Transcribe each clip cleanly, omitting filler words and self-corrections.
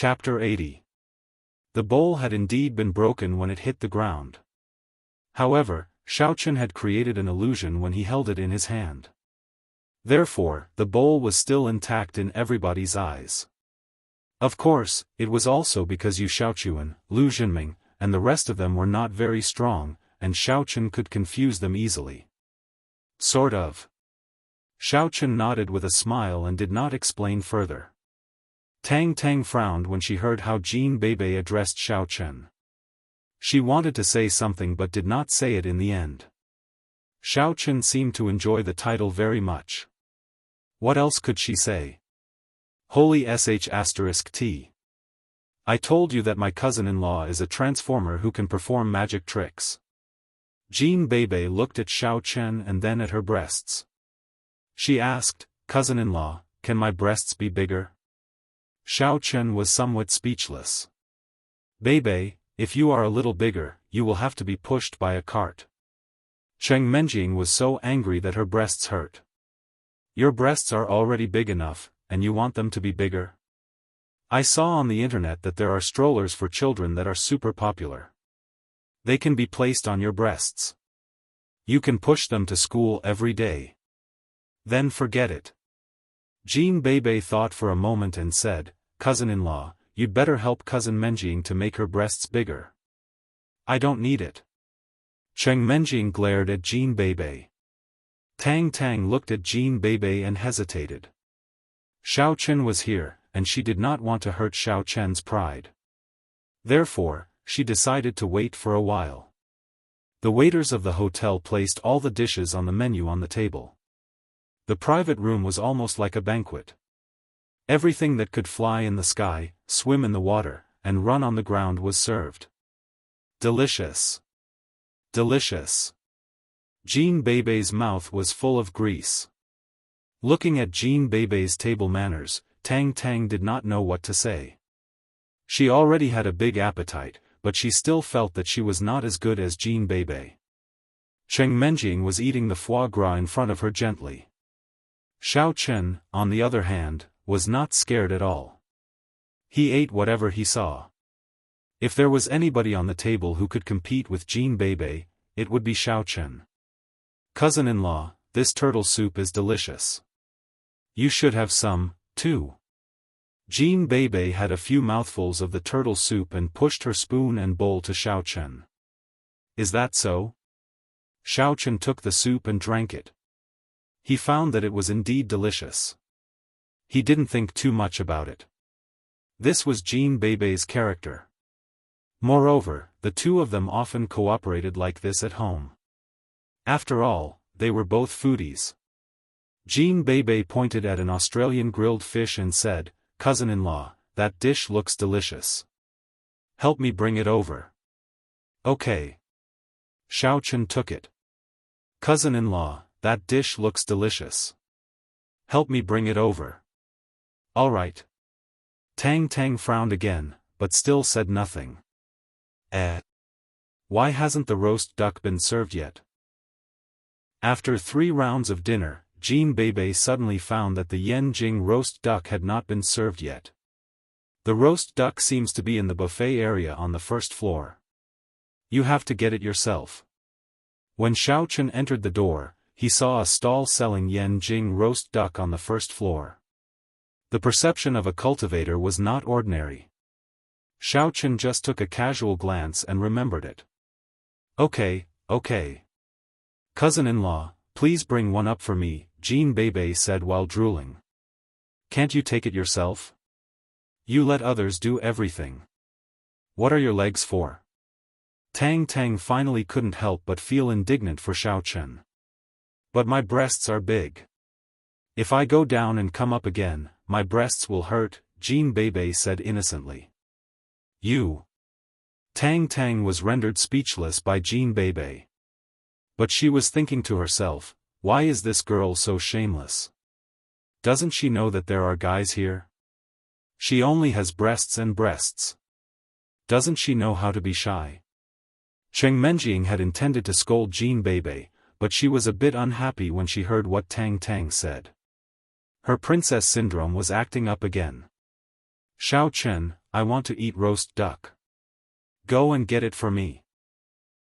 Chapter 80. The bowl had indeed been broken when it hit the ground. However, Xiaofan had created an illusion when he held it in his hand. Therefore, the bowl was still intact in everybody's eyes. Of course, it was also because Yu Xiaochuan, Lu Zhenming, and the rest of them were not very strong, and Xiaofan could confuse them easily. Sort of. Xiaofan nodded with a smile and did not explain further. Tang Tang frowned when she heard how Jin Beibei addressed Xiaofan. She wanted to say something but did not say it in the end. Xiaofan seemed to enjoy the title very much. What else could she say? Holy sh*t. I told you that my cousin-in-law is a transformer who can perform magic tricks. Jin Beibei looked at Xiaofan and then at her breasts. She asked, cousin-in-law, can my breasts be bigger? Xiaofan was somewhat speechless. Beibei, if you are a little bigger, you will have to be pushed by a cart. Cheng Menjing was so angry that her breasts hurt. Your breasts are already big enough, and you want them to be bigger? I saw on the internet that there are strollers for children that are super popular. They can be placed on your breasts. You can push them to school every day. Then forget it. Jin Beibei thought for a moment and said, cousin-in-law, you'd better help cousin Menjing to make her breasts bigger. I don't need it. Cheng Menjing glared at Jin Beibei. Tang Tang looked at Jin Beibei and hesitated. Xiaofan was here, and she did not want to hurt Xiaofan's pride. Therefore, she decided to wait for a while. The waiters of the hotel placed all the dishes on the menu on the table. The private room was almost like a banquet. Everything that could fly in the sky, swim in the water, and run on the ground was served. Delicious. Delicious. Jin Beibei's mouth was full of grease. Looking at Jin Beibei's table manners, Tang Tang did not know what to say. She already had a big appetite, but she still felt that she was not as good as Jin Beibei. Cheng Menjing was eating the foie gras in front of her gently. Xiaofan, on the other hand, was not scared at all. He ate whatever he saw. If there was anybody on the table who could compete with Jin Beibei, it would be Xiaofan. Cousin-in-law, this turtle soup is delicious. You should have some, too. Jin Beibei had a few mouthfuls of the turtle soup and pushed her spoon and bowl to Xiaofan. Is that so? Xiaofan took the soup and drank it. He found that it was indeed delicious. He didn't think too much about it. This was Jin Beibei's character. Moreover, the two of them often cooperated like this at home. After all, they were both foodies. Jin Beibei pointed at an Australian grilled fish and said, cousin-in-law, that dish looks delicious. Help me bring it over. Okay. Xiaofan took it. Cousin-in-law, that dish looks delicious. Help me bring it over. All right. Tang Tang frowned again, but still said nothing. Why hasn't the roast duck been served yet? After 3 rounds of dinner, Jin Beibei suddenly found that the Yanjing roast duck had not been served yet. The roast duck seems to be in the buffet area on the first floor. You have to get it yourself. When Xiaofan entered the door, he saw a stall selling Yanjing roast duck on the first floor. The perception of a cultivator was not ordinary. Xiaofan just took a casual glance and remembered it. Okay. Cousin-in-law, please bring one up for me, Jin Beibei said while drooling. Can't you take it yourself? You let others do everything. What are your legs for? Tang Tang finally couldn't help but feel indignant for Xiaofan. But my breasts are big. If I go down and come up again, my breasts will hurt, Jin Beibei said innocently. You. Tang Tang was rendered speechless by Jin Beibei. But she was thinking to herself, why is this girl so shameless? Doesn't she know that there are guys here? She only has breasts and breasts. Doesn't she know how to be shy? Cheng Menjing had intended to scold Jin Beibei, but she was a bit unhappy when she heard what Tang Tang said. Her princess syndrome was acting up again. Xiaochen, I want to eat roast duck. Go and get it for me.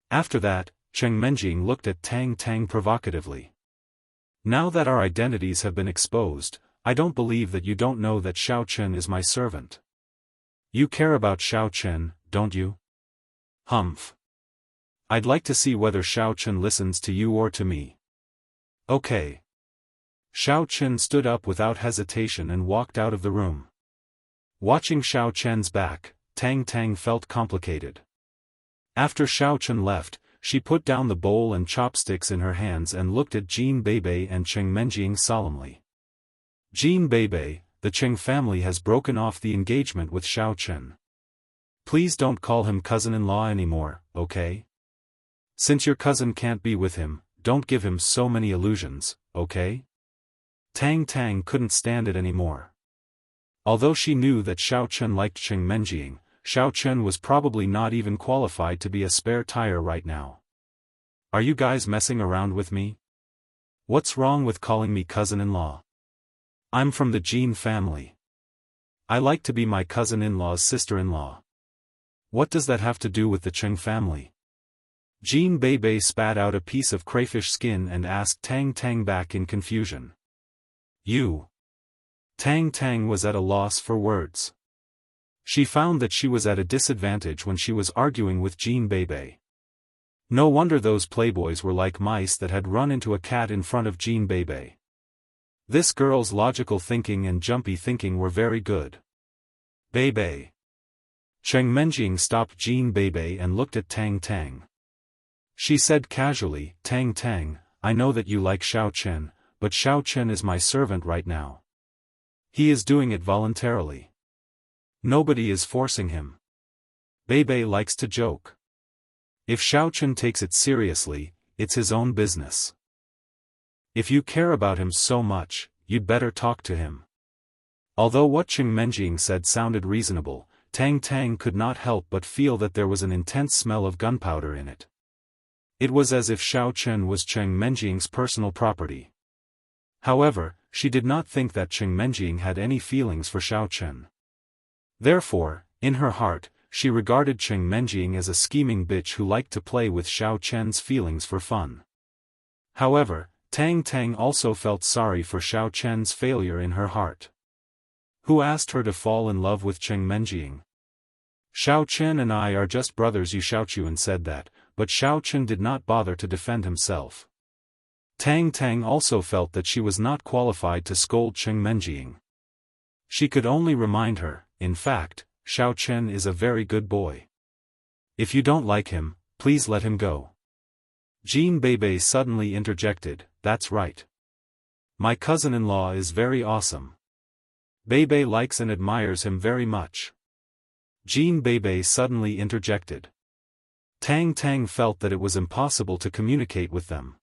After that, Cheng Menjing looked at Tang Tang provocatively. Now that our identities have been exposed, I don't believe that you don't know that Xiaochen is my servant. You care about Xiaochen, don't you? Humph. I'd like to see whether Xiaochen listens to you or to me. Okay. Xiaochen stood up without hesitation and walked out of the room. Watching Xiaochen's back, Tang Tang felt complicated. After Xiaochen left, she put down the bowl and chopsticks in her hands and looked at Jin Beibei and Cheng Menjing solemnly. Jin Beibei, the Cheng family has broken off the engagement with Xiaochen. Please don't call him cousin-in-law anymore, okay? Since your cousin can't be with him, don't give him so many illusions, okay? Tang Tang couldn't stand it anymore. Although she knew that Xiaochen liked Cheng Menjing, Xiaochen was probably not even qualified to be a spare tire right now. Are you guys messing around with me? What's wrong with calling me cousin-in-law? I'm from the Jin family. I like to be my cousin-in-law's sister-in-law. What does that have to do with the Cheng family? Jin Beibei spat out a piece of crayfish skin and asked Tang Tang back in confusion. You. Tang Tang was at a loss for words. She found that she was at a disadvantage when she was arguing with Jin Beibei. No wonder those playboys were like mice that had run into a cat in front of Jin Beibei. This girl's logical thinking and jumpy thinking were very good. Beibei. Cheng Menjing stopped Jin Beibei and looked at Tang Tang. She said casually, Tang Tang, I know that you like Xiaochen, but Xiaochen is my servant right now. He is doing it voluntarily. Nobody is forcing him. Beibei likes to joke. If Xiaochen takes it seriously, it's his own business. If you care about him so much, you'd better talk to him. Although what Cheng Menjing said sounded reasonable, Tang Tang could not help but feel that there was an intense smell of gunpowder in it. It was as if Xiaochen was Cheng Menjing's personal property. However, she did not think that Cheng Menjing had any feelings for Xiaochen. Therefore, in her heart, she regarded Cheng Menjing as a scheming bitch who liked to play with Xiaochen's feelings for fun. However, Tang Tang also felt sorry for Xiaochen's failure in her heart. Who asked her to fall in love with Cheng Menjing? Xiaochen and I are just brothers. Xiaochuan said that, but Xiaochen did not bother to defend himself. Tang Tang also felt that she was not qualified to scold Cheng Menjing. She could only remind her, in fact, Xiaochen is a very good boy. If you don't like him, please let him go. Jin Beibei suddenly interjected, that's right. My cousin-in-law is very awesome. Beibei likes and admires him very much. Jin Beibei suddenly interjected. Tang Tang felt that it was impossible to communicate with them.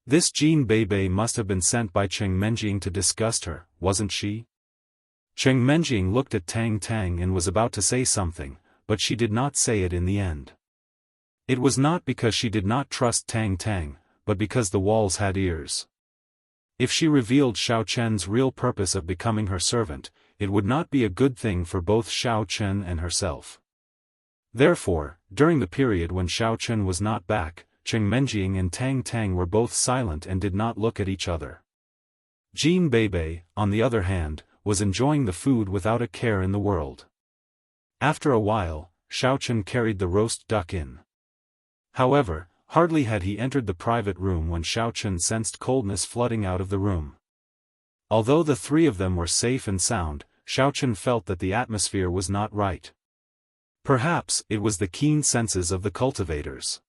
This Jin Beibei must have been sent by Cheng Menjing to disgust her, wasn't she? Cheng Menjing looked at Tang Tang and was about to say something, but she did not say it in the end. It was not because she did not trust Tang Tang, but because the walls had ears. If she revealed Xiaochen's real purpose of becoming her servant, it would not be a good thing for both Xiaochen and herself. Therefore, during the period when Xiaochen was not back, Cheng Menjing and Tang Tang were both silent and did not look at each other. Jin Beibei, on the other hand, was enjoying the food without a care in the world. After a while, Xiaochen carried the roast duck in. However, hardly had he entered the private room when Xiaochen sensed coldness flooding out of the room. Although the three of them were safe and sound, Xiaochen felt that the atmosphere was not right. Perhaps it was the keen senses of the cultivators.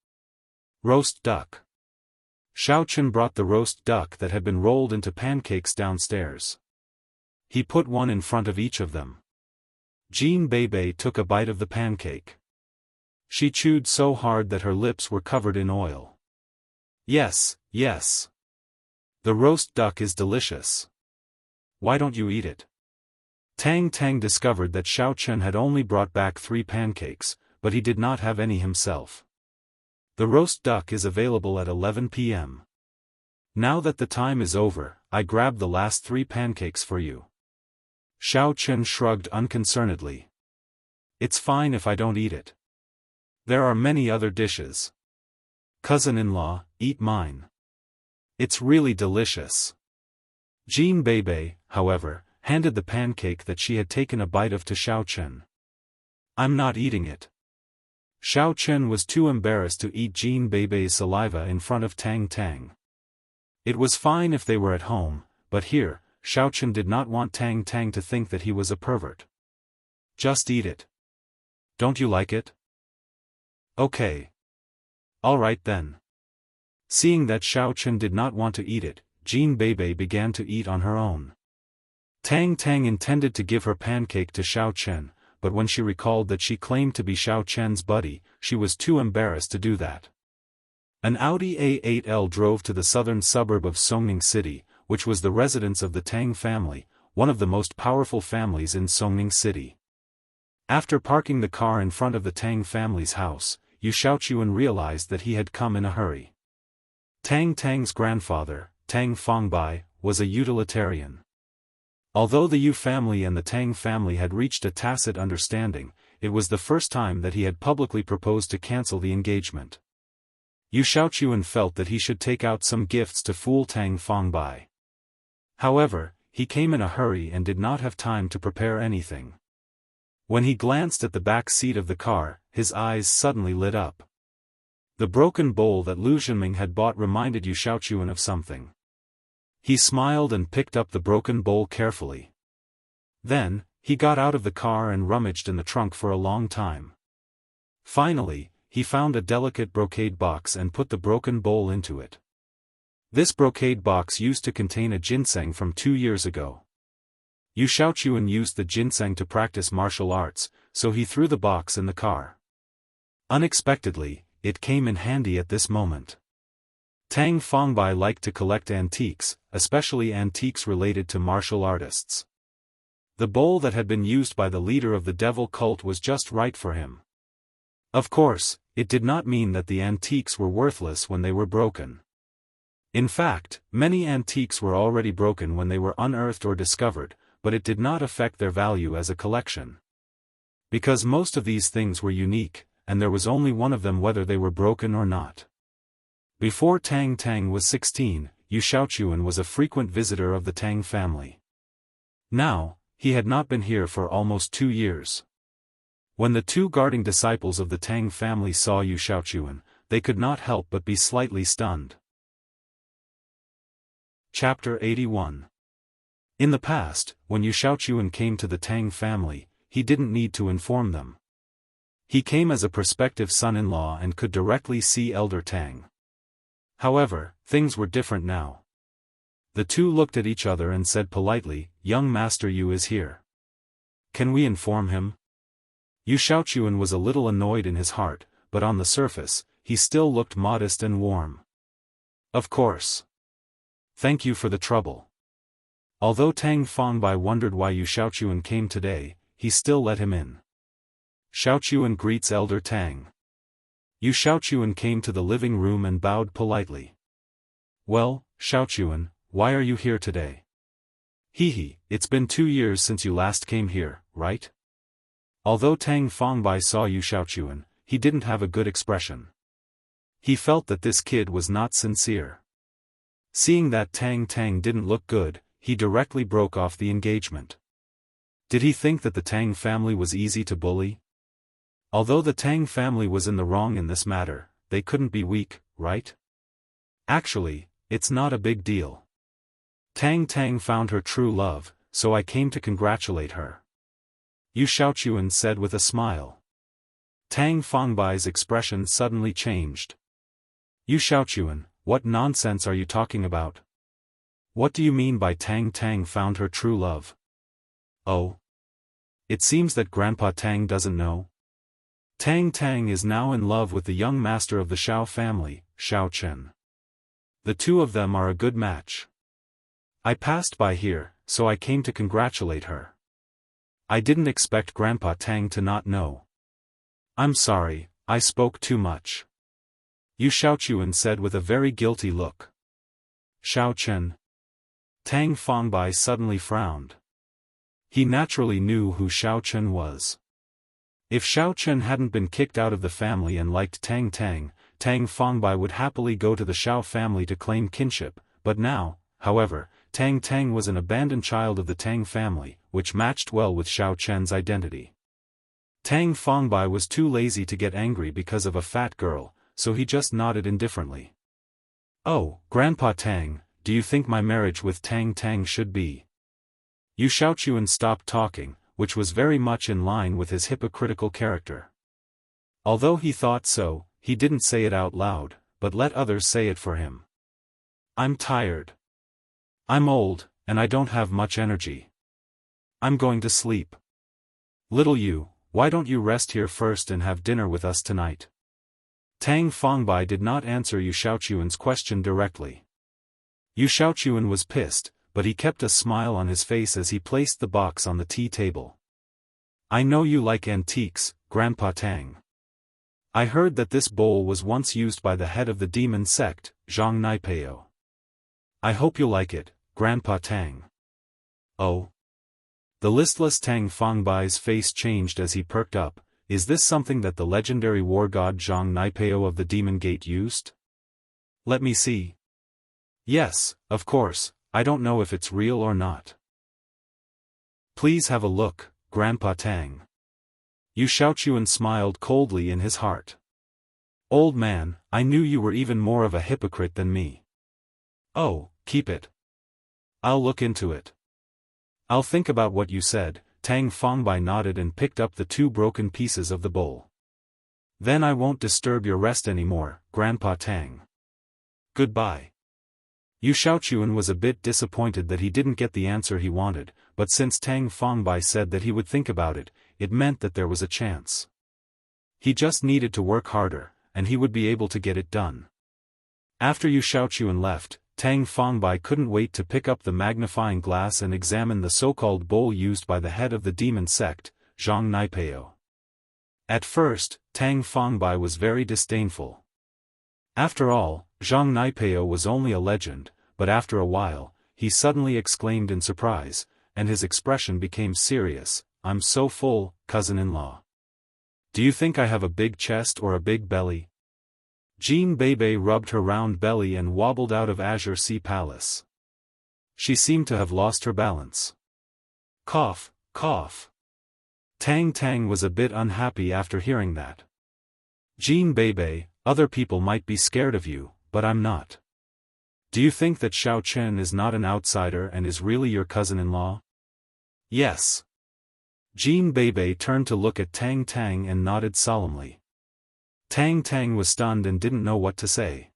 Roast duck. Xiaochen brought the roast duck that had been rolled into pancakes downstairs. He put one in front of each of them. Jin Beibei took a bite of the pancake. She chewed so hard that her lips were covered in oil. Yes, yes. The roast duck is delicious. Why don't you eat it? Tang Tang discovered that Xiaochen had only brought back 3 pancakes, but he did not have any himself. The roast duck is available at 11 p.m. Now that the time is over, I grabbed the last 3 pancakes for you. Xiao Chen shrugged unconcernedly. It's fine if I don't eat it. There are many other dishes. Cousin-in-law, eat mine. It's really delicious. Jean Bebe, however, handed the pancake that she had taken a bite of to Xiao Chen. I'm not eating it. Xiao Chen was too embarrassed to eat Jean Bebe's saliva in front of Tang Tang. It was fine if they were at home, but here, Xiao Chen did not want Tang Tang to think that he was a pervert. Just eat it. Don't you like it? Okay. All right then. Seeing that Xiao Chen did not want to eat it, Jean Bebe began to eat on her own. Tang Tang intended to give her pancake to Xiao Chen, but when she recalled that she claimed to be Xiao Chen's buddy, she was too embarrassed to do that. An Audi A8L drove to the southern suburb of Songning City, which was the residence of the Tang family, one of the most powerful families in Songning City. After parking the car in front of the Tang family's house, Yu Xiaochuan realized that he had come in a hurry. Tang Tang's grandfather, Tang Fangbai, was a utilitarian. Although the Yu family and the Tang family had reached a tacit understanding, it was the first time that he had publicly proposed to cancel the engagement. Yu Xiaochuan felt that he should take out some gifts to fool Tang Fangbai. However, he came in a hurry and did not have time to prepare anything. When he glanced at the back seat of the car, his eyes suddenly lit up. The broken bowl that Lu Zhenming had bought reminded Yu Xiaochuan of something. He smiled and picked up the broken bowl carefully. Then, he got out of the car and rummaged in the trunk for a long time. Finally, he found a delicate brocade box and put the broken bowl into it. This brocade box used to contain a ginseng from 2 years ago. Yu Xiaochuan used the ginseng to practice martial arts, so he threw the box in the car. Unexpectedly, it came in handy at this moment. Tang Fangbai liked to collect antiques, especially antiques related to martial artists. The bowl that had been used by the leader of the devil cult was just right for him. Of course, it did not mean that the antiques were worthless when they were broken. In fact, many antiques were already broken when they were unearthed or discovered, but it did not affect their value as a collection. Because most of these things were unique, and there was only one of them whether they were broken or not. Before Tang Tang was 16, Yu Xiaochuan was a frequent visitor of the Tang family. Now, he had not been here for almost 2 years. When the 2 guarding disciples of the Tang family saw Yu Xiaochuan, they could not help but be slightly stunned. Chapter 81. In the past, when Yu Xiaochuan came to the Tang family, he didn't need to inform them. He came as a prospective son-in-law and could directly see Elder Tang. However, things were different now. The 2 looked at each other and said politely, "Young Master Yu is here. Can we inform him?" Yu Xiaochuan was a little annoyed in his heart, but on the surface, he still looked modest and warm. Of course. Thank you for the trouble. Although Tang Fangbai wondered why Yu Xiaochuan came today, he still let him in. Xiaochuan greets Elder Tang. Yu Xiaochuan came to the living room and bowed politely. Well, Xiaochuan, why are you here today? Hehe, it's been 2 years since you last came here, right? Although Tang Fangbai saw Yu Xiaochuan, he didn't have a good expression. He felt that this kid was not sincere. Seeing that Tang Tang didn't look good, he directly broke off the engagement. Did he think that the Tang family was easy to bully? Although the Tang family was in the wrong in this matter, they couldn't be weak, right? Actually, it's not a big deal. Tang Tang found her true love, so I came to congratulate her. Yu Xiaochuan said with a smile. Tang Fangbai's expression suddenly changed. Yu Xiaochuan, what nonsense are you talking about? What do you mean by Tang Tang found her true love? Oh. It seems that Grandpa Tang doesn't know. Tang Tang is now in love with the young master of the Xiao family, Xiao Chen. The 2 of them are a good match. I passed by here, so I came to congratulate her. I didn't expect Grandpa Tang to not know. I'm sorry, I spoke too much. Yu Xiaochuan said with a very guilty look. Xiao Chen. Tang Fangbai suddenly frowned. He naturally knew who Xiaochen was. If Xiaochen hadn't been kicked out of the family and liked Tang Tang, Tang Fangbai would happily go to the Xiao family to claim kinship, but now, however, Tang Tang was an abandoned child of the Tang family, which matched well with Xiaochen's identity. Tang Fangbai was too lazy to get angry because of a fat girl, so he just nodded indifferently. "Oh, Grandpa Tang, do you think my marriage with Tang Tang should be?" Yu Xiaochuan stopped talking, which was very much in line with his hypocritical character. Although he thought so, he didn't say it out loud, but let others say it for him. "I'm tired. I'm old, and I don't have much energy. I'm going to sleep. Little Yu, why don't you rest here first and have dinner with us tonight?" Tang Fangbai did not answer Yu Xiaochuan's question directly. Yu Xiaochuan was pissed, but he kept a smile on his face as he placed the box on the tea table. "I know you like antiques, Grandpa Tang. I heard that this bowl was once used by the head of the demon sect, Zhang Naipeo. I hope you'll like it, Grandpa Tang." "Oh?" The listless Tang Fangbai's face changed as he perked up. "Is this something that the legendary war god Zhang Naipeo of the Demon Gate used? Let me see." "Yes, of course, I don't know if it's real or not." "Please have a look, Grandpa Tang." Yu Xiaochuan smiled coldly in his heart. "Old man, I knew you were even more of a hypocrite than me." "Oh, keep it. I'll look into it. I'll think about what you said." Tang Fangbai nodded and picked up the 2 broken pieces of the bowl. "Then I won't disturb your rest anymore, Grandpa Tang. Goodbye." Yu Xiaochuan was a bit disappointed that he didn't get the answer he wanted, but since Tang Fangbai said that he would think about it, it meant that there was a chance. He just needed to work harder, and he would be able to get it done. After Yu Xiaochuan left, Tang Fangbai couldn't wait to pick up the magnifying glass and examine the so-called bowl used by the head of the demon sect, Zhang Naipeo. At first, Tang Fangbai was very disdainful. After all, Zhang Naipeo was only a legend, but after a while, he suddenly exclaimed in surprise, and his expression became serious, "I'm so full, cousin-in-law. Do you think I have a big chest or a big belly?" Jean Bebe rubbed her round belly and wobbled out of Azure Sea Palace. She seemed to have lost her balance. Cough, cough. Tang Tang was a bit unhappy after hearing that. "Jean Bebe, other people might be scared of you, but I'm not. Do you think that Xiao Chen is not an outsider and is really your cousin-in-law?" "Yes." Jean Bebe turned to look at Tang Tang and nodded solemnly. Tang Tang was stunned and didn't know what to say.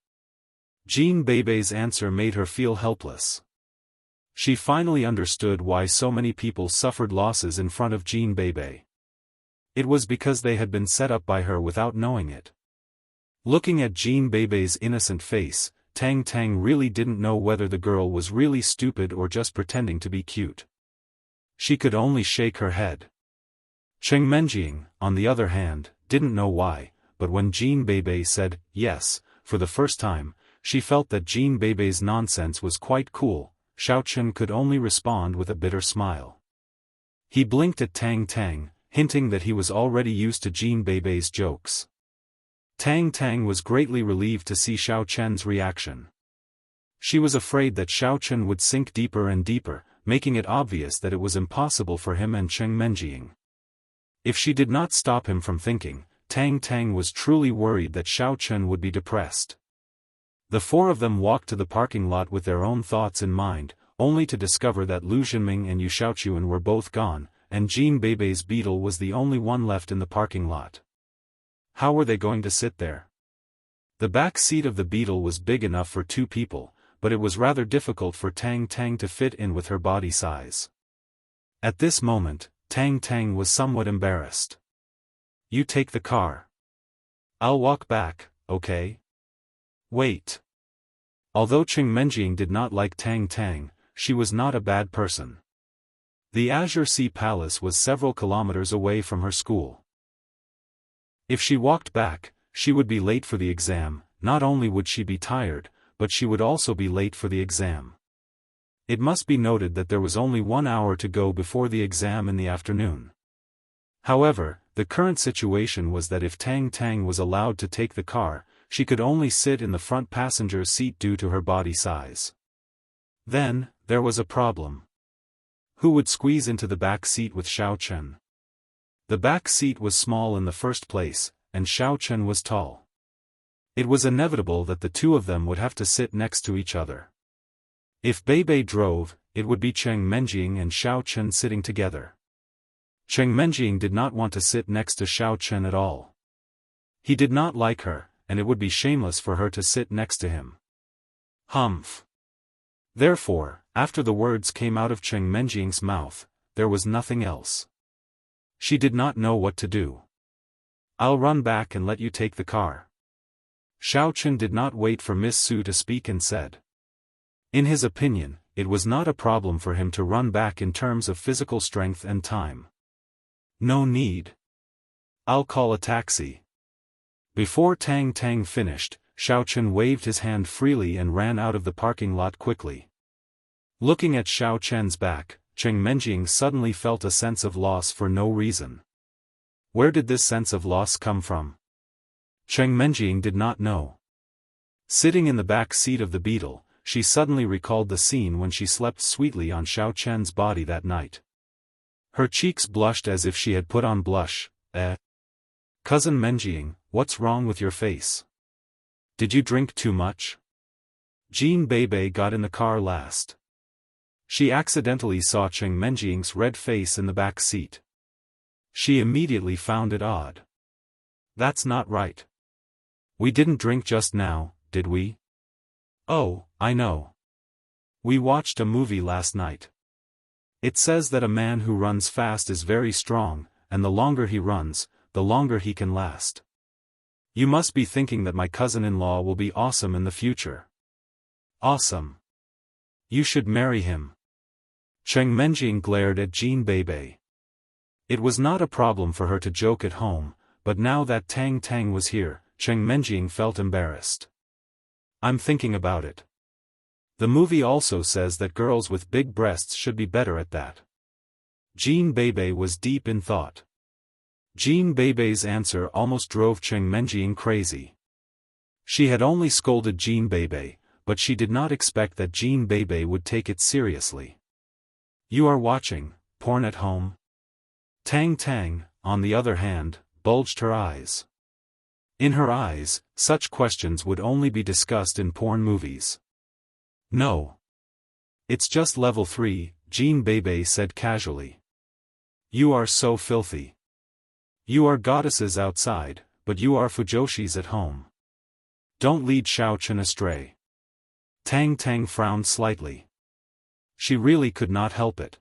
Jean Bebe's answer made her feel helpless. She finally understood why so many people suffered losses in front of Jean Bebe. It was because they had been set up by her without knowing it. Looking at Jean Bebe's innocent face, Tang Tang really didn't know whether the girl was really stupid or just pretending to be cute. She could only shake her head. Cheng Menjing, on the other hand, didn't know why, but when Jean Bebe said, yes, for the first time, she felt that Jean Bebe's nonsense was quite cool. Xiao Chen could only respond with a bitter smile. He blinked at Tang Tang, hinting that he was already used to Jean Bebe's jokes. Tang Tang was greatly relieved to see Xiao Chen's reaction. She was afraid that Xiao Chen would sink deeper and deeper, making it obvious that it was impossible for him and Cheng Menjing. If she did not stop him from thinking, Tang Tang was truly worried that Xiao Chen would be depressed. The 4 of them walked to the parking lot with their own thoughts in mind, only to discover that Lu Jinming and Yu Xiaochuan were both gone, and Jean Bebe's beetle was the only one left in the parking lot. How were they going to sit there? The back seat of the beetle was big enough for 2 people, but it was rather difficult for Tang Tang to fit in with her body size. At this moment, Tang Tang was somewhat embarrassed. "You take the car. I'll walk back, okay?" "Wait." Although Cheng Menjing did not like Tang Tang, she was not a bad person. The Azure Sea Palace was several kilometers away from her school. If she walked back, she would be late for the exam. Not only would she be tired, but she would also be late for the exam. It must be noted that there was only 1 hour to go before the exam in the afternoon. However, the current situation was that if Tang Tang was allowed to take the car, she could only sit in the front passenger seat due to her body size. Then, there was a problem. Who would squeeze into the back seat with Xiaochen? The back seat was small in the first place, and Xiaochen was tall. It was inevitable that the two of them would have to sit next to each other. If Beibei drove, it would be Cheng Menjing and Xiaochen sitting together. Cheng Menjing did not want to sit next to Xiaochen at all. He did not like her, and it would be shameless for her to sit next to him. Humph. Therefore, after the words came out of Cheng Menjing's mouth, there was nothing else. She did not know what to do. I'll run back and let you take the car. Xiaochen did not wait for Miss Su to speak and said. In his opinion, it was not a problem for him to run back in terms of physical strength and time. No need. I'll call a taxi. Before Tang Tang finished, Xiaochen waved his hand freely and ran out of the parking lot quickly. Looking at Xiaochen's back, Cheng Menjing suddenly felt a sense of loss for no reason. Where did this sense of loss come from? Cheng Menjing did not know. Sitting in the back seat of the Beetle, she suddenly recalled the scene when she slept sweetly on Xiaochen's body that night. Her cheeks blushed as if she had put on blush. Cousin Menjing, what's wrong with your face? Did you drink too much? Jean Beibei got in the car last. She accidentally saw Cheng Menjing's red face in the back seat. She immediately found it odd. That's not right. We didn't drink just now, did we? Oh, I know. We watched a movie last night. It says that a man who runs fast is very strong, and the longer he runs, the longer he can last. You must be thinking that my cousin-in-law will be awesome in the future. Awesome. You should marry him. Cheng Menjing glared at Jean Beibei. It was not a problem for her to joke at home, but now that Tang Tang was here, Cheng Menjing felt embarrassed. I'm thinking about it. The movie also says that girls with big breasts should be better at that. Jean Beibei was deep in thought. Jean Beibei's answer almost drove Cheng Menjing crazy. She had only scolded Jean Beibei, but she did not expect that Jean Beibei would take it seriously. You are watching porn at home? Tang Tang, on the other hand, bulged her eyes. In her eyes, such questions would only be discussed in porn movies. No. It's just level 3, Jean Beibei said casually. You are so filthy. You are goddesses outside, but you are fujoshis at home. Don't lead Xiaochen astray. Tang Tang frowned slightly. She really could not help it.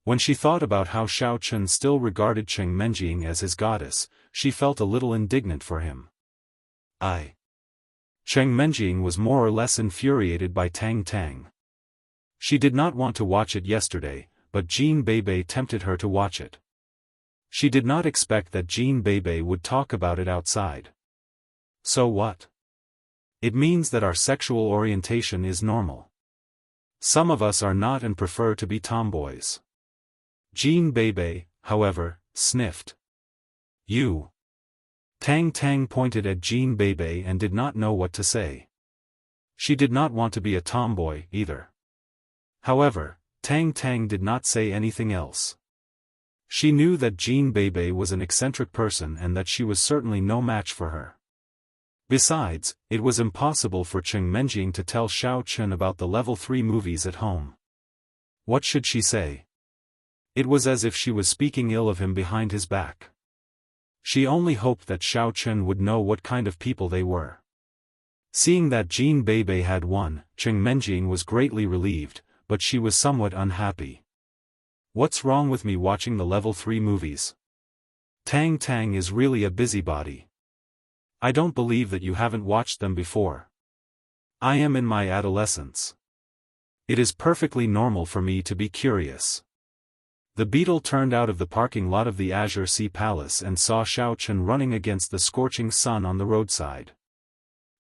When she thought about how Xiaochen still regarded Cheng Menjing as his goddess, she felt a little indignant for him. Cheng Menjing was more or less infuriated by Tang Tang. She did not want to watch it yesterday, but Jean Beibei tempted her to watch it. She did not expect that Jean Beibei would talk about it outside. So what? It means that our sexual orientation is normal. Some of us are not and prefer to be tomboys. Jean Beibei, however, sniffed. You. Tang Tang pointed at Jean Beibei and did not know what to say. She did not want to be a tomboy, either. However, Tang Tang did not say anything else. She knew that Jean Beibei was an eccentric person and that she was certainly no match for her. Besides, it was impossible for Cheng Menjing to tell Xiaochen about the level 3 movies at home. What should she say? It was as if she was speaking ill of him behind his back. She only hoped that Xiaochen would know what kind of people they were. Seeing that Jean Beibei had won, Cheng Menjing was greatly relieved, but she was somewhat unhappy. What's wrong with me watching the level 3 movies? Tang Tang is really a busybody. I don't believe that you haven't watched them before. I am in my adolescence. It is perfectly normal for me to be curious. The Beetle turned out of the parking lot of the Azure Sea Palace and saw Xiaochen running against the scorching sun on the roadside.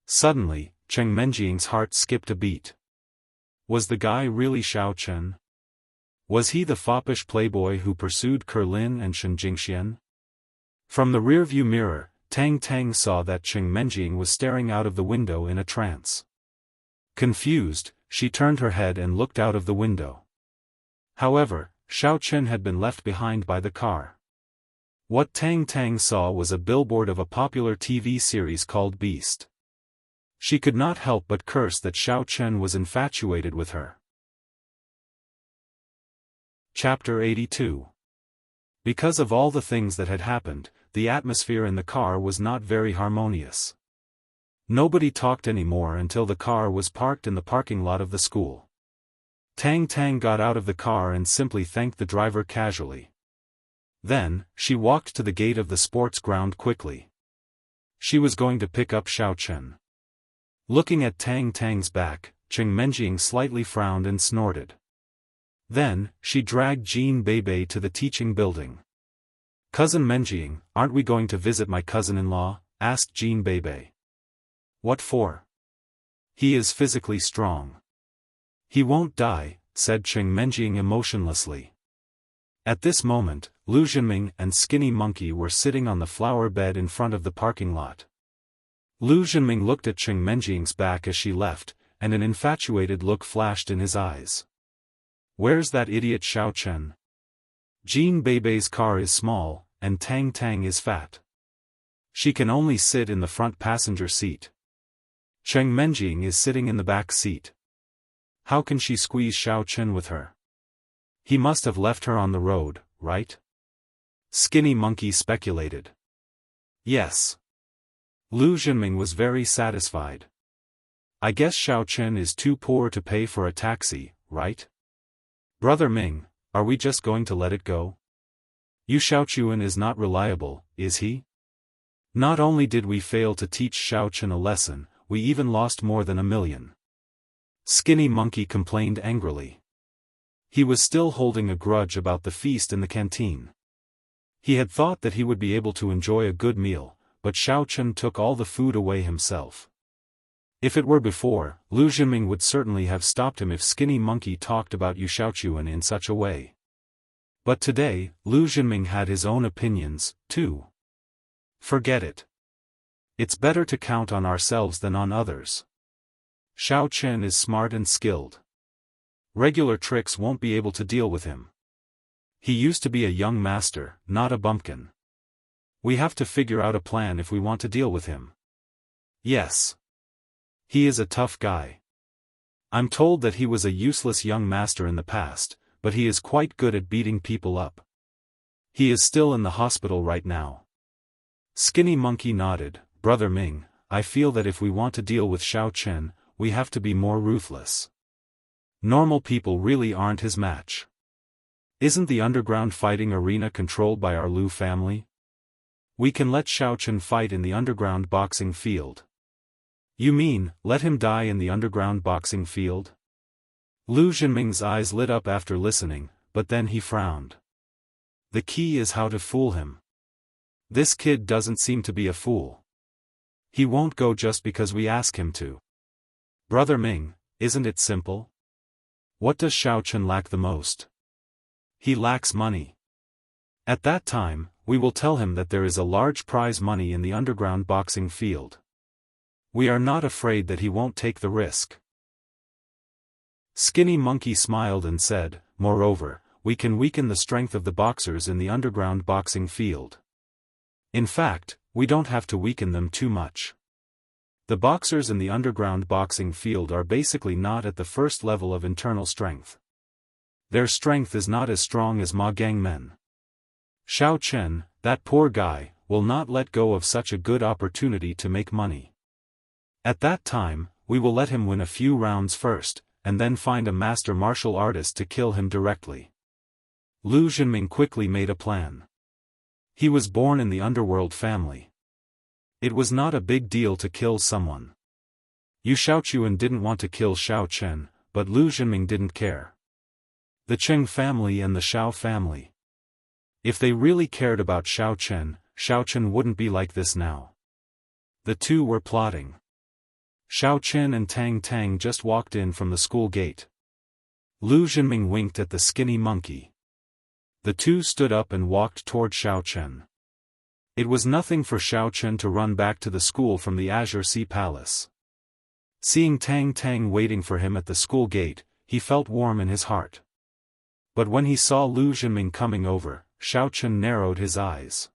Suddenly, Cheng Menjing's heart skipped a beat. Was the guy really Xiaochen? Was he the foppish playboy who pursued Kerlin and Shen Jingxian? From the rearview mirror, Tang Tang saw that Cheng Menjing was staring out of the window in a trance. Confused, she turned her head and looked out of the window. However, Xiaochen had been left behind by the car. What Tang Tang saw was a billboard of a popular TV series called Beast. She could not help but curse that Xiaochen was infatuated with her. Chapter 82. Because of all the things that had happened, the atmosphere in the car was not very harmonious. Nobody talked anymore until the car was parked in the parking lot of the school. Tang Tang got out of the car and simply thanked the driver casually. Then, she walked to the gate of the sports ground quickly. She was going to pick up Xiaochen. Looking at Tang Tang's back, Cheng Menjing slightly frowned and snorted. Then, she dragged Jean Beibei to the teaching building. "Cousin Menjing, aren't we going to visit my cousin-in-law?" asked Jean Beibei. "What for? He is physically strong. He won't die," said Cheng Menjing emotionlessly. At this moment, Lu Zhenming and Skinny Monkey were sitting on the flower bed in front of the parking lot. Lu Zhenming looked at Cheng Menjing's back as she left, and an infatuated look flashed in his eyes. "Where's that idiot Xiaochen? Jean Beibei's car is small, and Tang Tang is fat. She can only sit in the front passenger seat. Cheng Menjing is sitting in the back seat. How can she squeeze Xiaochen with her? He must have left her on the road, right?" Skinny Monkey speculated. "Yes." Lu Zhenming was very satisfied. "I guess Xiaochen is too poor to pay for a taxi, right? Brother Ming, are we just going to let it go? Yu Xiaochuan is not reliable, is he? Not only did we fail to teach Xiaochen a lesson, we even lost more than $1 million. Skinny Monkey complained angrily. He was still holding a grudge about the feast in the canteen. He had thought that he would be able to enjoy a good meal, but Xiaochen took all the food away himself. If it were before, Lu Zhenming would certainly have stopped him if Skinny Monkey talked about Yu Xiaochuan in such a way. But today, Lu Zhenming had his own opinions, too. Forget it. It's better to count on ourselves than on others. Xiaochen is smart and skilled. Regular tricks won't be able to deal with him. He used to be a young master, not a bumpkin. We have to figure out a plan if we want to deal with him. Yes. He is a tough guy. I'm told that he was a useless young master in the past, but he is quite good at beating people up. He is still in the hospital right now." Skinny Monkey nodded. "Brother Ming, I feel that if we want to deal with Xiaochen, we have to be more ruthless. Normal people really aren't his match. Isn't the underground fighting arena controlled by our Lu family? We can let Xiaochen fight in the underground boxing field." "You mean, let him die in the underground boxing field?" Lu Zhenming's eyes lit up after listening, but then he frowned. "The key is how to fool him. This kid doesn't seem to be a fool. He won't go just because we ask him to. Brother Ming, isn't it simple? What does Xiaochen lack the most? He lacks money. At that time, we will tell him that there is a large prize money in the underground boxing field. We are not afraid that he won't take the risk." Skinny Monkey smiled and said, "Moreover, we can weaken the strength of the boxers in the underground boxing field. In fact, we don't have to weaken them too much. The boxers in the underground boxing field are basically not at the first level of internal strength. Their strength is not as strong as Ma Gang men. Xiaochen, that poor guy, will not let go of such a good opportunity to make money. At that time, we will let him win a few rounds first, and then find a master martial artist to kill him directly." Lu Zhenming quickly made a plan. He was born in the underworld family. It was not a big deal to kill someone. Yu Xiaochuan didn't want to kill Xiaochen, but Lu Zhenming didn't care. The Cheng family and the Xiao family. If they really cared about Xiaochen, Xiaochen wouldn't be like this now. The two were plotting. Xiaochen and Tang Tang just walked in from the school gate. Lu Zhenming winked at the skinny monkey. The two stood up and walked toward Xiaochen. It was nothing for Xiaochen to run back to the school from the Azure Sea Palace. Seeing Tang Tang waiting for him at the school gate, he felt warm in his heart. But when he saw Lu Zhenming coming over, Xiaochen narrowed his eyes.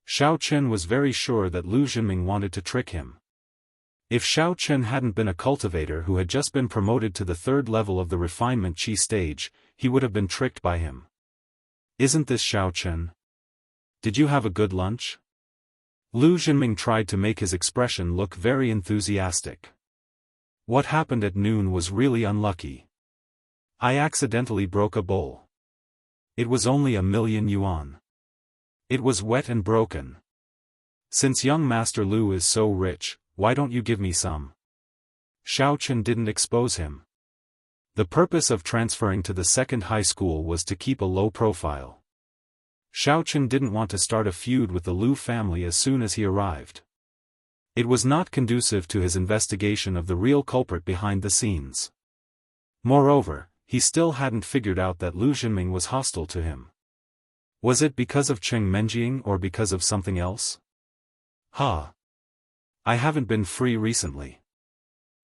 Xiaochen was very sure that Lu Zhenming wanted to trick him. If Xiaochen hadn't been a cultivator who had just been promoted to the third level of the refinement chi stage, he would have been tricked by him. Isn't this Xiaochen? Did you have a good lunch? Lu Zhenming tried to make his expression look very enthusiastic. What happened at noon was really unlucky. I accidentally broke a bowl. It was only 1,000,000 yuan. It was wet and broken. Since young Master Lu is so rich, why don't you give me some? Xiaochen didn't expose him. The purpose of transferring to the second high school was to keep a low profile. Xiaochen didn't want to start a feud with the Lu family as soon as he arrived. It was not conducive to his investigation of the real culprit behind the scenes. Moreover, he still hadn't figured out that Lu Zhenming was hostile to him. Was it because of Cheng Menjing or because of something else? I haven't been free recently.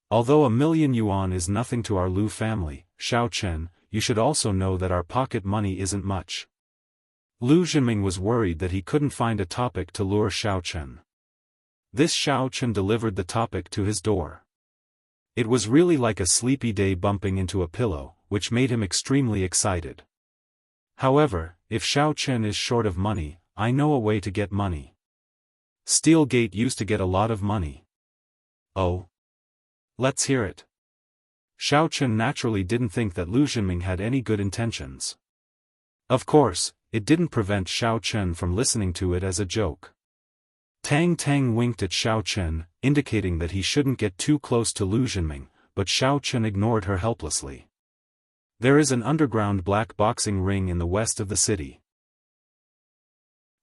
Although 1,000,000 yuan is nothing to our Lu family, Xiaochen, you should also know that our pocket money isn't much. Lu Zhenming was worried that he couldn't find a topic to lure Xiaochen. This Xiaochen delivered the topic to his door. It was really like a sleepy day bumping into a pillow, which made him extremely excited. However, if Xiaochen is short of money, I know a way to get money. Steelgate used to get a lot of money. Oh? Let's hear it. Xiaochen naturally didn't think that Lu Zhenming had any good intentions. Of course, it didn't prevent Xiaochen from listening to it as a joke. Tang Tang winked at Xiaochen, indicating that he shouldn't get too close to Lu Zhenming, but Xiaochen ignored her helplessly. There is an underground black boxing ring in the west of the city.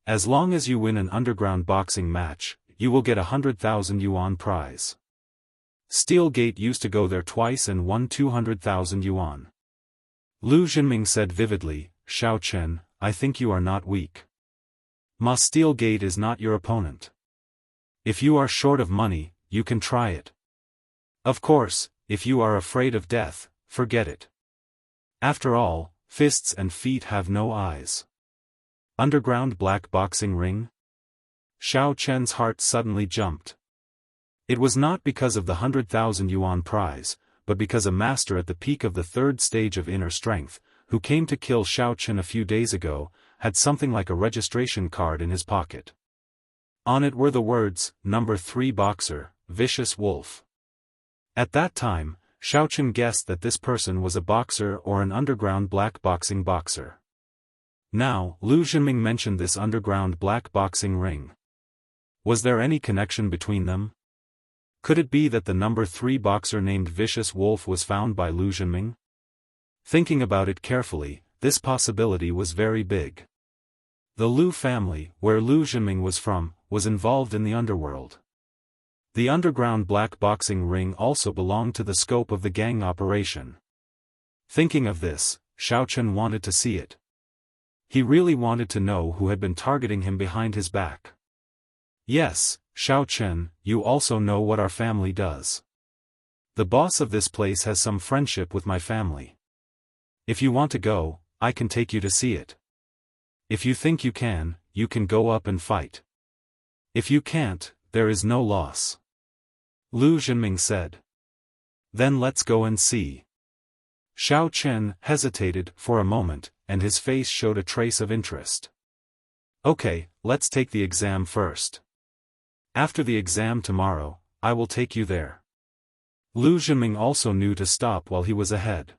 As long as you win an underground boxing match, you will get 100,000 yuan prize. Steelgate used to go there twice and won 200,000 yuan. Lu Zhenming said vividly, Xiaochen, I think you are not weak. Ma Steelgate is not your opponent. If you are short of money, you can try it. Of course, if you are afraid of death, forget it. After all, fists and feet have no eyes. Underground black boxing ring? Xiaochen's heart suddenly jumped. It was not because of the 100,000 yuan prize, but because a master at the peak of the third stage of inner strength, who came to kill Xiaochen a few days ago, had something like a registration card in his pocket. On it were the words, "Number 3 Boxer, Vicious Wolf." At that time, Xiaochen guessed that this person was a boxer or an underground black boxing boxer. Now, Lu Zhenming mentioned this underground black boxing ring. Was there any connection between them? Could it be that the number 3 boxer named Vicious Wolf was found by Lu Zhenming? Thinking about it carefully, this possibility was very big. The Lu family, where Lu Zhenming was from, was involved in the underworld. The underground black boxing ring also belonged to the scope of the gang operation. Thinking of this, Xiaochen wanted to see it. He really wanted to know who had been targeting him behind his back. Yes, Xiaochen, you also know what our family does. The boss of this place has some friendship with my family. If you want to go, I can take you to see it. If you think you can go up and fight. If you can't, there is no loss. Lu Zhenming said. Then let's go and see. Xiaochen hesitated for a moment, and his face showed a trace of interest. Okay, let's take the exam first. After the exam tomorrow, I will take you there. Lu Zhenming also knew to stop while he was ahead.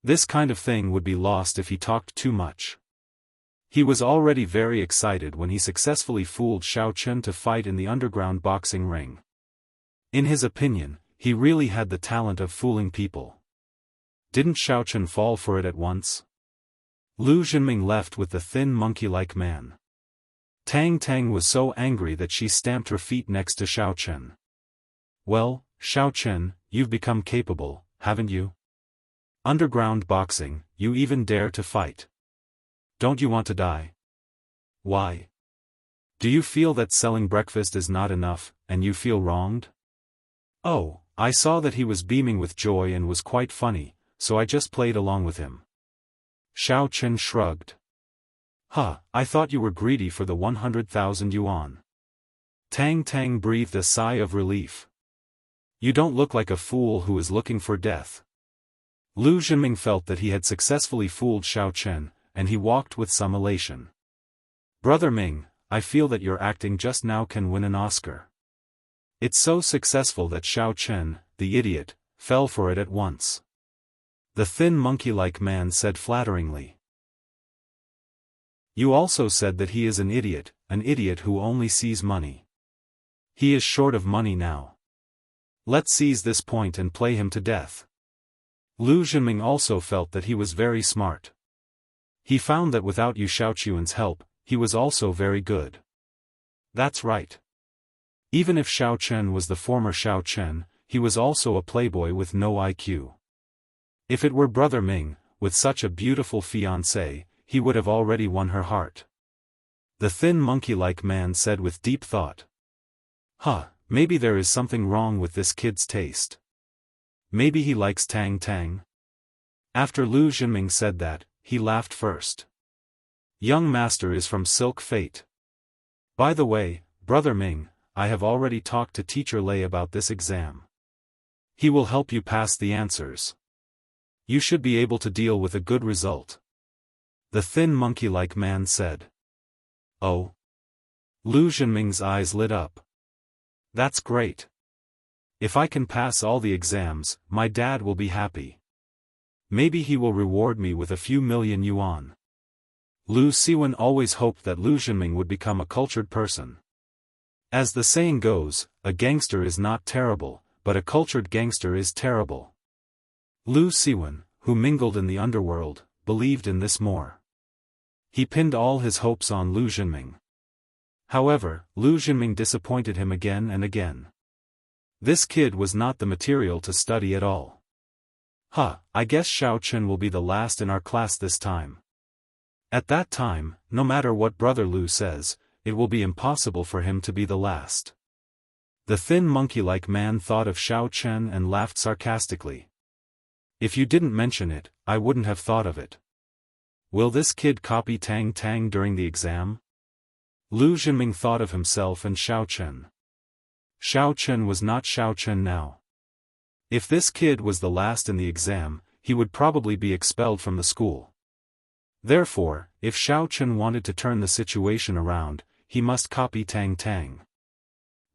This kind of thing would be lost if he talked too much. He was already very excited when he successfully fooled Xiaochen to fight in the underground boxing ring. In his opinion, he really had the talent of fooling people. Didn't Xiaochen fall for it at once? Lu Zhenming left with the thin monkey-like man. Tang Tang was so angry that she stamped her feet next to Xiaochen. Well, Xiaochen, you've become capable, haven't you? Underground boxing, you even dare to fight. Don't you want to die? Why? Do you feel that selling breakfast is not enough, and you feel wronged? Oh, I saw that he was beaming with joy and was quite funny, so I just played along with him. Xiaochen shrugged. Huh, I thought you were greedy for the 100,000 yuan. Tang Tang breathed a sigh of relief. You don't look like a fool who is looking for death. Lu Zhenming felt that he had successfully fooled Xiaochen, and he walked with some elation. Brother Ming, I feel that your acting just now can win an Oscar. It's so successful that Xiaochen, the idiot, fell for it at once. The thin monkey-like man said flatteringly. You also said that he is an idiot who only sees money. He is short of money now. Let's seize this point and play him to death. Lu Zhenming also felt that he was very smart. He found that without Yu Xiaochuan's help, he was also very good. That's right. Even if Xiaochen was the former Xiaochen, he was also a playboy with no IQ. If it were Brother Ming, with such a beautiful fiancée, he would have already won her heart. The thin monkey-like man said with deep thought. Huh, maybe there is something wrong with this kid's taste. Maybe he likes Tang Tang. After Lu Zhenming said that, he laughed first. Young master is from Silk Fate. By the way, Brother Ming, I have already talked to Teacher Lei about this exam. He will help you pass the answers. You should be able to deal with a good result. The thin monkey-like man said. Oh. Lu Zhenming's eyes lit up. That's great. If I can pass all the exams, my dad will be happy. Maybe he will reward me with a few million yuan. Lu Siwen always hoped that Lu Zhenming would become a cultured person. As the saying goes, a gangster is not terrible, but a cultured gangster is terrible. Lu Siwen, who mingled in the underworld, believed in this more. He pinned all his hopes on Lu Zhenming. However, Lu Zhenming disappointed him again and again. This kid was not the material to study at all. Huh, I guess Xiaochen will be the last in our class this time. At that time, no matter what Brother Lu says, it will be impossible for him to be the last. The thin monkey-like man thought of Xiaochen and laughed sarcastically. If you didn't mention it, I wouldn't have thought of it. Will this kid copy Tang Tang during the exam? Lu Zhenming thought of himself and Xiaochen. Xiaochen was not Xiaochen now. If this kid was the last in the exam, he would probably be expelled from the school. Therefore, if Xiaochen wanted to turn the situation around, he must copy Tang Tang.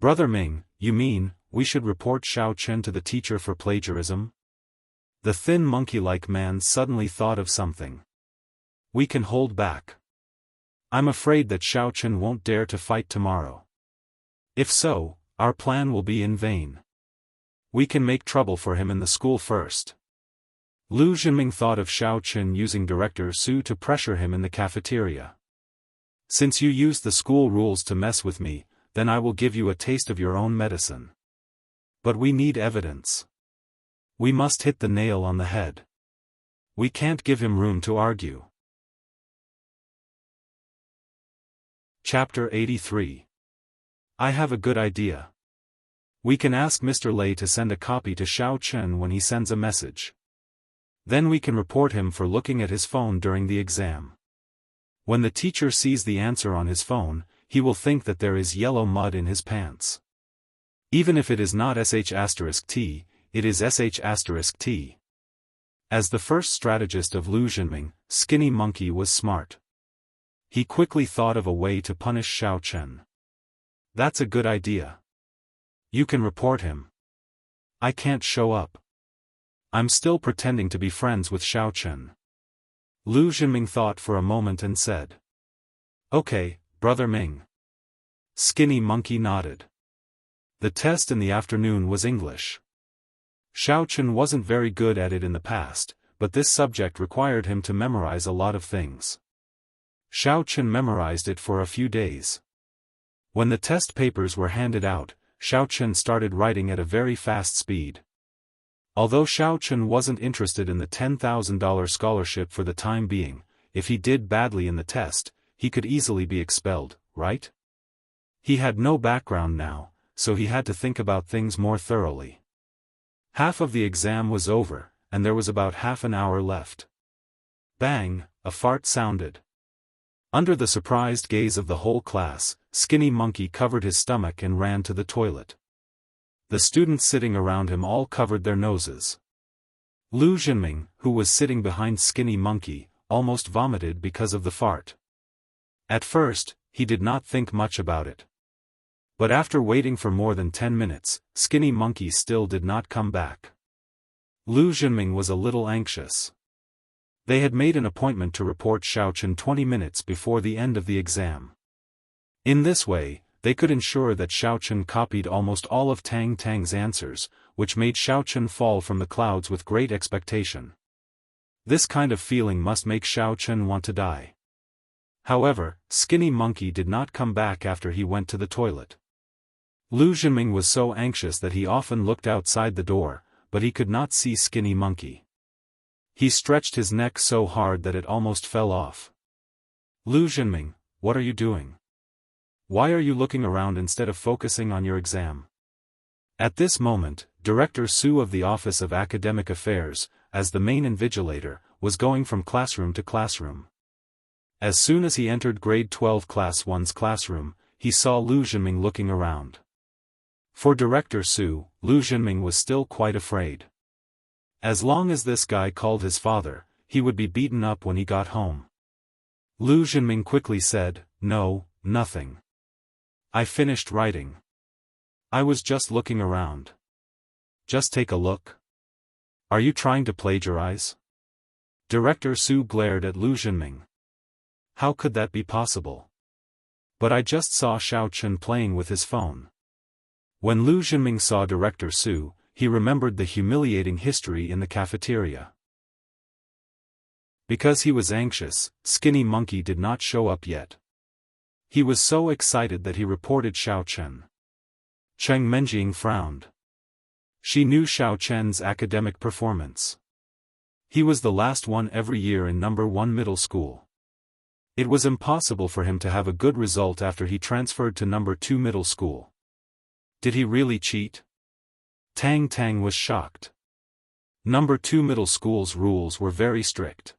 Brother Ming, you mean, we should report Xiaochen to the teacher for plagiarism? The thin monkey-like man suddenly thought of something. We can hold back. I'm afraid that Xiaochen won't dare to fight tomorrow. If so, our plan will be in vain. We can make trouble for him in the school first. Lu Zhenming thought of Xiaochen using Director Su to pressure him in the cafeteria. Since you used the school rules to mess with me, then I will give you a taste of your own medicine. But we need evidence. We must hit the nail on the head. We can't give him room to argue. Chapter 83. I have a good idea. We can ask Mr. Lei to send a copy to Xiaochen when he sends a message. Then we can report him for looking at his phone during the exam. When the teacher sees the answer on his phone, he will think that there is yellow mud in his pants. Even if it is not sh*t, it is sh*t. As the first strategist of Lu Zhenming, Skinny Monkey was smart. He quickly thought of a way to punish Xiaochen. That's a good idea. You can report him. I can't show up. I'm still pretending to be friends with Xiaochen. Lu Zhenming thought for a moment and said. Okay, Brother Ming. Skinny Monkey nodded. The test in the afternoon was English. Xiaochen wasn't very good at it in the past, but this subject required him to memorize a lot of things. Xiaochen memorized it for a few days. When the test papers were handed out, Xiaochen started writing at a very fast speed. Although Xiaochen wasn't interested in the $10,000 scholarship for the time being, if he did badly in the test, he could easily be expelled, right? He had no background now, so he had to think about things more thoroughly. Half of the exam was over, and there was about half an hour left. Bang, a fart sounded. Under the surprised gaze of the whole class, Skinny Monkey covered his stomach and ran to the toilet. The students sitting around him all covered their noses. Lu Zhenming, who was sitting behind Skinny Monkey, almost vomited because of the fart. At first, he did not think much about it. But after waiting for more than 10 minutes, Skinny Monkey still did not come back. Lu Zhenming was a little anxious. They had made an appointment to report Xiaochen 20 minutes before the end of the exam. In this way, they could ensure that Xiaochen copied almost all of Tang Tang's answers, which made Xiaochen fall from the clouds with great expectation. This kind of feeling must make Xiaochen want to die. However, Skinny Monkey did not come back after he went to the toilet. Lu Zhenming was so anxious that he often looked outside the door, but he could not see Skinny Monkey. He stretched his neck so hard that it almost fell off. Lu Zhenming, what are you doing? Why are you looking around instead of focusing on your exam? At this moment, Director Su of the Office of Academic Affairs, as the main invigilator, was going from classroom to classroom. As soon as he entered grade 12 class 1's classroom, he saw Lu Zhenming looking around. For Director Su, Lu Zhenming was still quite afraid. As long as this guy called his father, he would be beaten up when he got home. Lu Zhenming quickly said, "No, nothing. I finished writing. I was just looking around." "Just take a look. Are you trying to plagiarize?" Director Su glared at Lu Zhenming. "How could that be possible?" "But I just saw Xiaochen playing with his phone." When Lu Zhenming saw Director Su, he remembered the humiliating history in the cafeteria. Because he was anxious, Skinny Monkey did not show up yet. He was so excited that he reported Xiaochen. Cheng Menjing frowned. She knew Xiaochen's academic performance. He was the last one every year in number 1 middle school. It was impossible for him to have a good result after he transferred to number 2 middle school. Did he really cheat? Tang Tang was shocked. Number 2 middle school's rules were very strict.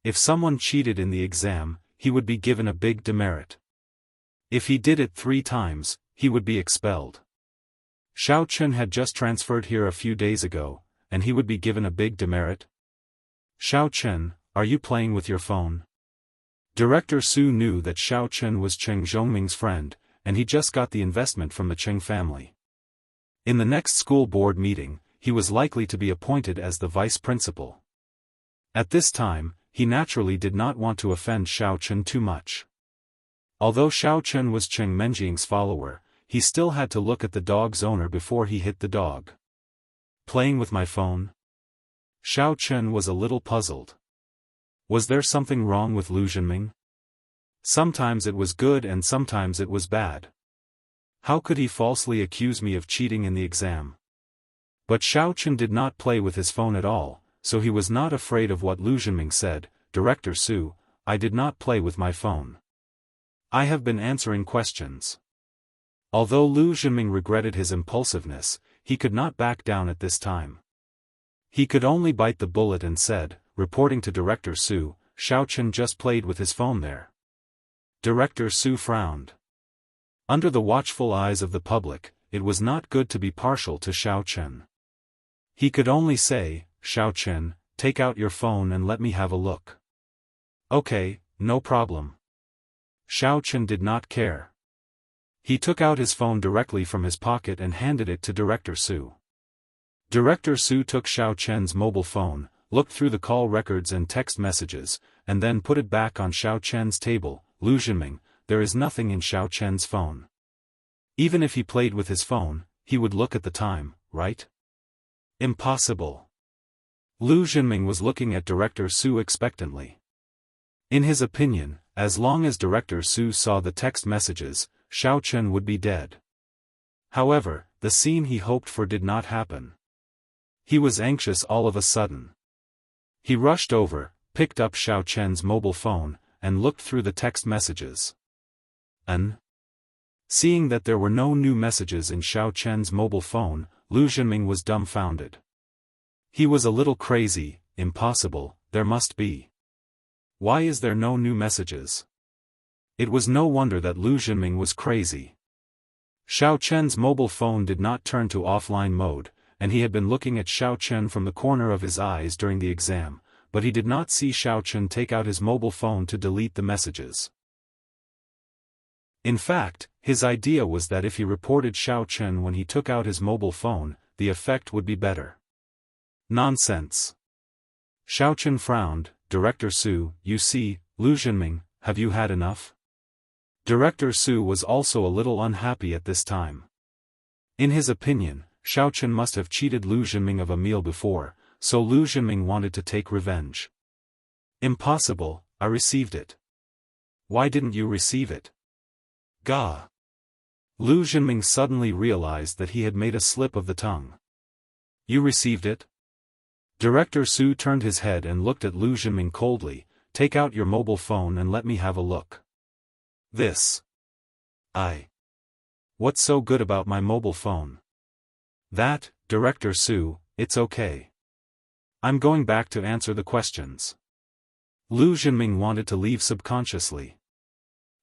If someone cheated in the exam, he would be given a big demerit. If he did it 3 times, he would be expelled. Xiaochen had just transferred here a few days ago, and he would be given a big demerit. "Xiaochen, are you playing with your phone?" Director Su knew that Xiaochen was Cheng Zhongming's friend, and he just got the investment from the Cheng family. In the next school board meeting, he was likely to be appointed as the vice principal. At this time, he naturally did not want to offend Xiaochen too much. Although Xiaochen was Cheng Menjing's follower, he still had to look at the dog's owner before he hit the dog. "Playing with my phone?" Xiaochen was a little puzzled. Was there something wrong with Lu Zhenming? Sometimes it was good and sometimes it was bad. How could he falsely accuse me of cheating in the exam? But Xiaochen did not play with his phone at all, so he was not afraid of what Lu Zhenming said. "Director Su, I did not play with my phone. I have been answering questions." Although Lu Zhenming regretted his impulsiveness, he could not back down at this time. He could only bite the bullet and said, reporting to Director Su, "Xiaochen just played with his phone there." Director Su frowned. Under the watchful eyes of the public, it was not good to be partial to Xiaochen. He could only say, "Xiaochen, take out your phone and let me have a look." "Okay, no problem." Xiaochen did not care. He took out his phone directly from his pocket and handed it to Director Su. Director Su took Xiaochen's mobile phone, looked through the call records and text messages, and then put it back on Xiaochen's table. "Lu Zhenming, there is nothing in Xiaochen's phone. Even if he played with his phone, he would look at the time, right?" "Impossible." Lu Zhenming was looking at Director Su expectantly. In his opinion, as long as Director Su saw the text messages, Xiaochen would be dead. However, the scene he hoped for did not happen. He was anxious all of a sudden. He rushed over, picked up Xiaochen's mobile phone, and looked through the text messages. Seeing that there were no new messages in Xiaochen's mobile phone, Lu Zhenming was dumbfounded. He was a little crazy. Impossible, there must be. Why is there no new messages? It was no wonder that Lu Zhenming was crazy. Xiaochen's mobile phone did not turn to offline mode, and he had been looking at Xiaochen from the corner of his eyes during the exam, but he did not see Xiaochen take out his mobile phone to delete the messages. In fact, his idea was that if he reported Xiaochen when he took out his mobile phone, the effect would be better. Nonsense. Xiaochen frowned. Director Su, you see, Lu Zhenming, have you had enough? Director Su was also a little unhappy at this time. In his opinion, Xiaochen must have cheated Lu Zhenming of a meal before, so Lu Zhenming wanted to take revenge. Impossible, I received it. Why didn't you receive it? Gah! Lu Zhenming suddenly realized that he had made a slip of the tongue. You received it? Director Su turned his head and looked at Lu Zhenming coldly. Take out your mobile phone and let me have a look. This. What's so good about my mobile phone? That, Director Su, it's okay. I'm going back to answer the questions. Lu Zhenming wanted to leave subconsciously.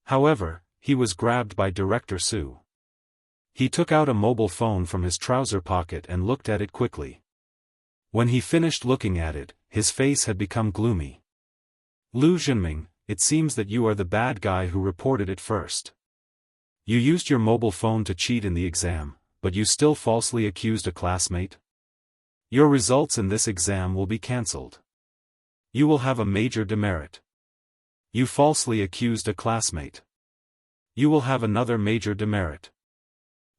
However, he was grabbed by Director Su. He took out a mobile phone from his trouser pocket and looked at it quickly. When he finished looking at it, his face had become gloomy. Lu Zhenming, it seems that you are the bad guy who reported it first. You used your mobile phone to cheat in the exam, but you still falsely accused a classmate? Your results in this exam will be cancelled. You will have a major demerit. You falsely accused a classmate. You will have another major demerit.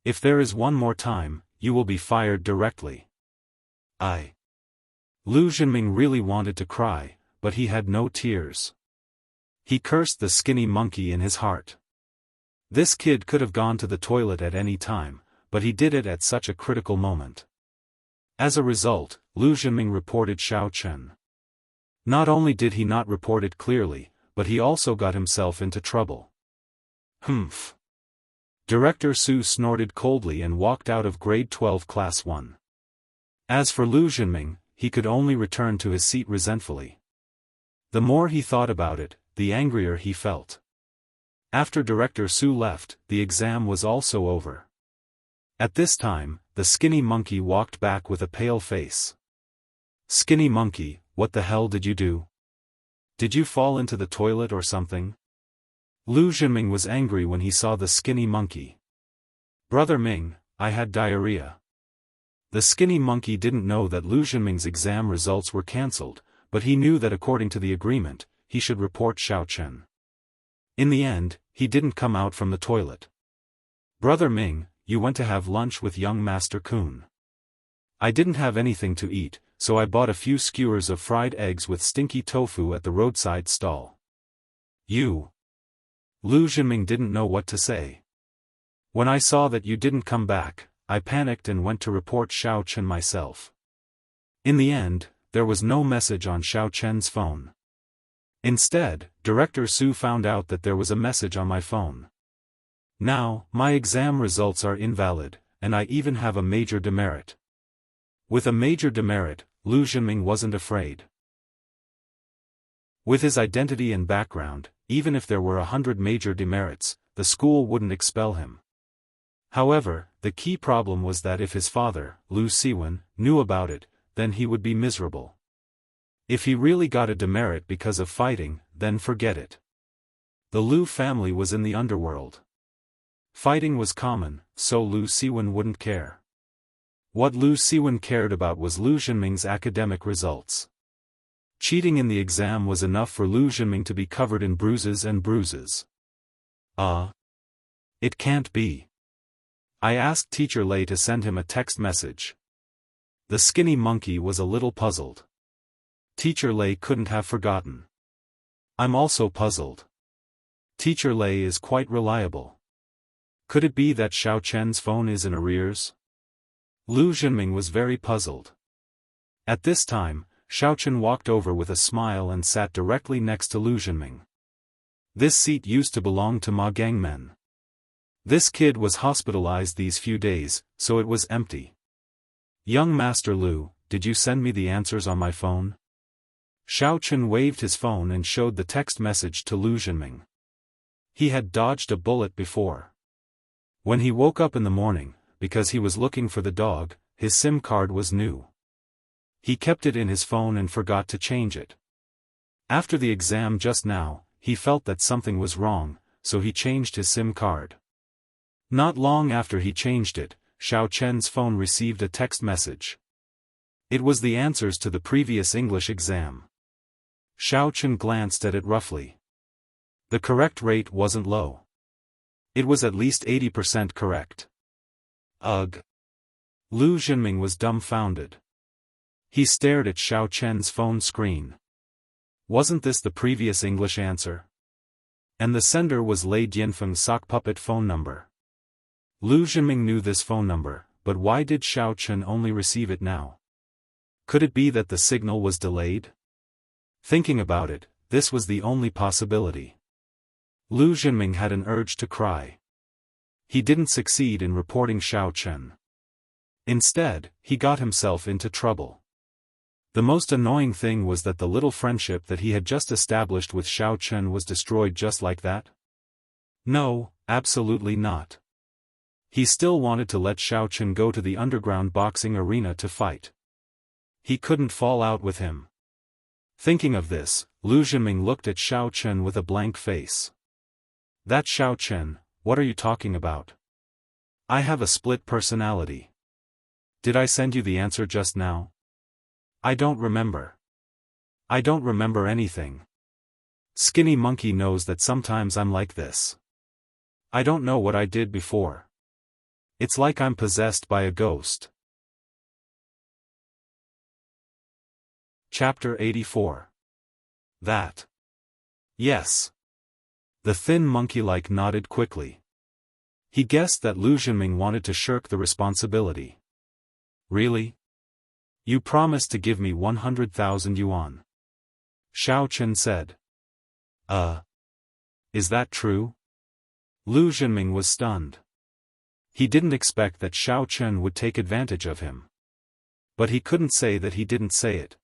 If there is one more time, you will be fired directly. Lu Zhenming really wanted to cry, but he had no tears. He cursed the skinny monkey in his heart. This kid could have gone to the toilet at any time, but he did it at such a critical moment. As a result, Lu Zhenming reported Xiaochen. Not only did he not report it clearly, but he also got himself into trouble. Humph. Director Su snorted coldly and walked out of grade 12 class 1. As for Lu Zhenming, he could only return to his seat resentfully. The more he thought about it, the angrier he felt. After Director Su left, the exam was also over. At this time, the skinny monkey walked back with a pale face. Skinny monkey, what the hell did you do? Did you fall into the toilet or something? Lu Zhenming was angry when he saw the skinny monkey. Brother Ming, I had diarrhea. The skinny monkey didn't know that Lu Zhenming's exam results were cancelled, but he knew that according to the agreement, he should report Xiaochen. In the end, he didn't come out from the toilet. Brother Ming, you went to have lunch with young Master Kun. I didn't have anything to eat, so I bought a few skewers of fried eggs with stinky tofu at the roadside stall. You. Lu Zhenming didn't know what to say. When I saw that you didn't come back, I panicked and went to report Xiaochen myself. In the end, there was no message on Xiaochen's phone. Instead, Director Su found out that there was a message on my phone. Now, my exam results are invalid, and I even have a major demerit. With a major demerit, Lu Zhenming wasn't afraid. With his identity and background, even if there were 100 major demerits, the school wouldn't expel him. However, the key problem was that if his father, Lu Siwen, knew about it, then he would be miserable. If he really got a demerit because of fighting, then forget it. The Lu family was in the underworld. Fighting was common, so Lu Siwen wouldn't care. What Lu Siwen cared about was Lu Zhenming's academic results. Cheating in the exam was enough for Lu Zhenming to be covered in bruises and bruises. It can't be. I asked Teacher Lei to send him a text message. The skinny monkey was a little puzzled. Teacher Lei couldn't have forgotten. I'm also puzzled. Teacher Lei is quite reliable. Could it be that Xiaochen's phone is in arrears? Lu Zhenming was very puzzled. At this time, Xiaochen walked over with a smile and sat directly next to Lu Zhenming. This seat used to belong to Ma Gangmen. This kid was hospitalized these few days, so it was empty. Young Master Lu, did you send me the answers on my phone? Xiaochen waved his phone and showed the text message to Lu Zhenming. He had dodged a bullet before. When he woke up in the morning, because he was looking for the dog, his SIM card was new. He kept it in his phone and forgot to change it. After the exam just now, he felt that something was wrong, so he changed his SIM card. Not long after he changed it, Xiaochen's phone received a text message. It was the answers to the previous English exam. Xiaochen glanced at it roughly. The correct rate wasn't low. It was at least 80% correct. Ugh! Lu Zhenming was dumbfounded. He stared at Xiaochen's phone screen. Wasn't this the previous English answer? And the sender was Lei Dianfeng's sock puppet phone number. Lu Zhenming knew this phone number, but why did Xiaochen only receive it now? Could it be that the signal was delayed? Thinking about it, this was the only possibility. Lu Zhenming had an urge to cry. He didn't succeed in reporting Xiaochen. Instead, he got himself into trouble. The most annoying thing was that the little friendship that he had just established with Xiaochen was destroyed just like that. No, absolutely not. He still wanted to let Xiaochen go to the underground boxing arena to fight. He couldn't fall out with him. Thinking of this, Lu Zhenming looked at Xiaochen with a blank face. That Xiaochen, what are you talking about? I have a split personality. Did I send you the answer just now? I don't remember. I don't remember anything. Skinny Monkey knows that sometimes I'm like this. I don't know what I did before. It's like I'm possessed by a ghost. Chapter 84. That. Yes. The thin monkey-like nodded quickly. He guessed that Lu Zhenming wanted to shirk the responsibility. Really? You promised to give me 100,000 yuan. Xiaochen said. Is that true? Lu Zhenming was stunned. He didn't expect that Xiaochen would take advantage of him. But he couldn't say that he didn't say it.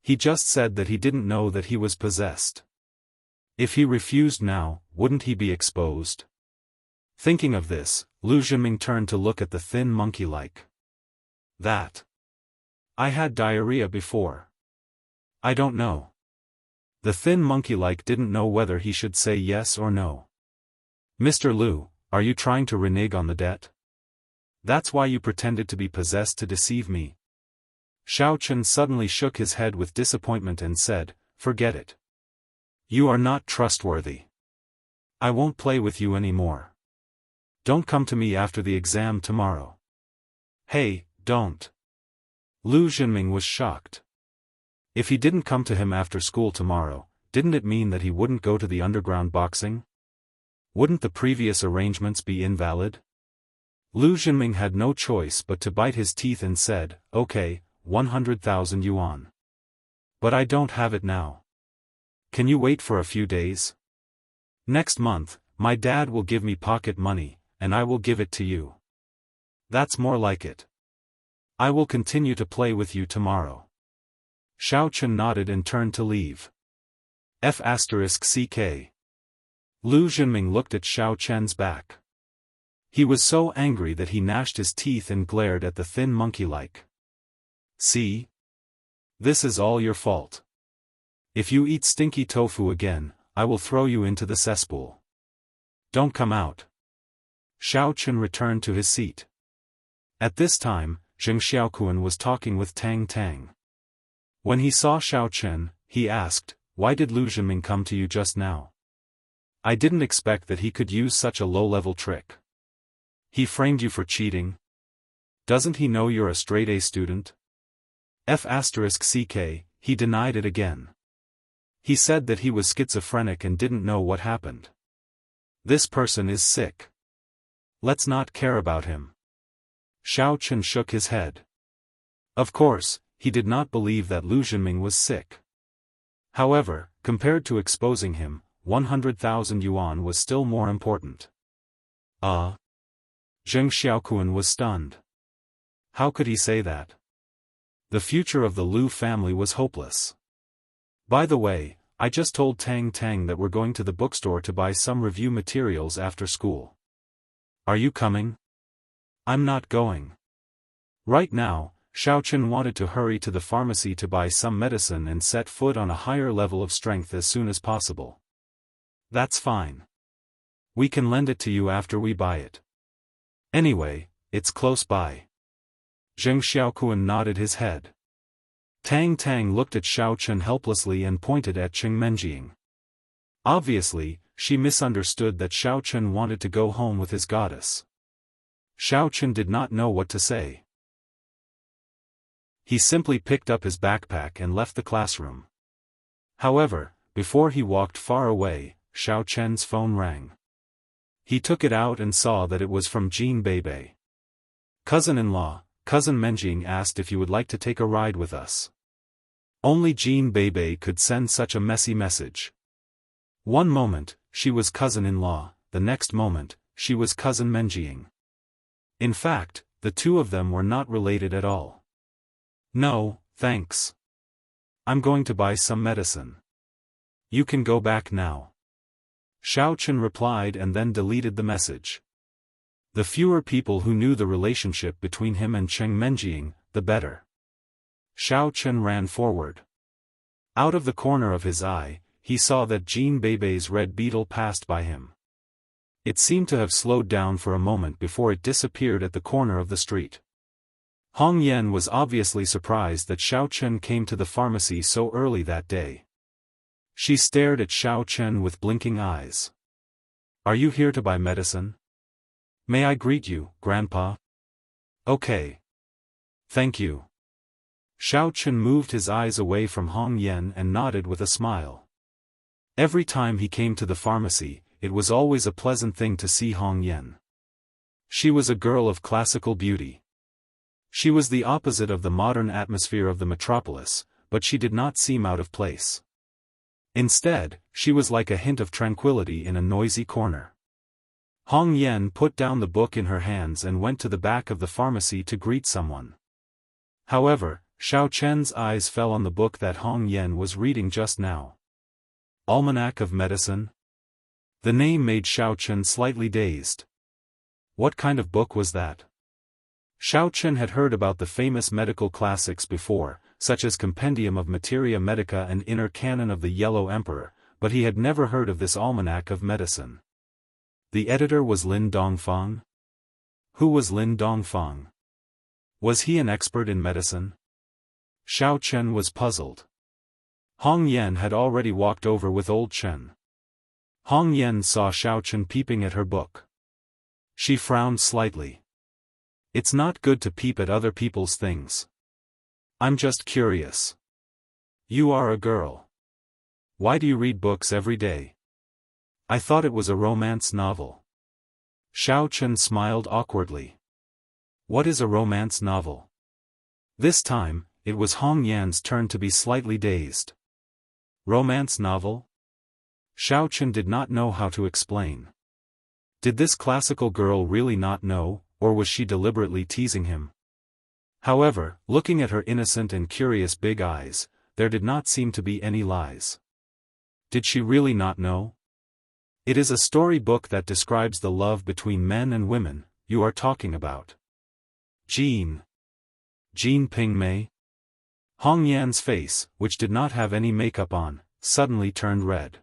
He just said that he didn't know that he was possessed. If he refused now, wouldn't he be exposed? Thinking of this, Lu Zhenming turned to look at the thin monkey-like. That. I had diarrhea before. I don't know. The thin monkey-like didn't know whether he should say yes or no. Mr. Lu, are you trying to renege on the debt? That's why you pretended to be possessed to deceive me? Xiaochen suddenly shook his head with disappointment and said, forget it. You are not trustworthy. I won't play with you anymore. Don't come to me after the exam tomorrow. Hey, don't. Lu Zhenming was shocked. If he didn't come to him after school tomorrow, didn't it mean that he wouldn't go to the underground boxing? Wouldn't the previous arrangements be invalid? Lu Zhenming had no choice but to bite his teeth and said, okay, 100,000 yuan. But I don't have it now. Can you wait for a few days? Next month, my dad will give me pocket money, and I will give it to you. That's more like it. I will continue to play with you tomorrow. Xiaochen nodded and turned to leave. F***ck. Lu Zhenming looked at Xiaochen's back. He was so angry that he gnashed his teeth and glared at the thin monkey-like. See? This is all your fault. If you eat stinky tofu again, I will throw you into the cesspool. Don't come out. Xiaochen returned to his seat. At this time, Zheng Xiaoquan was talking with Tang Tang. When he saw Xiaochen, he asked, why did Lu Zhenming come to you just now? I didn't expect that he could use such a low-level trick. He framed you for cheating? Doesn't he know you're a straight-A student? F***ck, he denied it again. He said that he was schizophrenic and didn't know what happened. This person is sick. Let's not care about him. Xiaochen shook his head. Of course, he did not believe that Lu Zhenming was sick. However, compared to exposing him, 100,000 yuan was still more important. Zheng Xiaoquan was stunned. How could he say that? The future of the Lu family was hopeless. By the way, I just told Tang Tang that we're going to the bookstore to buy some review materials after school. Are you coming? I'm not going. Right now, Xiaochen wanted to hurry to the pharmacy to buy some medicine and set foot on a higher level of strength as soon as possible. That's fine. We can lend it to you after we buy it. Anyway, it's close by. Zheng Xiaoquan nodded his head. Tang Tang looked at Xiaochen helplessly and pointed at Cheng Menjing. Obviously, she misunderstood that Xiaochen wanted to go home with his goddess. Xiaochen did not know what to say. He simply picked up his backpack and left the classroom. However, before he walked far away, Xiaochen's phone rang. He took it out and saw that it was from Jean Beibei. Cousin-in-law, Cousin Menjing asked if you would like to take a ride with us. Only Jean Beibei could send such a messy message. One moment, she was cousin-in-law, the next moment, she was Cousin Menjing. In fact, the two of them were not related at all. No, thanks. I'm going to buy some medicine. You can go back now. Xiaochen replied and then deleted the message. The fewer people who knew the relationship between him and Cheng Menjing, the better. Xiaochen ran forward. Out of the corner of his eye, he saw that Jean Beibei's red beetle passed by him. It seemed to have slowed down for a moment before it disappeared at the corner of the street. Hong Yan was obviously surprised that Xiaochen came to the pharmacy so early that day. She stared at Xiaochen with blinking eyes. Are you here to buy medicine? May I greet you, Grandpa? Okay. Thank you. Xiaochen moved his eyes away from Hong Yan and nodded with a smile. Every time he came to the pharmacy, it was always a pleasant thing to see Hong Yan. She was a girl of classical beauty. She was the opposite of the modern atmosphere of the metropolis, but she did not seem out of place. Instead, she was like a hint of tranquility in a noisy corner. Hong Yan put down the book in her hands and went to the back of the pharmacy to greet someone. However, Xiaochen's eyes fell on the book that Hong Yan was reading just now. Almanac of Medicine? The name made Xiaochen slightly dazed. What kind of book was that? Xiaochen had heard about the famous medical classics before, such as Compendium of Materia Medica and Inner Canon of the Yellow Emperor, but he had never heard of this Almanac of Medicine. The editor was Lin Dongfang? Who was Lin Dongfang? Was he an expert in medicine? Xiaochen was puzzled. Hong Yan had already walked over with old Chen. Hong Yan saw Xiaochen peeping at her book. She frowned slightly. It's not good to peep at other people's things. I'm just curious. You are a girl. Why do you read books every day? I thought it was a romance novel. Xiaochen smiled awkwardly. What is a romance novel? This time, it was Hong Yan's turn to be slightly dazed. Romance novel? Xiaochen did not know how to explain. Did this classical girl really not know, or was she deliberately teasing him? However, looking at her innocent and curious big eyes, there did not seem to be any lies. Did she really not know? It is a story book that describes the love between men and women, you are talking about. Jean Ping Mei? Hong Yan's face, which did not have any makeup on, suddenly turned red.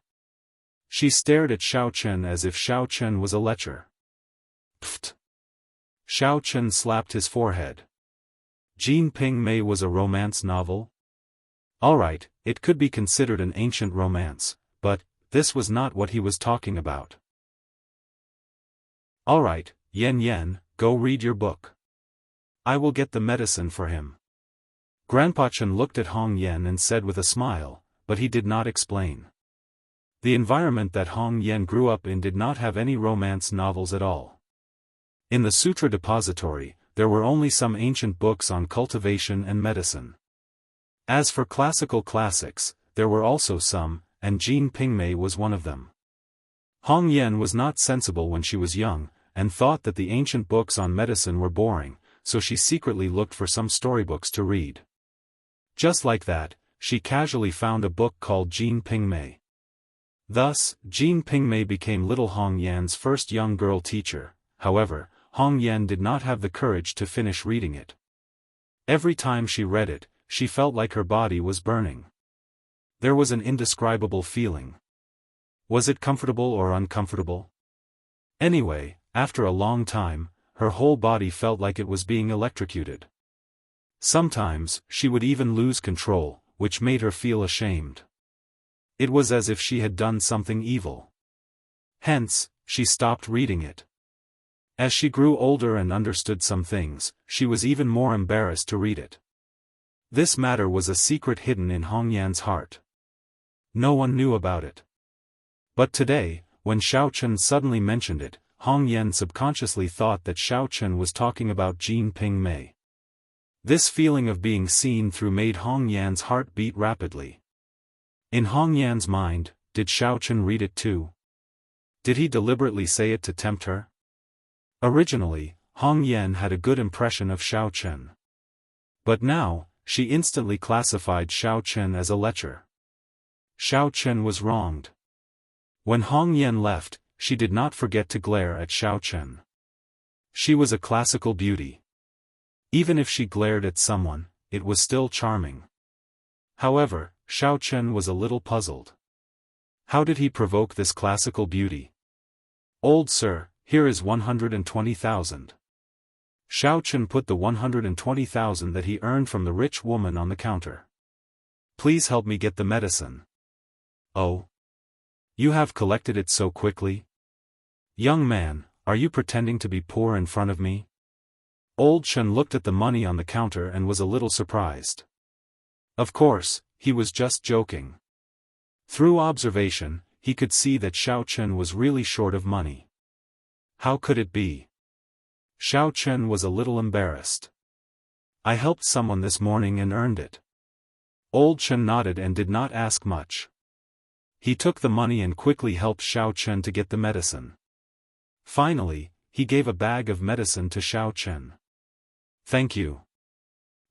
She stared at Xiaochen as if Xiaochen was a lecher. Pfft! Xiaochen slapped his forehead. Jean Ping Mei was a romance novel? Alright, it could be considered an ancient romance, but this was not what he was talking about. Alright, Yan, go read your book. I will get the medicine for him. Grandpa Chen looked at Hong Yan and said with a smile, but he did not explain. The environment that Hong Yan grew up in did not have any romance novels at all. In the sutra depository, there were only some ancient books on cultivation and medicine. As for classical classics, there were also some, and Jin Pingmei was one of them. Hong Yan was not sensible when she was young, and thought that the ancient books on medicine were boring, so she secretly looked for some storybooks to read. Just like that, she casually found a book called Jin Pingmei. Thus, Jin Pingmei became little Hong Yan's first young girl teacher. However, Hong Yan did not have the courage to finish reading it. Every time she read it, she felt like her body was burning. There was an indescribable feeling. Was it comfortable or uncomfortable? Anyway, after a long time, her whole body felt like it was being electrocuted. Sometimes, she would even lose control, which made her feel ashamed. It was as if she had done something evil. Hence, she stopped reading it. As she grew older and understood some things, she was even more embarrassed to read it. This matter was a secret hidden in Hong Yan's heart. No one knew about it. But today, when Xiaochen suddenly mentioned it, Hong Yan subconsciously thought that Xiaochen was talking about Jin Pingmei. This feeling of being seen through made Hong Yan's heart beat rapidly. In Hong Yan's mind, did Xiaochen read it too? Did he deliberately say it to tempt her? Originally, Hong Yan had a good impression of Xiaochen. But now, she instantly classified Xiaochen as a lecher. Xiaochen was wronged. When Hong Yan left, she did not forget to glare at Xiaochen. She was a classical beauty. Even if she glared at someone, it was still charming. However, Xiaochen was a little puzzled. How did he provoke this classical beauty? "Old sir, here is 120,000. Xiaochen put the 120,000 that he earned from the rich woman on the counter. "Please help me get the medicine." "Oh. You have collected it so quickly? Young man, are you pretending to be poor in front of me?" Old Chen looked at the money on the counter and was a little surprised. Of course, he was just joking. Through observation, he could see that Xiaochen was really short of money. How could it be? Xiaochen was a little embarrassed. "I helped someone this morning and earned it." Old Chen nodded and did not ask much. He took the money and quickly helped Xiaochen to get the medicine. Finally, he gave a bag of medicine to Xiaochen. "Thank you."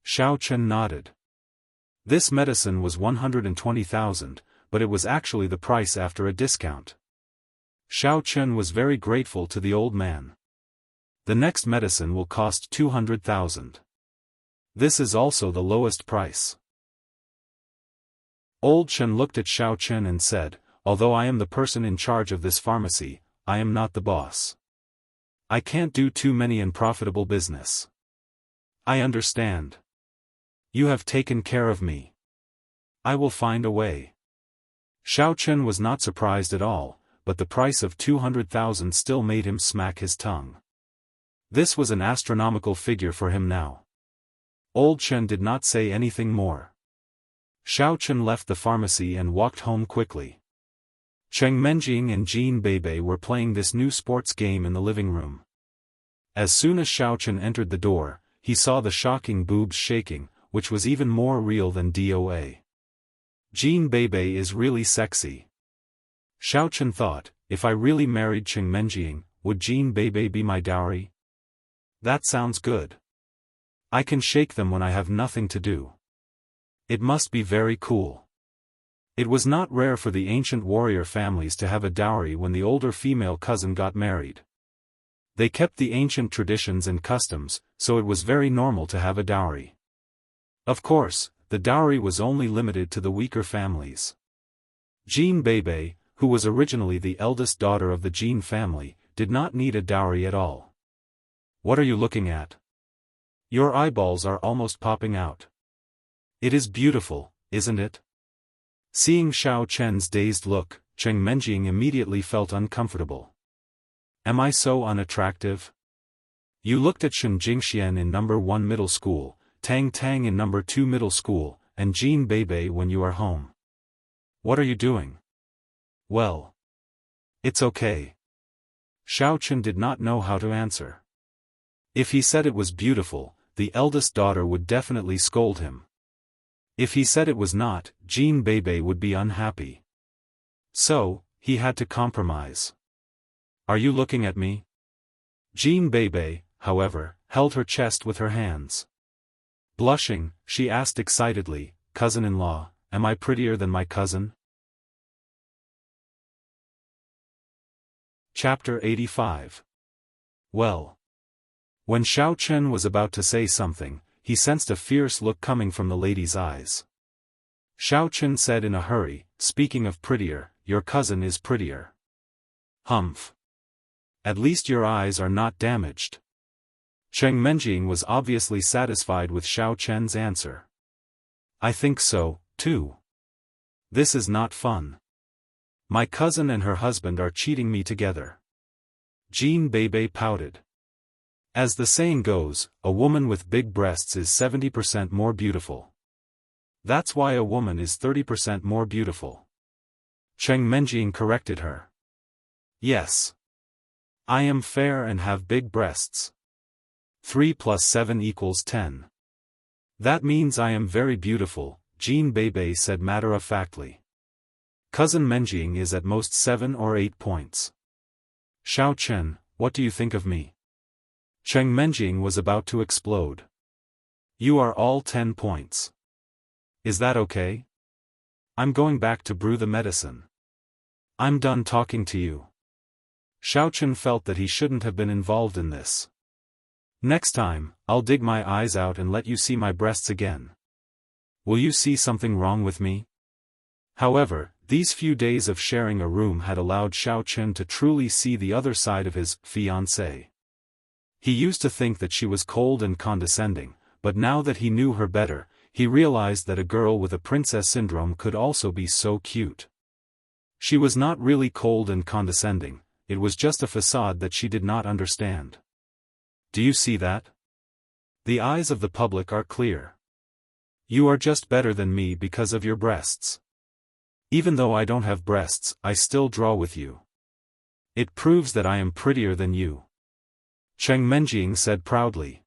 Xiaochen nodded. This medicine was 120,000, but it was actually the price after a discount. Xiaochen was very grateful to the old man. "The next medicine will cost 200,000. This is also the lowest price." Old Chen looked at Xiaochen and said, "Although I am the person in charge of this pharmacy, I am not the boss. I can't do too many unprofitable business." "I understand. You have taken care of me. I will find a way." Xiaochen was not surprised at all, but the price of 200,000 still made him smack his tongue. This was an astronomical figure for him now. Old Chen did not say anything more. Xiaochen left the pharmacy and walked home quickly. Cheng Menjing and Jin Beibei were playing this new sports game in the living room. As soon as Xiaochen entered the door, he saw the shocking boobs shaking, which was even more real than DOA. Jin Beibei is really sexy. Xiaochen thought, if I really married Cheng Menjing, would Jin Beibei be my dowry? That sounds good. I can shake them when I have nothing to do. It must be very cool. It was not rare for the ancient warrior families to have a dowry when the older female cousin got married. They kept the ancient traditions and customs, so it was very normal to have a dowry. Of course, the dowry was only limited to the weaker families. Jin Beibei, who was originally the eldest daughter of the Jin family, did not need a dowry at all. What are you looking at? Your eyeballs are almost popping out. It is beautiful, isn't it? Seeing Xiaochen's dazed look, Cheng Menjing immediately felt uncomfortable. Am I so unattractive? You looked at Shen Jingxian in number 1 middle school, Tang Tang in number 2 middle school, and Jin Beibei when you are home. What are you doing? Well. It's okay. Xiaochen did not know how to answer. If he said it was beautiful, the eldest daughter would definitely scold him. If he said it was not, Jean Bebe would be unhappy. So, he had to compromise. Are you looking at me? Jean Bebe, however, held her chest with her hands. Blushing, she asked excitedly, "Cousin-in-law, am I prettier than my cousin?" Chapter 85. Well. When Xiao Chen was about to say something, he sensed a fierce look coming from the lady's eyes. Xiao Chen said in a hurry, "Speaking of prettier, your cousin is prettier." "Humph. At least your eyes are not damaged." Cheng Menjing was obviously satisfied with Xiao Chen's answer. "I think so, too. This is not fun. My cousin and her husband are cheating me together." Jean Bebe pouted. As the saying goes, a woman with big breasts is 70% more beautiful. That's why a woman is 30% more beautiful. Cheng Menjing corrected her. "Yes. I am fair and have big breasts. 3 + 7 = 10. That means I am very beautiful," Jean Bebe said matter-of-factly. "Cousin Menjing is at most 7 or 8 points. Xiao Chen, what do you think of me?" Cheng Menjing was about to explode. "You are all 10 points. Is that okay? I'm going back to brew the medicine. I'm done talking to you." Xiao Chen felt that he shouldn't have been involved in this. "Next time, I'll dig my eyes out and let you see my breasts again. Will you see something wrong with me?" However, these few days of sharing a room had allowed Xiao Chen to truly see the other side of his fiancée. He used to think that she was cold and condescending, but now that he knew her better, he realized that a girl with a princess syndrome could also be so cute. She was not really cold and condescending, it was just a facade that she did not understand. Do you see that? The eyes of the public are clear. You are just better than me because of your breasts. Even though I don't have breasts, I still draw with you. It proves that I am prettier than you." Cheng Menjing said proudly.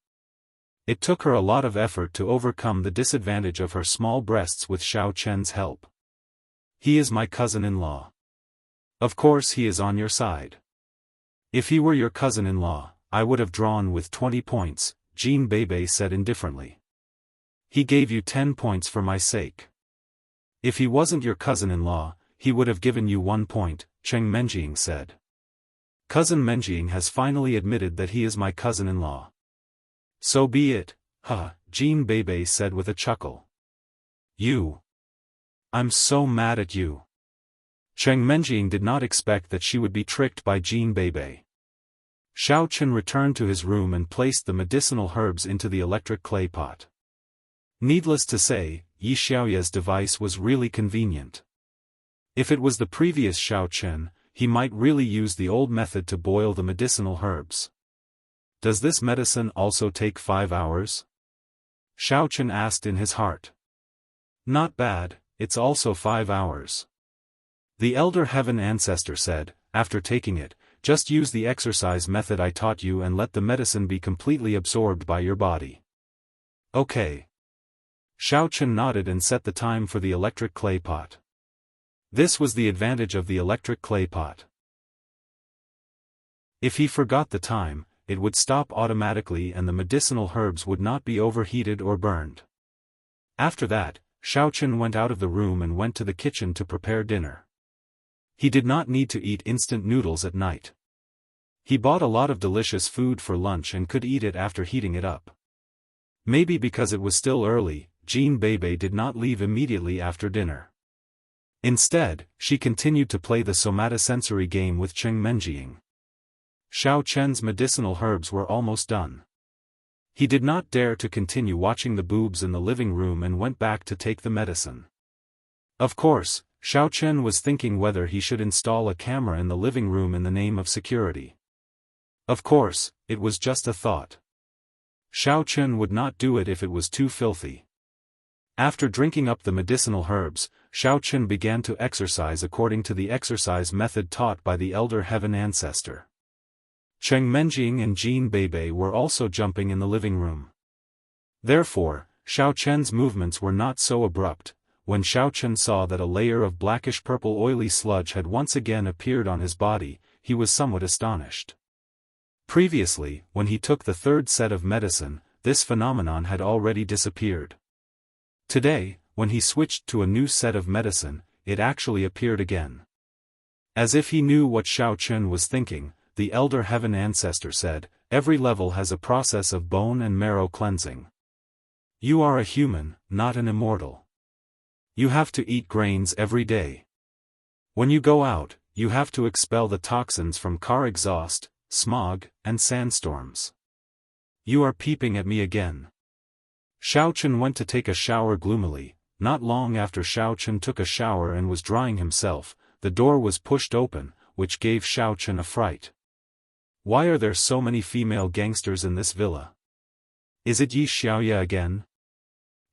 It took her a lot of effort to overcome the disadvantage of her small breasts with Xiao Chen's help. "He is my cousin-in-law. Of course he is on your side. If he were your cousin-in-law, I would have drawn with 20 points, Jean Bebe said indifferently. "He gave you 10 points for my sake. If he wasn't your cousin-in-law, he would have given you 1 point, Cheng Menjing said. "Cousin Menjing has finally admitted that he is my cousin-in-law. So be it, Jean Bebe said with a chuckle. I'm so mad at you." Cheng Menjing did not expect that she would be tricked by Jean Bebe. Xiao Chen returned to his room and placed the medicinal herbs into the electric clay pot. Needless to say, Yi Xiaoya's device was really convenient. If it was the previous Xiao Chen, he might really use the old method to boil the medicinal herbs. "Does this medicine also take 5 hours?" Xiao Chen asked in his heart. "Not bad, it's also 5 hours. The Elder Heaven Ancestor said, after taking it, just use the exercise method I taught you and let the medicine be completely absorbed by your body." "Okay." Xiao Chen nodded and set the time for the electric clay pot. This was the advantage of the electric clay pot. If he forgot the time, it would stop automatically and the medicinal herbs would not be overheated or burned. After that, Xiao Chen went out of the room and went to the kitchen to prepare dinner. He did not need to eat instant noodles at night. He bought a lot of delicious food for lunch and could eat it after heating it up. Maybe because it was still early, Jean Bebe did not leave immediately after dinner. Instead, she continued to play the somatosensory game with Cheng Menjing. Xiao Chen's medicinal herbs were almost done. He did not dare to continue watching the boobs in the living room and went back to take the medicine. Of course, Xiao Chen was thinking whether he should install a camera in the living room in the name of security. Of course, it was just a thought. Xiao Chen would not do it if it was too filthy. After drinking up the medicinal herbs, Xiao Chen began to exercise according to the exercise method taught by the Elder Heaven Ancestor. Cheng Menjing and Jean Bebe were also jumping in the living room. Therefore, Xiaochen's movements were not so abrupt. When Xiaochen saw that a layer of blackish-purple oily sludge had once again appeared on his body, he was somewhat astonished. Previously, when he took the third set of medicine, this phenomenon had already disappeared. Today, when he switched to a new set of medicine, it actually appeared again. As if he knew what Xiaochen was thinking, the elder heaven ancestor said, "Every level has a process of bone and marrow cleansing. You are a human, not an immortal. You have to eat grains every day. When you go out, you have to expel the toxins from car exhaust, smog, and sandstorms. You are peeping at me again." Xiaochen went to take a shower gloomily. Not long after Xiaochen took a shower and was drying himself, the door was pushed open, which gave Xiaochen a fright. Why are there so many female gangsters in this villa? Is it Yi Xiaoya again?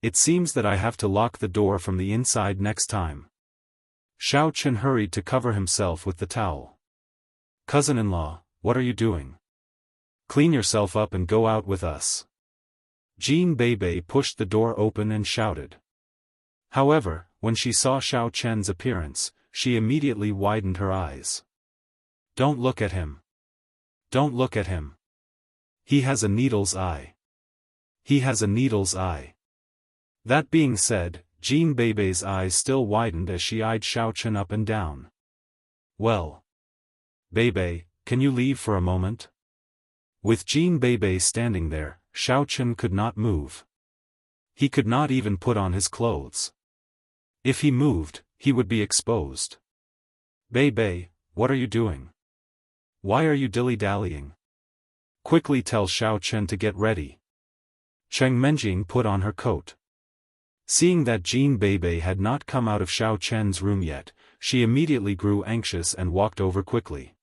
It seems that I have to lock the door from the inside next time. Xiaochen hurried to cover himself with the towel. "Cousin-in-law, what are you doing? Clean yourself up and go out with us." Jean Bebe pushed the door open and shouted. However, when she saw Xiaochen's appearance, she immediately widened her eyes. "Don't look at him. Don't look at him. He has a needle's eye. He has a needle's eye." That being said, Jean Bebe's eyes still widened as she eyed Xiaochen up and down. "Well, Bebe, can you leave for a moment?" With Jean Bebe standing there, Xiaochen could not move. He could not even put on his clothes. If he moved, he would be exposed. "Bebe, what are you doing? Why are you dilly-dallying? Quickly tell Xiaochen to get ready." Cheng Menjing put on her coat. Seeing that Jean Bebe had not come out of Xiaochen's room yet, she immediately grew anxious and walked over quickly.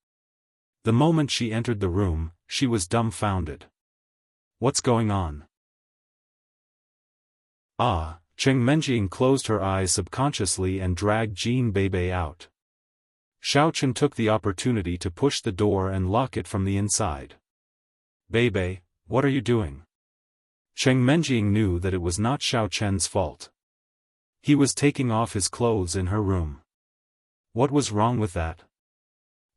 The moment she entered the room, she was dumbfounded. "What's going on?" "Ah," Cheng Menjing closed her eyes subconsciously and dragged Jean Bebe out. Xiaochen took the opportunity to push the door and lock it from the inside. "Bebe, what are you doing?" Cheng Menjing knew that it was not Xiaochen's fault. He was taking off his clothes in her room. What was wrong with that?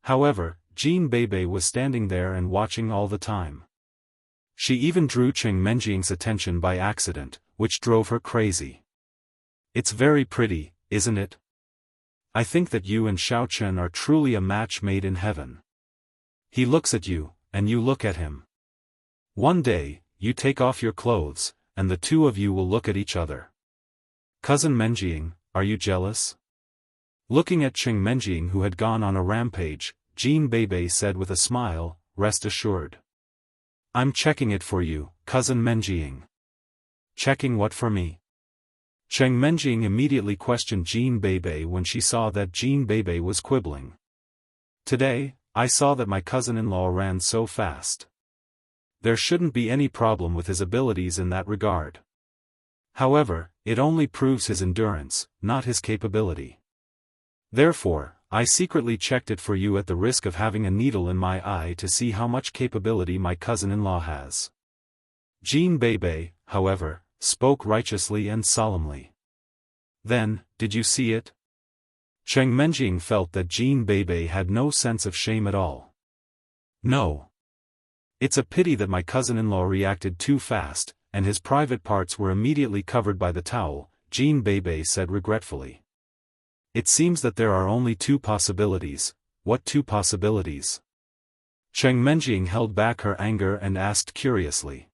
However, Jean Bebe was standing there and watching all the time. She even drew Cheng Menjing's attention by accident, which drove her crazy. "It's very pretty, isn't it? I think that you and Xiaochen are truly a match made in heaven. He looks at you, and you look at him. One day, you take off your clothes, and the two of you will look at each other. Cousin Menjing, are you jealous?" Looking at Cheng Menjing, who had gone on a rampage, Jean Bebe said with a smile, "Rest assured. I'm checking it for you, Cousin Menjing." "Checking what for me?" Cheng Menjing immediately questioned Jean Bebe when she saw that Jean Bebe was quibbling. "Today, I saw that my cousin-in-law ran so fast. There shouldn't be any problem with his abilities in that regard. However, it only proves his endurance, not his capability. Therefore, I secretly checked it for you at the risk of having a needle in my eye to see how much capability my cousin-in-law has." Jean Bebe, however, spoke righteously and solemnly. "Then, did you see it?" Cheng Menjing felt that Jean Bebe had no sense of shame at all. "No. It's a pity that my cousin-in-law reacted too fast, and his private parts were immediately covered by the towel," Jean Bebe said regretfully. "It seems that there are only two possibilities." "What two possibilities?" Cheng Menjing held back her anger and asked curiously.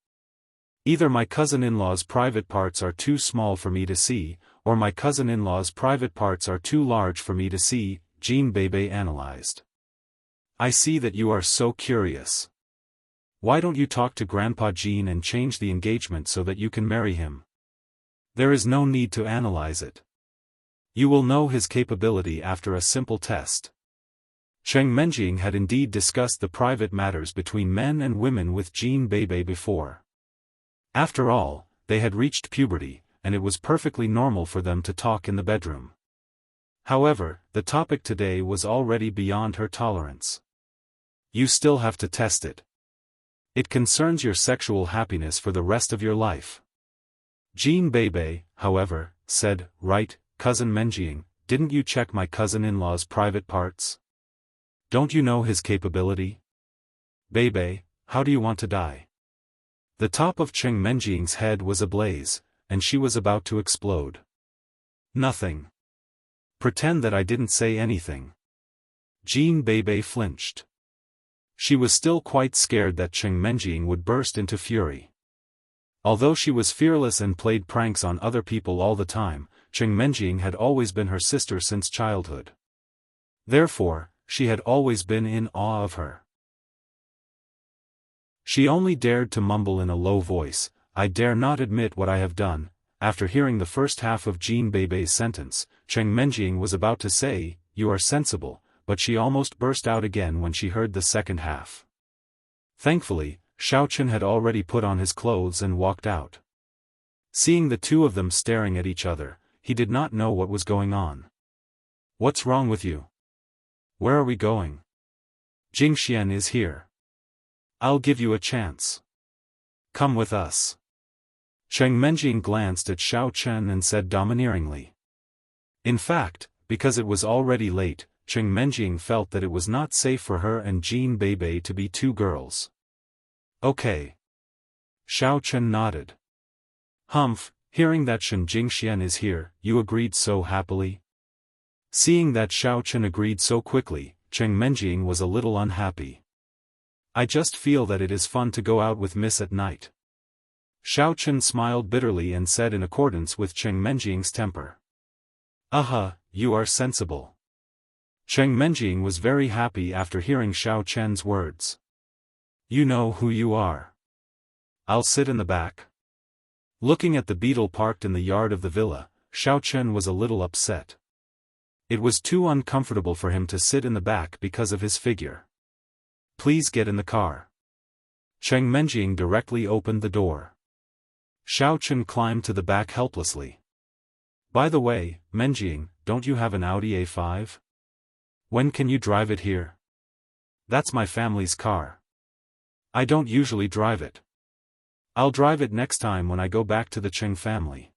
"Either my cousin-in-law's private parts are too small for me to see, or my cousin-in-law's private parts are too large for me to see," Jean Bebe analyzed. "I see that you are so curious. Why don't you talk to Grandpa Jean and change the engagement so that you can marry him? There is no need to analyze it. You will know his capability after a simple test." Cheng Menjing had indeed discussed the private matters between men and women with Jean Bebe before. After all, they had reached puberty, and it was perfectly normal for them to talk in the bedroom. However, the topic today was already beyond her tolerance. "You still have to test it. It concerns your sexual happiness for the rest of your life." Jean Beibei, however, said, "Right, cousin Menjiang, didn't you check my cousin-in-law's private parts? Don't you know his capability? Beibei, how do you want to die?" The top of Cheng Menjiang's head was ablaze, and she was about to explode. "Nothing. Pretend that I didn't say anything." Jean Beibei flinched. She was still quite scared that Cheng Menjiang would burst into fury. Although she was fearless and played pranks on other people all the time, Cheng Menjiang had always been her sister since childhood. Therefore, she had always been in awe of her. She only dared to mumble in a low voice, "I dare not admit what I have done." After hearing the first half of Jean Beibei's sentence, Cheng Menjiang was about to say, "You are sensible," but she almost burst out again when she heard the second half. Thankfully, Xiaofan had already put on his clothes and walked out. Seeing the two of them staring at each other, he did not know what was going on. "What's wrong with you? Where are we going? Jingxian is here. I'll give you a chance. Come with us." Cheng Menjiang glanced at Xiaofan and said domineeringly. In fact, because it was already late, Cheng Menjiang felt that it was not safe for her and Jean Beibei to be two girls. "Okay." Xiaofan nodded. "Humph, hearing that Shen Jingxian is here, you agreed so happily?" Seeing that Xiaofan agreed so quickly, Cheng Menjiang was a little unhappy. "I just feel that it is fun to go out with Miss at night." Xiaofan smiled bitterly and said in accordance with Cheng Menjiang's temper. You are sensible." Cheng Menjiang was very happy after hearing Xiaofan's words. "You know who you are. I'll sit in the back." Looking at the beetle parked in the yard of the villa, Xiaofan was a little upset. It was too uncomfortable for him to sit in the back because of his figure. "Please get in the car." Cheng Menjiang directly opened the door. Xiaofan climbed to the back helplessly. "By the way, Menjiang, don't you have an Audi A5? When can you drive it here? That's my family's car. I don't usually drive it. I'll drive it next time when I go back to the Cheng family."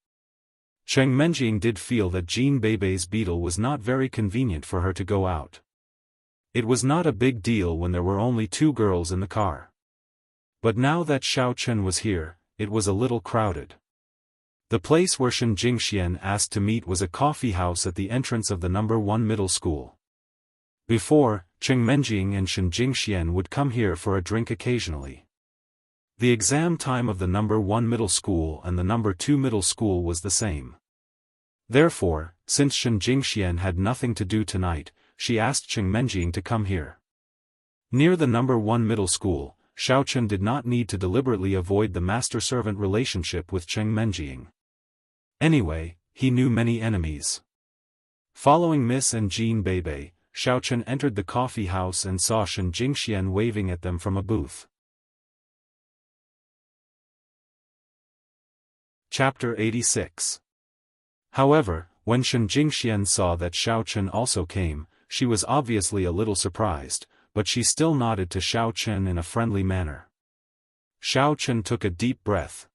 Cheng Menjiang did feel that Jean Beibei's beetle was not very convenient for her to go out. It was not a big deal when there were only two girls in the car. But now that Xiaofan was here, it was a little crowded. The place where Shen Jingxian asked to meet was a coffee house at the entrance of the No. 1 middle school. Before, Cheng Menjiang and Shen Jingxian would come here for a drink occasionally. The exam time of the No. 1 middle school and the No. 2 middle school was the same. Therefore, since Shen Jingxian had nothing to do tonight, she asked Cheng Menjiang to come here. Near the No. 1 middle school, Xiaofan did not need to deliberately avoid the master-servant relationship with Cheng Menjiang. Anyway, he knew many enemies. Following Miss and Jean Beibei, Xiaofan entered the coffee house and saw Shen Jingxian waving at them from a booth. Chapter 86. However, when Shen Jingxian saw that Xiaofan also came, she was obviously a little surprised, but she still nodded to Xiaofan in a friendly manner. Xiaofan took a deep breath.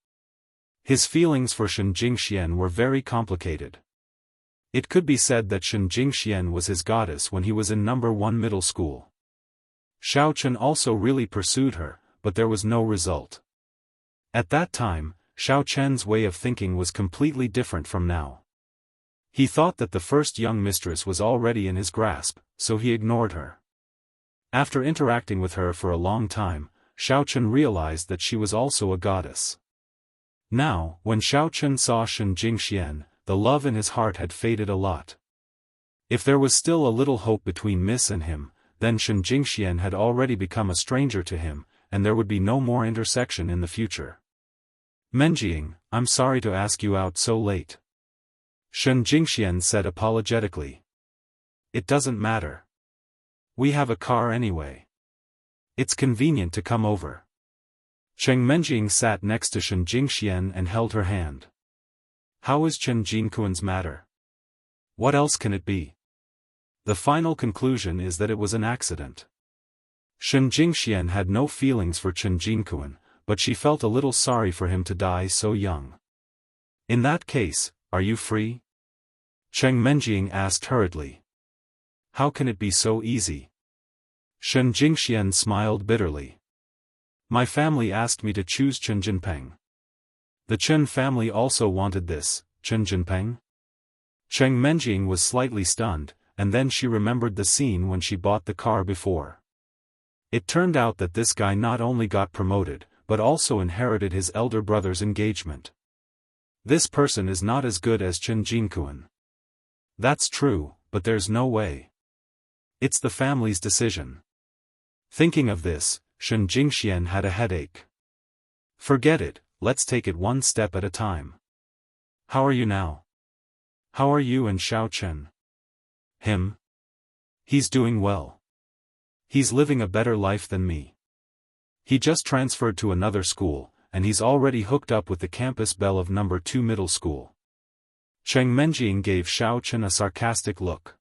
His feelings for Shen Jingxian were very complicated. It could be said that Shen Jingxian was his goddess when he was in No. 1 middle school. Xiaofan also really pursued her, but there was no result. At that time, Xiaofan's way of thinking was completely different from now. He thought that the first young mistress was already in his grasp, so he ignored her. After interacting with her for a long time, Xiaofan realized that she was also a goddess. Now, when Xiaofan saw Shen Jingxian, the love in his heart had faded a lot. If there was still a little hope between Miss and him, then Shen Jingxian had already become a stranger to him, and there would be no more intersection in the future. "Menjiang, I'm sorry to ask you out so late." Shen Jingxian said apologetically. "It doesn't matter. We have a car anyway. It's convenient to come over." Cheng Menjiang sat next to Shen Jingxian and held her hand. "How is Chen Jingkuan's matter? What else can it be? The final conclusion is that it was an accident." Shen Jingxian had no feelings for Chen Jingkuan, but she felt a little sorry for him to die so young. In that case, are you free? Cheng Menjing asked hurriedly. How can it be so easy? Shen Jingxian smiled bitterly. My family asked me to choose Chen Jinpeng. The Chen family also wanted this, Chen Jinpeng? Cheng Menjing was slightly stunned, and then she remembered the scene when she bought the car before. It turned out that this guy not only got promoted, but also inherited his elder brother's engagement. This person is not as good as Chen Jinkuan. That's true, but there's no way. It's the family's decision. Thinking of this, Shen Jingxian had a headache. Forget it, let's take it one step at a time. How are you now? How are you and Xiao Chen? Him? He's doing well. He's living a better life than me. He just transferred to another school, and he's already hooked up with the campus belle of number 2 middle school. Cheng Menjing gave Xiao Chen a sarcastic look.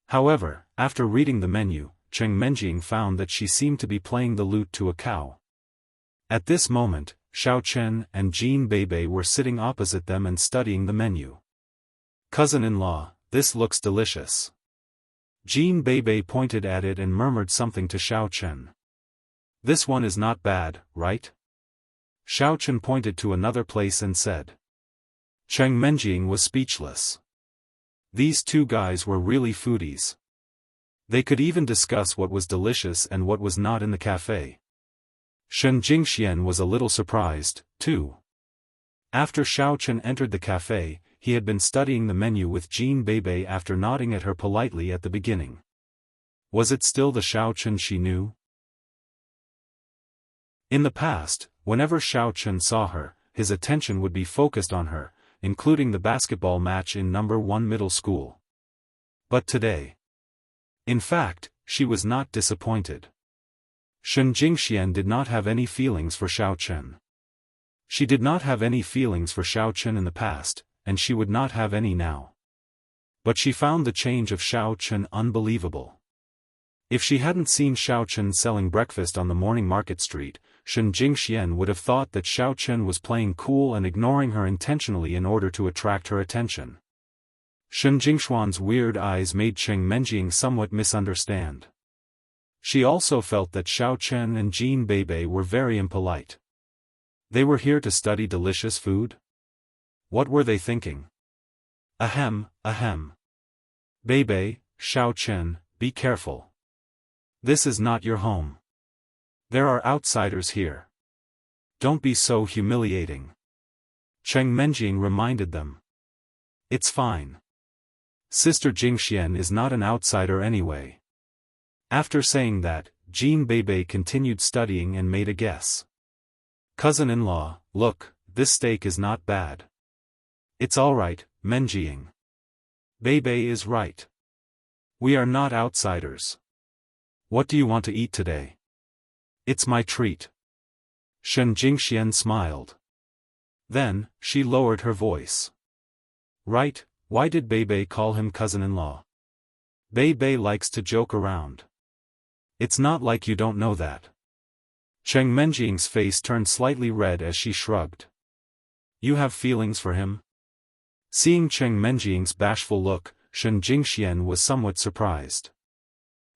However, after reading the menu, Cheng Menjing found that she seemed to be playing the lute to a cow. At this moment, Xiao Chen and Jean Beibei were sitting opposite them and studying the menu. Cousin-in-law, this looks delicious. Jean Beibei pointed at it and murmured something to Xiao Chen. This one is not bad, right? Xiao Chen pointed to another place and said. Cheng Menjing was speechless. These two guys were really foodies. They could even discuss what was delicious and what was not in the cafe. Shen Jingxian was a little surprised, too. After Xiao Chen entered the cafe, he had been studying the menu with Jean Beibei after nodding at her politely at the beginning. Was it still the Xiao Chen she knew? In the past, whenever Xiao Chen saw her, his attention would be focused on her, including the basketball match in number 1 middle school. But today. In fact, she was not disappointed. Shen Jingxian did not have any feelings for Xiao Chen. She did not have any feelings for Xiao Chen in the past, and she would not have any now. But she found the change of Xiao Chen unbelievable. If she hadn't seen Xiao Chen selling breakfast on the morning market street, Shen Jingxian would have thought that Xiao Chen was playing cool and ignoring her intentionally in order to attract her attention. Shen Jingshuan's weird eyes made Cheng Menjing somewhat misunderstand. She also felt that Xiao Chen and Jean Beibei were very impolite. They were here to study delicious food? What were they thinking? Ahem, ahem. Beibei, Xiao Chen, be careful. This is not your home. There are outsiders here. Don't be so humiliating. Cheng Menjing reminded them. It's fine. Sister Jingxian is not an outsider anyway. After saying that, Jean Beibei continued studying and made a guess. Cousin-in-law, look, this steak is not bad. It's alright, Menjing. Beibei is right. We are not outsiders. What do you want to eat today? It's my treat. Shen Jingxian smiled. Then, she lowered her voice. Right, why did Beibei call him cousin-in-law? Beibei likes to joke around. It's not like you don't know that. Cheng Menjing's face turned slightly red as she shrugged. You have feelings for him? Seeing Cheng Menjing's bashful look, Shen Jingxian was somewhat surprised.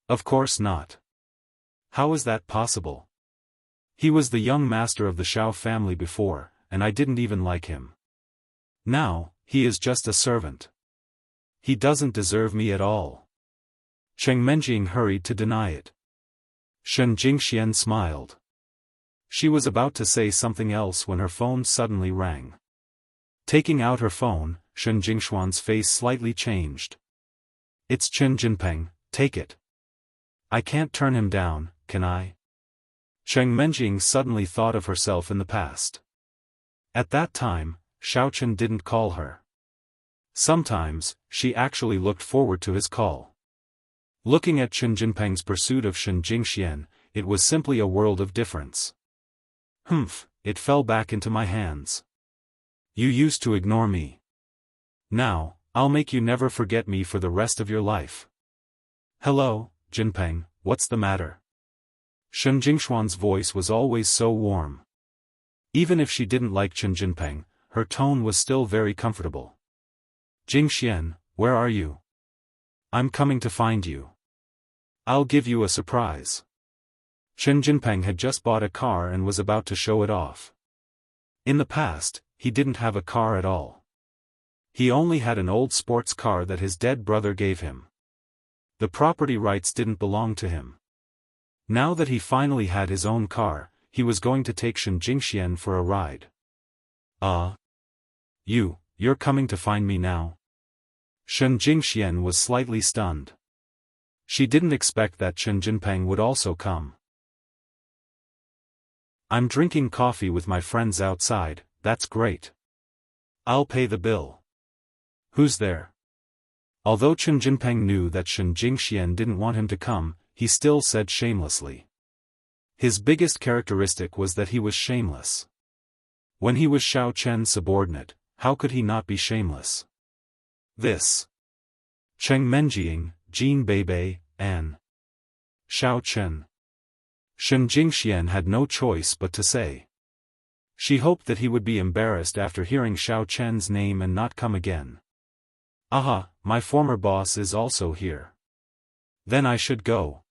Of course not. How is that possible? He was the young master of the Xiao family before, and I didn't even like him. Now, he is just a servant. He doesn't deserve me at all. Cheng Menjing hurried to deny it. Shen Jingxian smiled. She was about to say something else when her phone suddenly rang. Taking out her phone, Shen Jingshuan's face slightly changed. It's Chen Jinpeng, take it. I can't turn him down, can I? Cheng Menjing suddenly thought of herself in the past. At that time, Xiao Chen didn't call her. Sometimes, she actually looked forward to his call. Looking at Chen Jinpeng's pursuit of Shen Jingxian, it was simply a world of difference. Humph, it fell back into my hands. You used to ignore me. Now, I'll make you never forget me for the rest of your life. Hello, Jinpeng, what's the matter? Shen Jingshuan's voice was always so warm. Even if she didn't like Chen Jinpeng, her tone was still very comfortable. Jingxian, where are you? I'm coming to find you. I'll give you a surprise. Chen Jinpeng had just bought a car and was about to show it off. In the past, he didn't have a car at all. He only had an old sports car that his dead brother gave him. The property rights didn't belong to him. Now that he finally had his own car, he was going to take Shen Jingxian for a ride. You're coming to find me now? Shen Jingxian was slightly stunned. She didn't expect that Chen Jinpeng would also come. I'm drinking coffee with my friends outside, that's great. I'll pay the bill. Who's there? Although Chen Jinpeng knew that Shen Jingxian didn't want him to come, he still said shamelessly. His biggest characteristic was that he was shameless. When he was Xiao Chen's subordinate, how could he not be shameless? This. Cheng Menjing, Jin Beibei, and Xiao Chen. Shen Jingxian had no choice but to say. She hoped that he would be embarrassed after hearing Xiao Chen's name and not come again. Aha, my former boss is also here. Then I should go.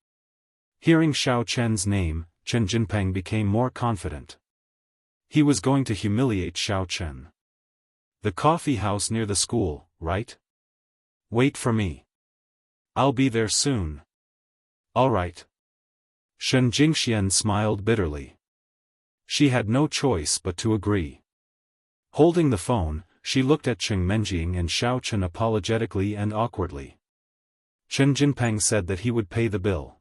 Hearing Xiao Chen's name, Chen Jinpeng became more confident. He was going to humiliate Xiao Chen. The coffee house near the school, right? Wait for me. I'll be there soon. All right. Shen Jingxian smiled bitterly. She had no choice but to agree. Holding the phone, she looked at Cheng Menjing and Xiao Chen apologetically and awkwardly. Chen Jinpeng said that he would pay the bill.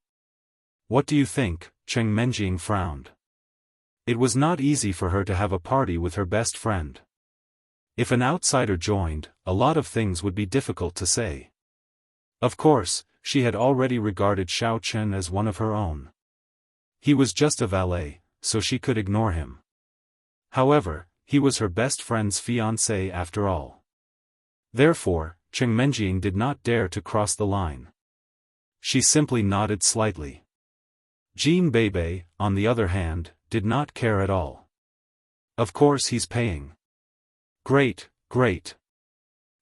What do you think? Cheng Menjing frowned. It was not easy for her to have a party with her best friend. If an outsider joined, a lot of things would be difficult to say. Of course, she had already regarded Xiao Chen as one of her own. He was just a valet, so she could ignore him. However, he was her best friend's fiancé after all. Therefore, Cheng Menjing did not dare to cross the line. She simply nodded slightly. Jin Beibei, on the other hand, did not care at all. Of course he's paying. Great, great.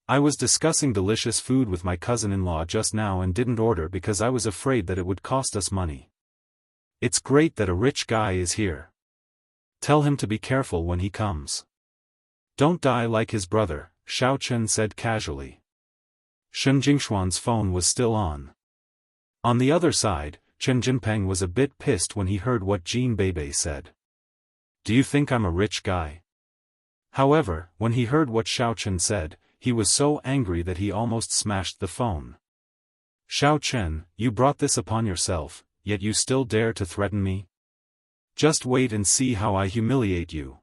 I was discussing delicious food with my cousin-in-law just now and didn't order because I was afraid that it would cost us money. It's great that a rich guy is here. Tell him to be careful when he comes. Don't die like his brother, Xiao Chen said casually. Shen Jingxuan's phone was still on. On the other side, Chen Jinpeng was a bit pissed when he heard what Jin Beibei said. Do you think I'm a rich guy? However, when he heard what Xiao Chen said, he was so angry that he almost smashed the phone. Xiao Chen, you brought this upon yourself, yet you still dare to threaten me? Just wait and see how I humiliate you.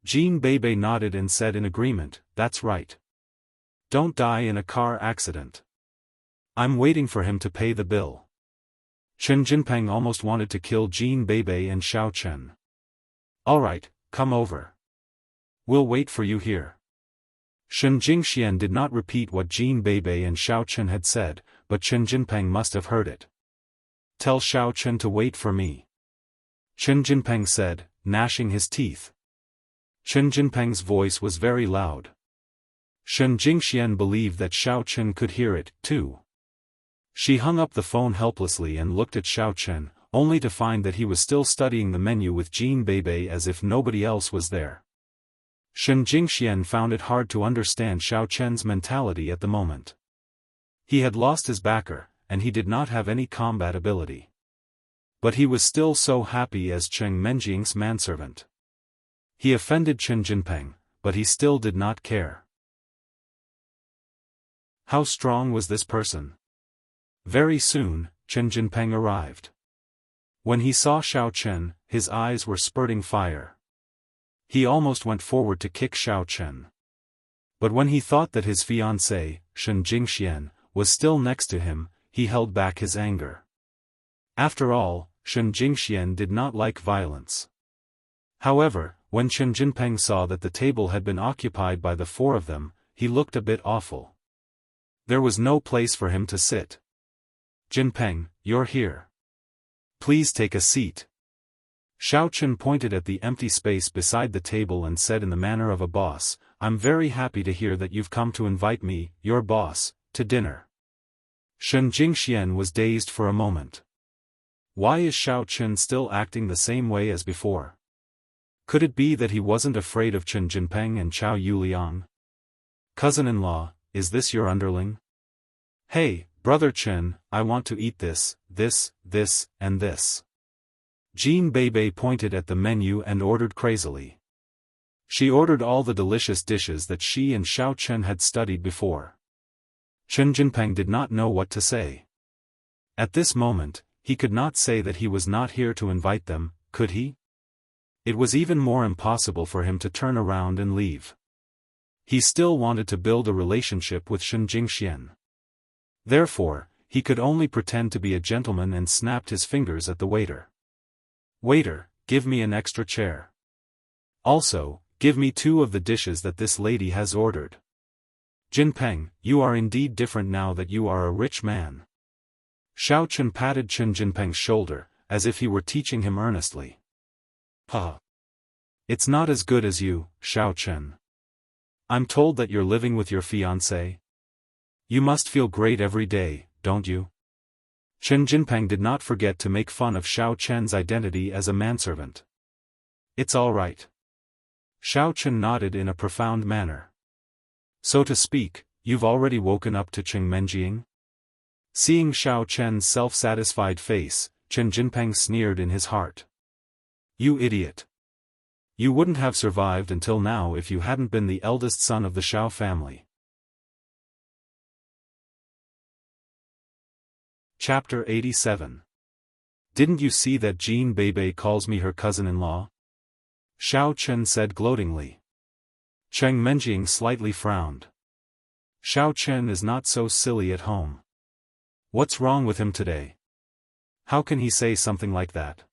Jin Beibei nodded and said in agreement, that's right. Don't die in a car accident. I'm waiting for him to pay the bill. Chen Jinpeng almost wanted to kill Jin Beibei and Xiao Chen. Alright, come over. We'll wait for you here. Shen Jingxian did not repeat what Jin Beibei and Xiao Chen had said, but Chen Jinpeng must have heard it. Tell Xiao Chen to wait for me. Chen Jinpeng said, gnashing his teeth. Chen Jinpeng's voice was very loud. Shen Jingxian believed that Xiao Chen could hear it, too. She hung up the phone helplessly and looked at Xiao Chen, only to find that he was still studying the menu with Jin Beibei as if nobody else was there. Shen Jingxian found it hard to understand Xiao Chen's mentality at the moment. He had lost his backer, and he did not have any combat ability. But he was still so happy as Cheng Menjing's manservant. He offended Chen Jinpeng, but he still did not care. How strong was this person? Very soon, Chen Jinpeng arrived. When he saw Xiao Chen, his eyes were spurting fire. He almost went forward to kick Xiao Chen. But when he thought that his fiancée, Shen Jingxian, was still next to him, he held back his anger. After all, Shen Jingxian did not like violence. However, when Chen Jinpeng saw that the table had been occupied by the four of them, he looked a bit awful. There was no place for him to sit. Jinpeng, you're here. Please take a seat. Xiaochen pointed at the empty space beside the table and said in the manner of a boss, "I'm very happy to hear that you've come to invite me, your boss, to dinner." Shen Jingxian was dazed for a moment. Why is Xiaochen still acting the same way as before? Could it be that he wasn't afraid of Chen Jinpeng and Chao Yuliang? Cousin-in-law, is this your underling? Hey, brother Chen, I want to eat this, and this. Jean Beibei pointed at the menu and ordered crazily. She ordered all the delicious dishes that she and Xiao Chen had studied before. Chen Jinpeng did not know what to say. At this moment, he could not say that he was not here to invite them, could he? It was even more impossible for him to turn around and leave. He still wanted to build a relationship with Shen Jingxian. Therefore, he could only pretend to be a gentleman and snapped his fingers at the waiter. "Waiter, give me an extra chair. Also, give me 2 of the dishes that this lady has ordered. Jinpeng, you are indeed different now that you are a rich man." Xiao Chen patted Chen Jinpeng's shoulder, as if he were teaching him earnestly. It's not as good as you, Xiao Chen. I'm told that you're living with your fiancé. You must feel great every day, don't you? Chen Jinpeng did not forget to make fun of Xiao Chen's identity as a manservant. It's all right. Xiao Chen nodded in a profound manner. So to speak, you've already woken up to Cheng Menjing? Seeing Xiao Chen's self-satisfied face, Chen Jinpeng sneered in his heart. You idiot. You wouldn't have survived until now if you hadn't been the eldest son of the Xiao family. Chapter 87. Didn't you see that Jean Beibei calls me her cousin-in-law? Xiao Chen said gloatingly. Cheng Menjing slightly frowned. Xiao Chen is not so silly at home. What's wrong with him today? How can he say something like that?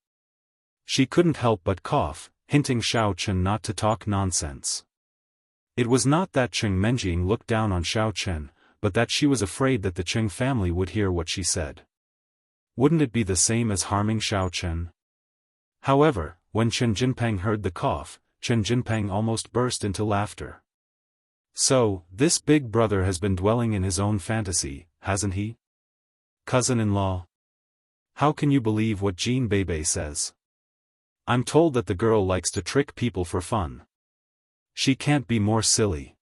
She couldn't help but cough, hinting Xiao Chen not to talk nonsense. It was not that Cheng Menjing looked down on Xiao Chen, but that she was afraid that the Cheng family would hear what she said. Wouldn't it be the same as harming Xiao Chen? However, when Chen Jinpeng heard the cough, Chen Jinpeng almost burst into laughter. So, this big brother has been dwelling in his own fantasy, hasn't he? Cousin-in-law. How can you believe what Jean Beibei says? I'm told that the girl likes to trick people for fun. She can't be more silly.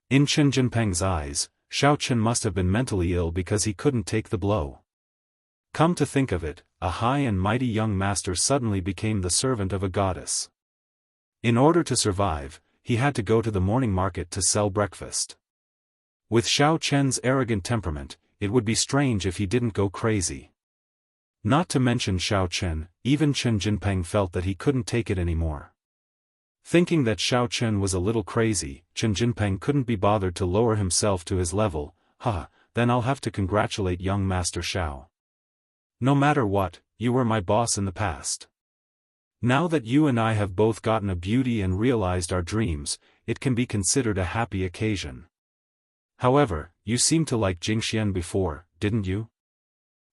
In Chen Jinpeng's eyes, Xiao Chen must have been mentally ill because he couldn't take the blow. Come to think of it, a high and mighty young master suddenly became the servant of a goddess. In order to survive, he had to go to the morning market to sell breakfast. With Xiao Chen's arrogant temperament, it would be strange if he didn't go crazy. Not to mention Xiao Chen, even Chen Jinpeng felt that he couldn't take it anymore. Thinking that Xiao Chen was a little crazy, Chen Jinpeng couldn't be bothered to lower himself to his level. Then I'll have to congratulate young Master Xiao. No matter what, you were my boss in the past. Now that you and I have both gotten a beauty and realized our dreams, it can be considered a happy occasion. However, you seemed to like Jingxian before, didn't you?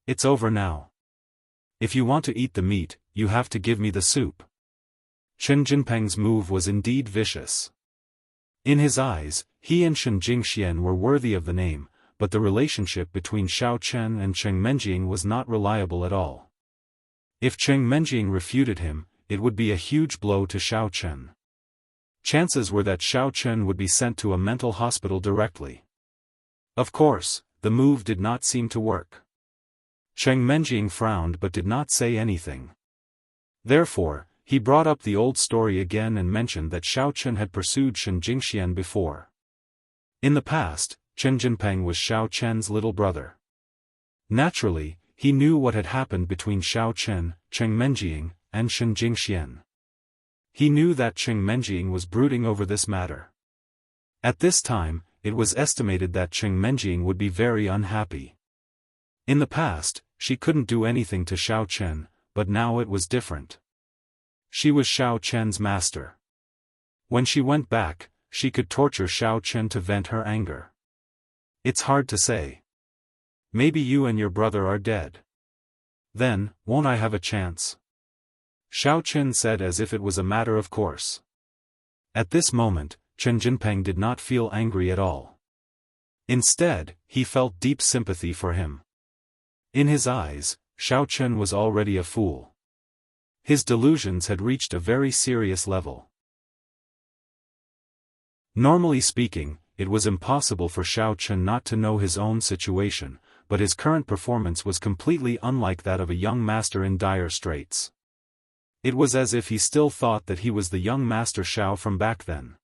It's over now. If you want to eat the meat, you have to give me the soup. Chen Jinpeng's move was indeed vicious. In his eyes, he and Shen Jingxian were worthy of the name, but the relationship between Xiao Chen and Cheng Menjing was not reliable at all. If Cheng Menjing refuted him, it would be a huge blow to Xiao Chen. Chances were that Xiao Chen would be sent to a mental hospital directly. Of course, the move did not seem to work. Cheng Menjing frowned but did not say anything. Therefore, he brought up the old story again and mentioned that Xiao Chen had pursued Shen Jingxian before. In the past, Chen Jinpeng was Xiao Chen's little brother. Naturally, he knew what had happened between Xiao Chen, Cheng Menjing, and Shen Jingxian. He knew that Cheng Menjing was brooding over this matter. At this time, it was estimated that Cheng Menjing would be very unhappy. In the past, she couldn't do anything to Xiao Chen, but now it was different. She was Xiao Chen's master. When she went back, she could torture Xiao Chen to vent her anger. It's hard to say. Maybe you and your brother are dead. Then, won't I have a chance? Xiao Chen said as if it was a matter of course. At this moment, Chen Jinpeng did not feel angry at all. Instead, he felt deep sympathy for him. In his eyes, Xiao Chen was already a fool. His delusions had reached a very serious level. Normally speaking, it was impossible for Xiao Chen not to know his own situation, but his current performance was completely unlike that of a young master in dire straits. It was as if he still thought that he was the young master Xiao from back then.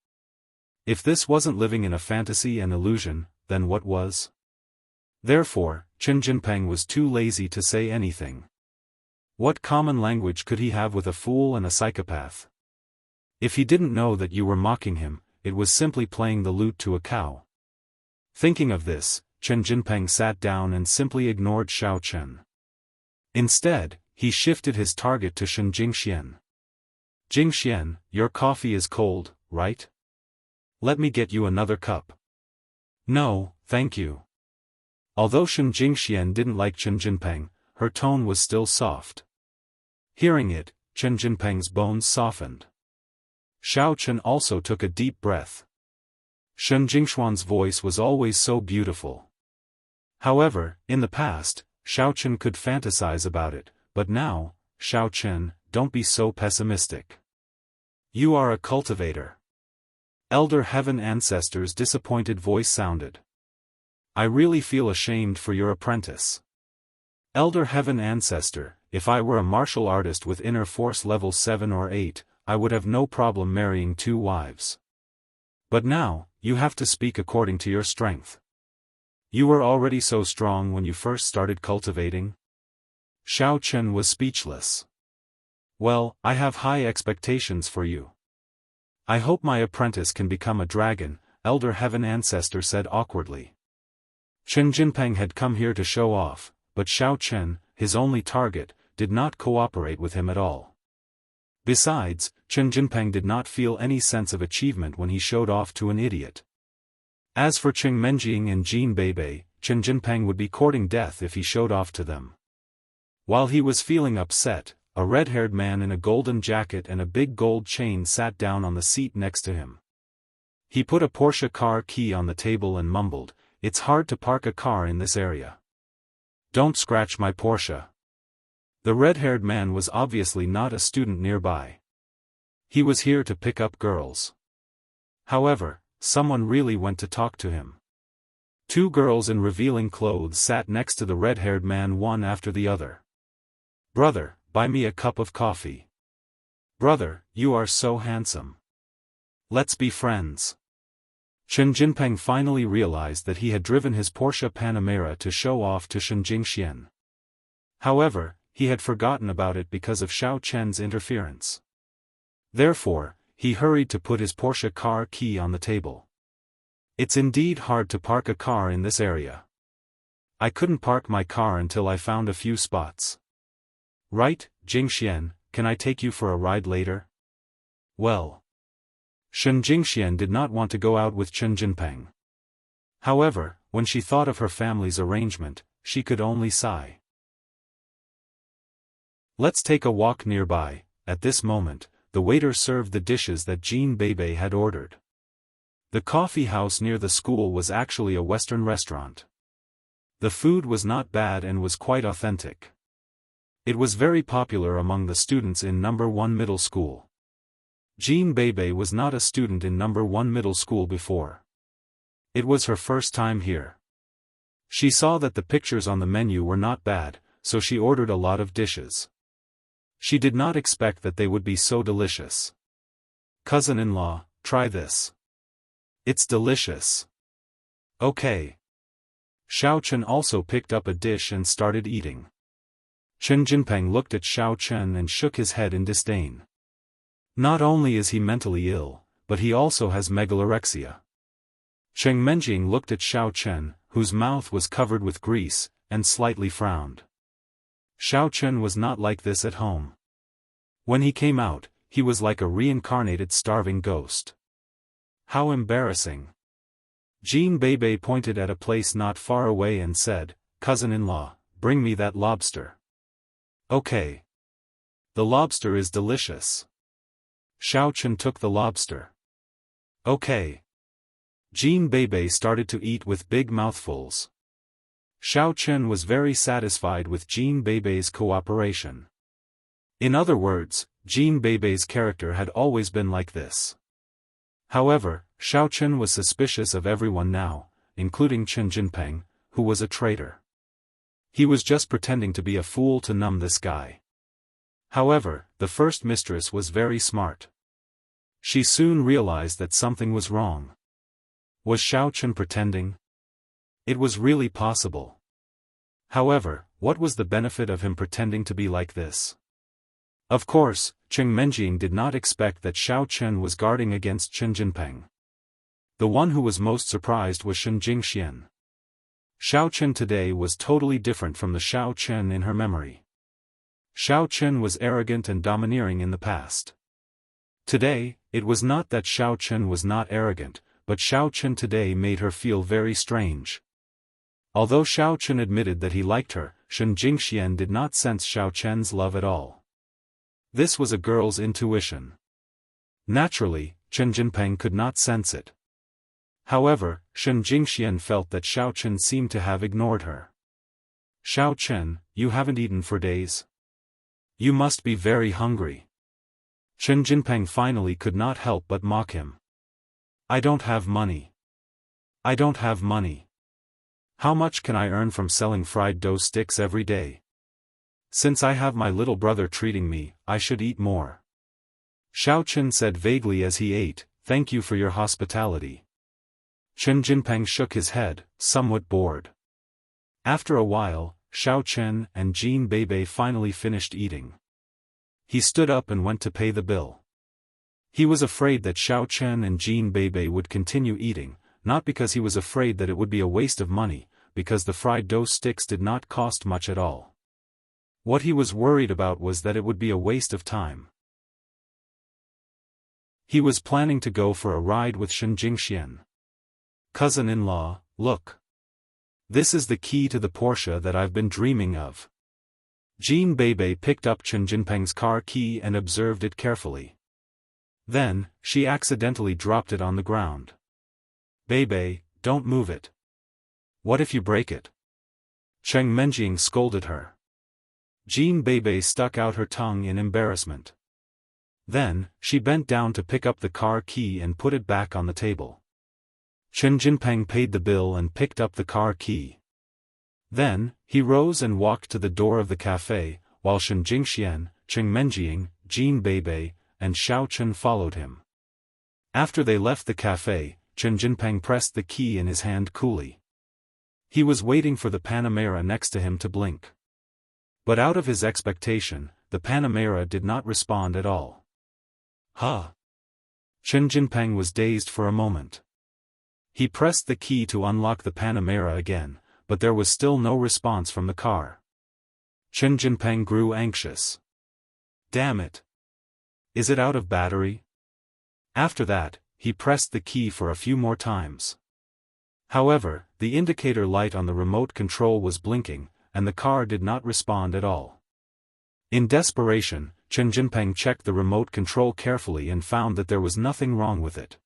If this wasn't living in a fantasy and illusion, then what was? Therefore, Chen Jinpeng was too lazy to say anything. What common language could he have with a fool and a psychopath? If he didn't know that you were mocking him, it was simply playing the lute to a cow. Thinking of this, Chen Jinpeng sat down and simply ignored Xiao Chen. Instead, he shifted his target to Shen Jingxian. Jingxian, your coffee is cold, right? Let me get you another cup. No, thank you. Although Shen Jingxian didn't like Chen Jinpeng, her tone was still soft. Hearing it, Chen Jinpeng's bones softened. Xiao Chen also took a deep breath. Shen Jingxuan's voice was always so beautiful. However, in the past, Xiao Chen could fantasize about it, but now, Xiao Chen, don't be so pessimistic. You are a cultivator. Elder Heaven Ancestor's disappointed voice sounded. I really feel ashamed for your apprentice. Elder Heaven Ancestor, if I were a martial artist with inner force level 7 or 8, I would have no problem marrying 2 wives. But now, you have to speak according to your strength. You were already so strong when you first started cultivating? Xiao Chen was speechless. Well, I have high expectations for you. I hope my apprentice can become a dragon, Elder Heaven Ancestor said awkwardly. Chen Jinpeng had come here to show off, but Xiao Chen, his only target, did not cooperate with him at all. Besides, Chen Jinpeng did not feel any sense of achievement when he showed off to an idiot. As for Cheng Menjing and Jin Beibei, Chen Jinpeng would be courting death if he showed off to them. While he was feeling upset, a red-haired man in a golden jacket and a big gold chain sat down on the seat next to him. He put a Porsche car key on the table and mumbled, "It's hard to park a car in this area. Don't scratch my Porsche." The red-haired man was obviously not a student nearby. He was here to pick up girls. However, someone really went to talk to him. 2 girls in revealing clothes sat next to the red-haired man one after the other. "Brother, buy me a cup of coffee." "Brother, you are so handsome. Let's be friends." Chen Jinpeng finally realized that he had driven his Porsche Panamera to show off to Shen Jingxian. However, he had forgotten about it because of Xiao Chen's interference. Therefore, he hurried to put his Porsche car key on the table. It's indeed hard to park a car in this area. I couldn't park my car until I found a few spots. Right, Jingxian, can I take you for a ride later? Well. Shen Jingxian did not want to go out with Chen Jinpeng. However, when she thought of her family's arrangement, she could only sigh. Let's take a walk nearby. At this moment, the waiter served the dishes that Jin Beibei had ordered. The coffee house near the school was actually a Western restaurant. The food was not bad and was quite authentic. It was very popular among the students in No. 1 middle school. Jin Beibei was not a student in No. 1 middle school before. It was her first time here. She saw that the pictures on the menu were not bad, so she ordered a lot of dishes. She did not expect that they would be so delicious. Cousin-in-law, try this. It's delicious. Okay. Xiao Chen also picked up a dish and started eating. Chen Jinpeng looked at Xiao Chen and shook his head in disdain. Not only is he mentally ill, but he also has megalorexia. Cheng Menjing looked at Xiao Chen, whose mouth was covered with grease, and slightly frowned. Xiao Chen was not like this at home. When he came out, he was like a reincarnated starving ghost. How embarrassing. Jin Beibei pointed at a place not far away and said, "Cousin-in-law, bring me that lobster." Okay. The lobster is delicious. Xiaochen took the lobster. Okay. Jean Bebe started to eat with big mouthfuls. Xiaochen was very satisfied with Jean Bebe's cooperation. In other words, Jean Bebe's character had always been like this. However, Xiaochen was suspicious of everyone now, including Chen Jinpeng, who was a traitor. He was just pretending to be a fool to numb this guy. However, the first mistress was very smart. She soon realized that something was wrong. Was Xiaochen pretending? It was really possible. However, what was the benefit of him pretending to be like this? Of course, Cheng Menjing did not expect that Xiaochen was guarding against Chen Jinpeng. The one who was most surprised was Shen Jingxian. Xiaochen today was totally different from the Xiaochen in her memory. Xiaochen was arrogant and domineering in the past. Today, it was not that Xiaochen was not arrogant, but Xiaochen today made her feel very strange. Although Xiaochen admitted that he liked her, Shen Jingxian did not sense Xiaochen's love at all. This was a girl's intuition. Naturally, Chen Jinpeng could not sense it. However, Shen Jingxian felt that Xiaochen seemed to have ignored her. Xiaochen, you haven't eaten for days. You must be very hungry. Chen Jinpeng finally could not help but mock him. I don't have money. I don't have money. How much can I earn from selling fried dough sticks every day? Since I have my little brother treating me, I should eat more. Xiaochen said vaguely as he ate, thank you for your hospitality. Chen Jinpeng shook his head, somewhat bored. After a while, Xiaochen and Jean Bebe finally finished eating. He stood up and went to pay the bill. He was afraid that Xiaochen and Jean Bebe would continue eating, not because he was afraid that it would be a waste of money, because the fried dough sticks did not cost much at all. What he was worried about was that it would be a waste of time. He was planning to go for a ride with Shen Jingxian. Cousin-in-law, look. This is the key to the Porsche that I've been dreaming of. Jean Bebe picked up Chen Jinpeng's car key and observed it carefully. Then, she accidentally dropped it on the ground. Bebe, don't move it. What if you break it? Cheng Menjing scolded her. Jean Bebe stuck out her tongue in embarrassment. Then, she bent down to pick up the car key and put it back on the table. Chen Jinpeng paid the bill and picked up the car key. Then, he rose and walked to the door of the cafe, while Shen Jingxian, Cheng Menjing, Jean Bebe, and Xiaochen followed him. After they left the cafe, Chen Jinpeng pressed the key in his hand coolly. He was waiting for the Panamera next to him to blink. But out of his expectation, the Panamera did not respond at all. Huh? Chen Jinpeng was dazed for a moment. He pressed the key to unlock the Panamera again, but there was still no response from the car. Chen Jinpeng grew anxious. Damn it! Is it out of battery? After that, he pressed the key for a few more times. However, the indicator light on the remote control was blinking, and the car did not respond at all. In desperation, Chen Jinpeng checked the remote control carefully and found that there was nothing wrong with it.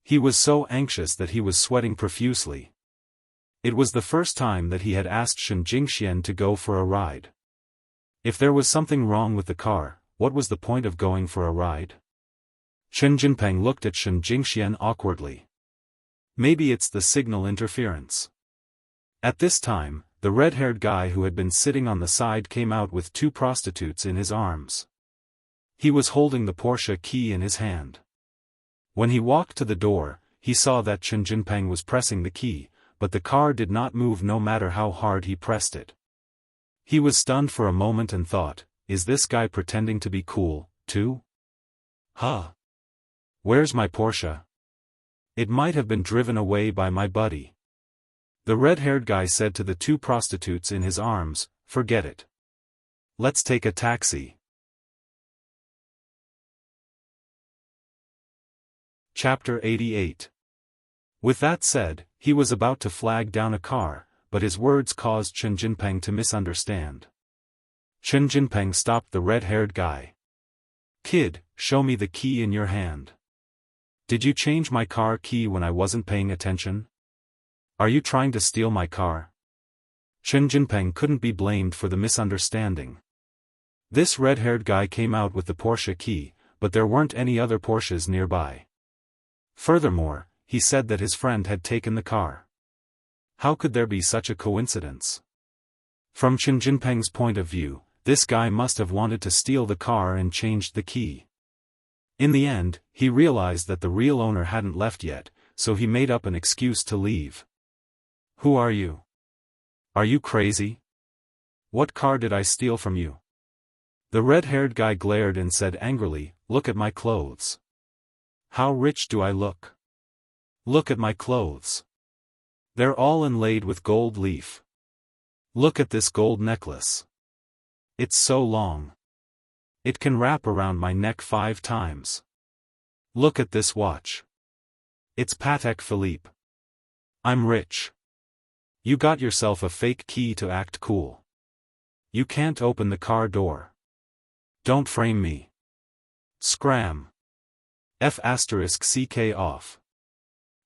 He was so anxious that he was sweating profusely. It was the first time that he had asked Shen Jingxian to go for a ride. If there was something wrong with the car, what was the point of going for a ride? Chen Jinpeng looked at Shen Jingxian awkwardly. Maybe it's the signal interference. At this time, the red-haired guy who had been sitting on the side came out with two prostitutes in his arms. He was holding the Porsche key in his hand. When he walked to the door, he saw that Chen Jinpeng was pressing the key, but the car did not move no matter how hard he pressed it. He was stunned for a moment and thought, is this guy pretending to be cool, too? Huh? Where's my Porsche? It might have been driven away by my buddy. The red-haired guy said to the two prostitutes in his arms, forget it. Let's take a taxi. Chapter 88. With that said, he was about to flag down a car, but his words caused Chen Jinpeng to misunderstand. Chen Jinpeng stopped the red-haired guy. Kid, show me the key in your hand. Did you change my car key when I wasn't paying attention? Are you trying to steal my car? Chen Jinpeng couldn't be blamed for the misunderstanding. This red-haired guy came out with the Porsche key, but there weren't any other Porsches nearby. Furthermore, he said that his friend had taken the car. How could there be such a coincidence? From Chen Jinpeng's point of view, this guy must have wanted to steal the car and changed the key. In the end, he realized that the real owner hadn't left yet, so he made up an excuse to leave. Who are you? Are you crazy? What car did I steal from you? The red-haired guy glared and said angrily, look at my clothes. How rich do I look? Look at my clothes. They're all inlaid with gold leaf. Look at this gold necklace. It's so long. It can wrap around my neck 5 times. Look at this watch. It's Patek Philippe. I'm rich. You got yourself a fake key to act cool. You can't open the car door. Don't frame me. Scram. F***ck off.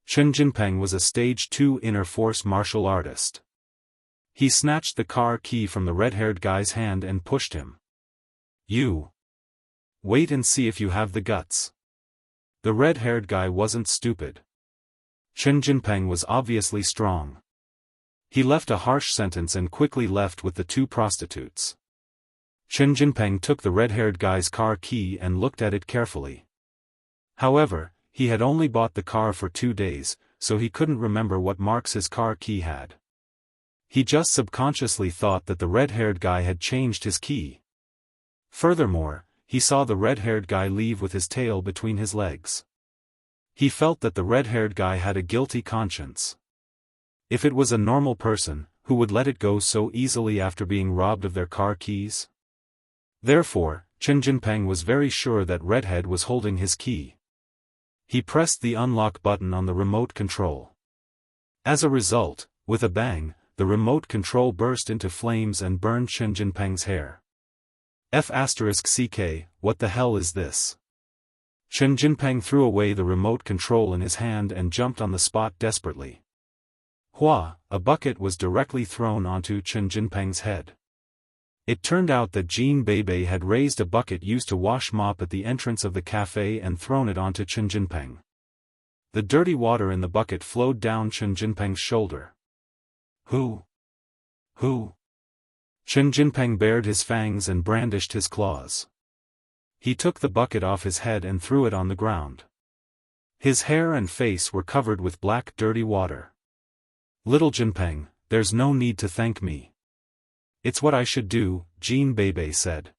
Chen Jinpeng was a stage 2 inner force martial artist. He snatched the car key from the red-haired guy's hand and pushed him. You. Wait and see if you have the guts. The red-haired guy wasn't stupid. Chen Jinpeng was obviously strong. He left a harsh sentence and quickly left with the 2 prostitutes. Chen Jinpeng took the red-haired guy's car key and looked at it carefully. However, he had only bought the car for 2 days, so he couldn't remember what marks his car key had. He just subconsciously thought that the red-haired guy had changed his key. Furthermore, he saw the red-haired guy leave with his tail between his legs. He felt that the red-haired guy had a guilty conscience. If it was a normal person, who would let it go so easily after being robbed of their car keys? Therefore, Chen Jinpeng was very sure that Redhead was holding his key. He pressed the unlock button on the remote control. As a result, with a bang, the remote control burst into flames and burned Chen Jinpeng's hair. F***ck, what the hell is this? Chen Jinpeng threw away the remote control in his hand and jumped on the spot desperately. Hua, a bucket was directly thrown onto Chen Jinpeng's head. It turned out that Jean Beibei had raised a bucket used to wash mop at the entrance of the cafe and thrown it onto Chen Jinpeng. The dirty water in the bucket flowed down Chen Jinpeng's shoulder. Who? Chen Jinpeng bared his fangs and brandished his claws. He took the bucket off his head and threw it on the ground. His hair and face were covered with black dirty water. Little Jinpeng, there's no need to thank me. It's what I should do, Jean Beibei said.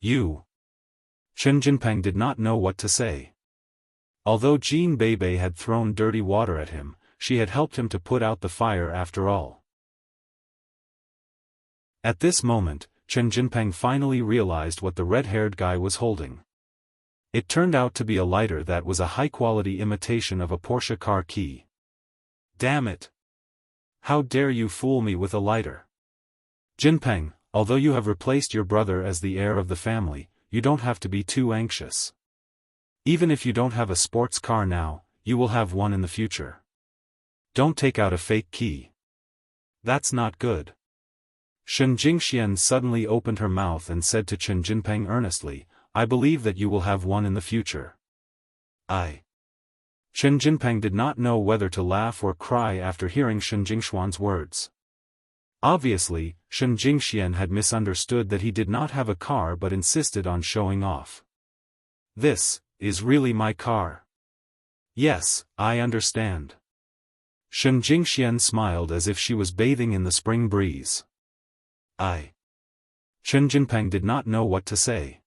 You. Chen Jinpeng did not know what to say. Although Jean Beibei had thrown dirty water at him, she had helped him to put out the fire after all. At this moment, Chen Jinpeng finally realized what the red-haired guy was holding. It turned out to be a lighter that was a high-quality imitation of a Porsche car key. Damn it! How dare you fool me with a lighter? Jinpeng, although you have replaced your brother as the heir of the family, you don't have to be too anxious. Even if you don't have a sports car now, you will have one in the future. Don't take out a fake key. That's not good. Shen Jingxian suddenly opened her mouth and said to Chen Jinpeng earnestly, I believe that you will have one in the future. Chen Jinpeng did not know whether to laugh or cry after hearing Shen Jingshuan's words. Obviously, Shen Jingxian had misunderstood that he did not have a car but insisted on showing off. This is really my car. Yes, I understand. Shen Jingxian smiled as if she was bathing in the spring breeze. Chen Jinpeng did not know what to say.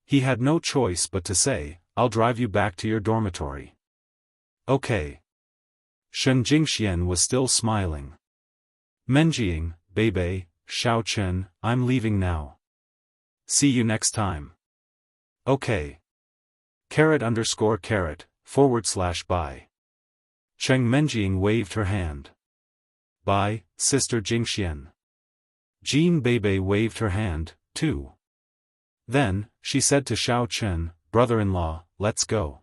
He had no choice but to say, I'll drive you back to your dormitory. Okay. Shen Jingxian was still smiling. Menjing, Beibei, Xiao Chen, I'm leaving now. See you next time. Okay. __bye. Cheng Menjing waved her hand. Bye, Sister Jingxian. Jean Bebe waved her hand, too. Then, she said to Xiaochen, brother-in-law, let's go.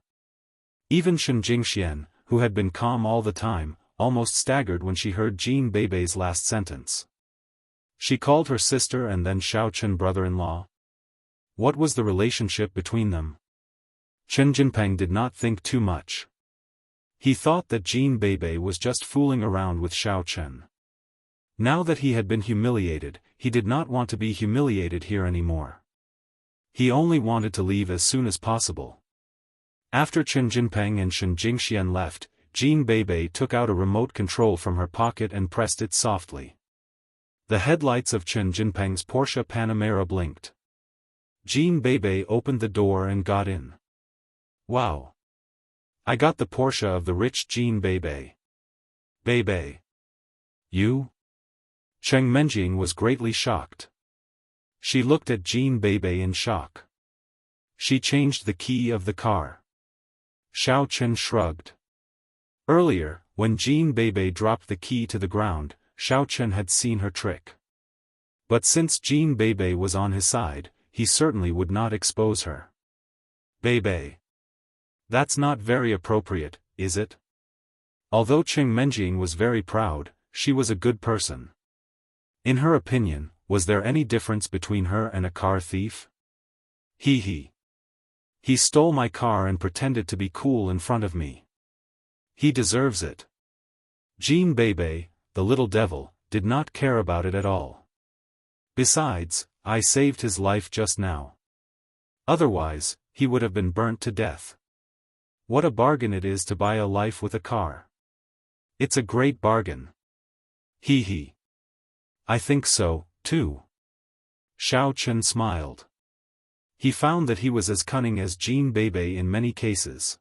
Even Shen Jingxian, who had been calm all the time, almost staggered when she heard Jean Bebe's last sentence. She called her sister and then Xiaochen brother-in-law. What was the relationship between them? Chen Jinpeng did not think too much. He thought that Jean Bebe was just fooling around with Xiaochen. Now that he had been humiliated, he did not want to be humiliated here anymore. He only wanted to leave as soon as possible. After Chen Jinpeng and Shen Jingxian left, Jean Bebe took out a remote control from her pocket and pressed it softly. The headlights of Chen Jinpeng's Porsche Panamera blinked. Jean Bebe opened the door and got in. Wow! I got the Porsche of the rich Jean Bebe. Bebe. You? Cheng Menjing was greatly shocked. She looked at Jean Bebe in shock. She changed the key of the car. Xiao Chen shrugged. Earlier, when Jean Bebe dropped the key to the ground, Xiao Chen had seen her trick. But since Jean Bebe was on his side, he certainly would not expose her. Bebe. That's not very appropriate, is it? Although Cheng Menjing was very proud, she was a good person. In her opinion, was there any difference between her and a car thief? He stole my car and pretended to be cool in front of me. He deserves it. Jean Bebe, the little devil, did not care about it at all. Besides, I saved his life just now. Otherwise, he would have been burnt to death. What a bargain it is to buy a life with a car. It's a great bargain. I think so, too. Xiao Chen smiled. He found that he was as cunning as Jean Bebe in many cases.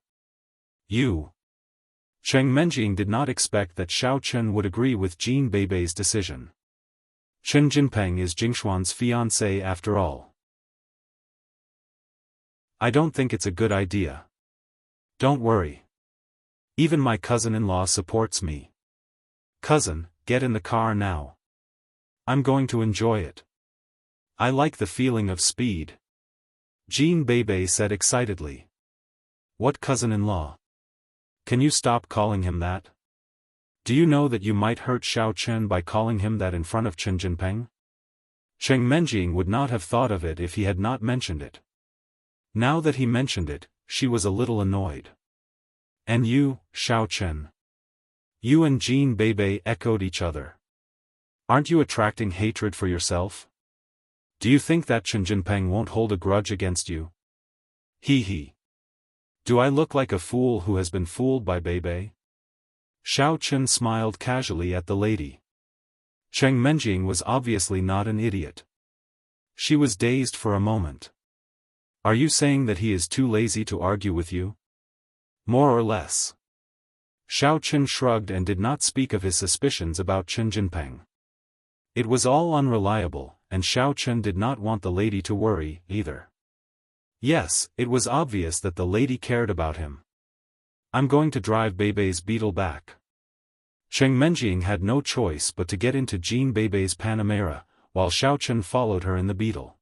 Cheng Menjing did not expect that Xiao Chen would agree with Jean Bebe's decision. Chen Jinpeng is Jingshuan's fiancé after all. I don't think it's a good idea. Don't worry. Even my cousin-in-law supports me. Cousin, get in the car now. I'm going to enjoy it. I like the feeling of speed. Jean Bebe said excitedly. What cousin-in-law? Can you stop calling him that? Do you know that you might hurt Xiao Chen by calling him that in front of Chen Jinpeng? Cheng Menjing would not have thought of it if he had not mentioned it. Now that he mentioned it, she was a little annoyed. And you, Xiao Chen? You and Jean Bebe echoed each other. Aren't you attracting hatred for yourself? Do you think that Chen Jinpeng won't hold a grudge against you? Do I look like a fool who has been fooled by Bebe? Xiao Chen smiled casually at the lady. Cheng Menjing was obviously not an idiot. She was dazed for a moment. Are you saying that he is too lazy to argue with you? More or less. Xiao Chen shrugged and did not speak of his suspicions about Chen Jinpeng. It was all unreliable, and Xiao Chen did not want the lady to worry, either. Yes, it was obvious that the lady cared about him. I'm going to drive Bebe's Beetle back. Cheng Menjing had no choice but to get into Jean Bebe's Panamera, while Xiao Chen followed her in the Beetle.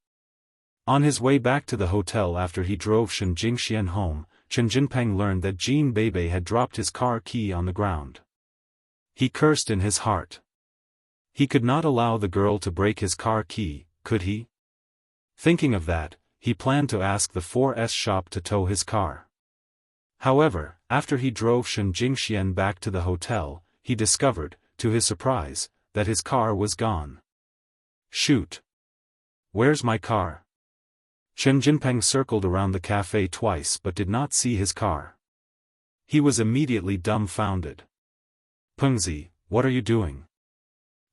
On his way back to the hotel after he drove Shen Jingxian home, Chen Jinpeng learned that Jean Bebe had dropped his car key on the ground. He cursed in his heart. He could not allow the girl to break his car key, could he? Thinking of that, he planned to ask the 4S shop to tow his car. However, after he drove Shen Jingxian back to the hotel, he discovered, to his surprise, that his car was gone. Shoot! Where's my car? Chen Jinpeng circled around the cafe twice but did not see his car. He was immediately dumbfounded. Pengzi, what are you doing?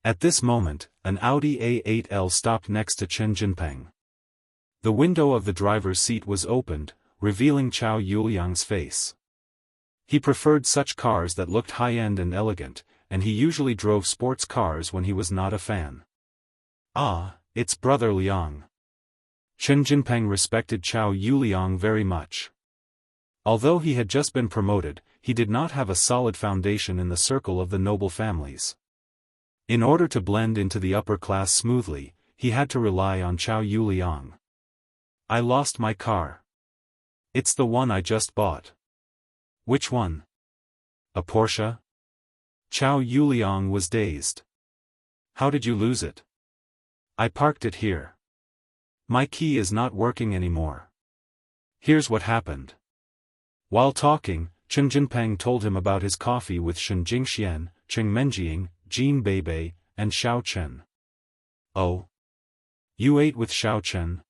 At this moment, an Audi A8L stopped next to Chen Jinpeng. The window of the driver's seat was opened, revealing Chao Yuliang's face. He preferred such cars that looked high-end and elegant, and he usually drove sports cars when he was not a fan. Ah, it's Brother Liang. Chen Jinpeng respected Chao Yuliang very much. Although he had just been promoted, he did not have a solid foundation in the circle of the noble families. In order to blend into the upper class smoothly, he had to rely on Chow Yuliang. I lost my car. It's the one I just bought. Which one? A Porsche? Chow Yuliang was dazed. How did you lose it? I parked it here. My key is not working anymore. Here's what happened. While talking, Chen Jinpeng told him about his coffee with Shen Jingxian, Cheng Menjing, Jin Beibei, and Xiao Chen. Oh? You ate with Xiao Chen?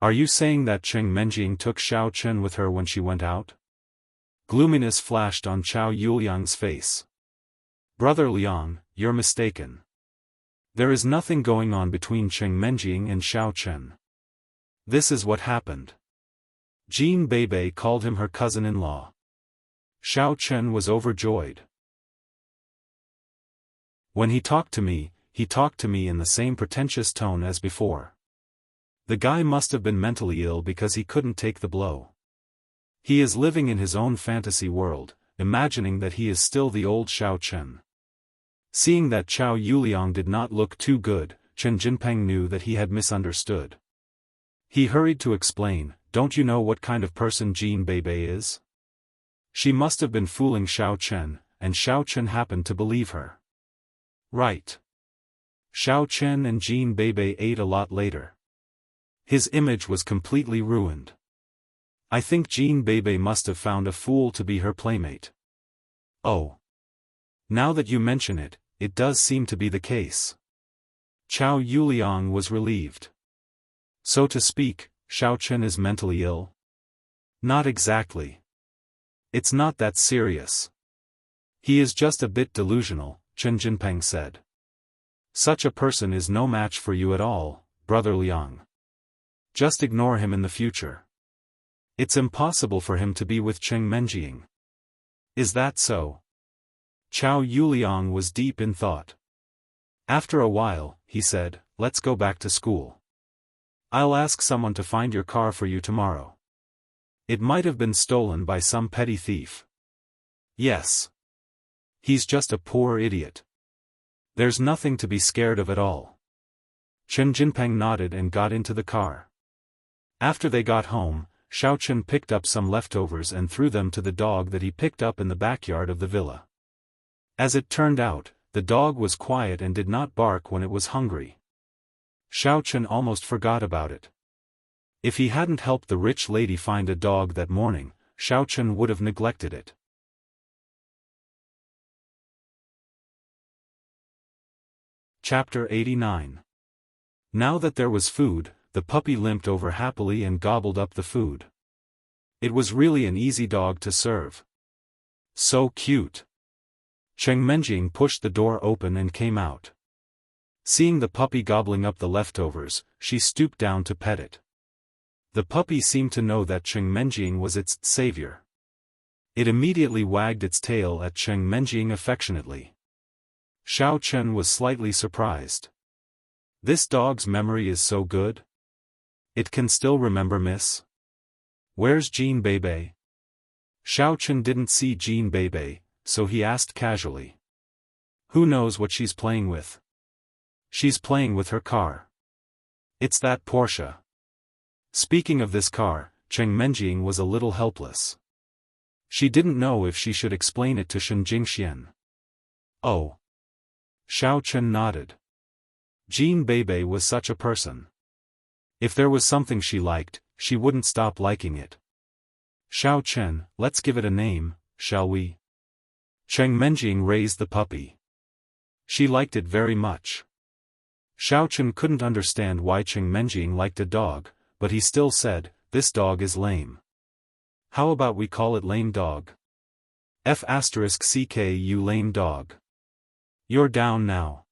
Are you saying that Cheng Menjing took Xiao Chen with her when she went out? Gloominess flashed on Chow Yuliang's face. Brother Liang, you're mistaken. There is nothing going on between Cheng Menjing and Xiao Chen. This is what happened. Jin Beibei called him her cousin-in-law. Xiao Chen was overjoyed. When he talked to me in the same pretentious tone as before. The guy must have been mentally ill because he couldn't take the blow. He is living in his own fantasy world, imagining that he is still the old Xiao Chen. Seeing that Chow Yuliang did not look too good, Chen Jinpeng knew that he had misunderstood. He hurried to explain, don't you know what kind of person Jin Beibei is? She must have been fooling Xiao Chen, and Xiao Chen happened to believe her. Right. Xiao Chen and Jin Beibei ate a lot later. His image was completely ruined. I think Jin Beibei must have found a fool to be her playmate. Oh. Now that you mention it, it does seem to be the case. Chow Yuliang was relieved. So to speak, Xiao Chen is mentally ill? Not exactly. It's not that serious. He is just a bit delusional, Chen Jinpeng said. Such a person is no match for you at all, Brother Liang. Just ignore him in the future. It's impossible for him to be with Cheng Menjing. Is that so? Chow Yuliang was deep in thought. After a while, he said, let's go back to school. I'll ask someone to find your car for you tomorrow. It might have been stolen by some petty thief. Yes. He's just a poor idiot. There's nothing to be scared of at all. Chen Jinpeng nodded and got into the car. After they got home, Xiao Chen picked up some leftovers and threw them to the dog that he picked up in the backyard of the villa. As it turned out, the dog was quiet and did not bark when it was hungry. Xiao Chen almost forgot about it. If he hadn't helped the rich lady find a dog that morning, Xiao Chen would have neglected it. Chapter 89. Now that there was food, the puppy limped over happily and gobbled up the food. It was really an easy dog to serve. So cute. Cheng Menjing pushed the door open and came out. Seeing the puppy gobbling up the leftovers, she stooped down to pet it. The puppy seemed to know that Cheng Menjing was its savior. It immediately wagged its tail at Cheng Menjing affectionately. Xiao Chen was slightly surprised. This dog's memory is so good? It can still remember Miss? Where's Jin Beibei? Xiao Chen didn't see Jin Beibei, so he asked casually. Who knows what she's playing with? She's playing with her car. It's that Porsche. Speaking of this car, Cheng Menjing was a little helpless. She didn't know if she should explain it to Shen Jingxian. Oh. Xiao Chen nodded. Jin Beibei was such a person. If there was something she liked, she wouldn't stop liking it. Xiao Chen, let's give it a name, shall we? Cheng Menjing raised the puppy. She liked it very much. Xiao Chen couldn't understand why Cheng Menjing liked a dog, but he still said, this dog is lame. How about we call it Lame Dog? F*CK Lame Dog. You're down now.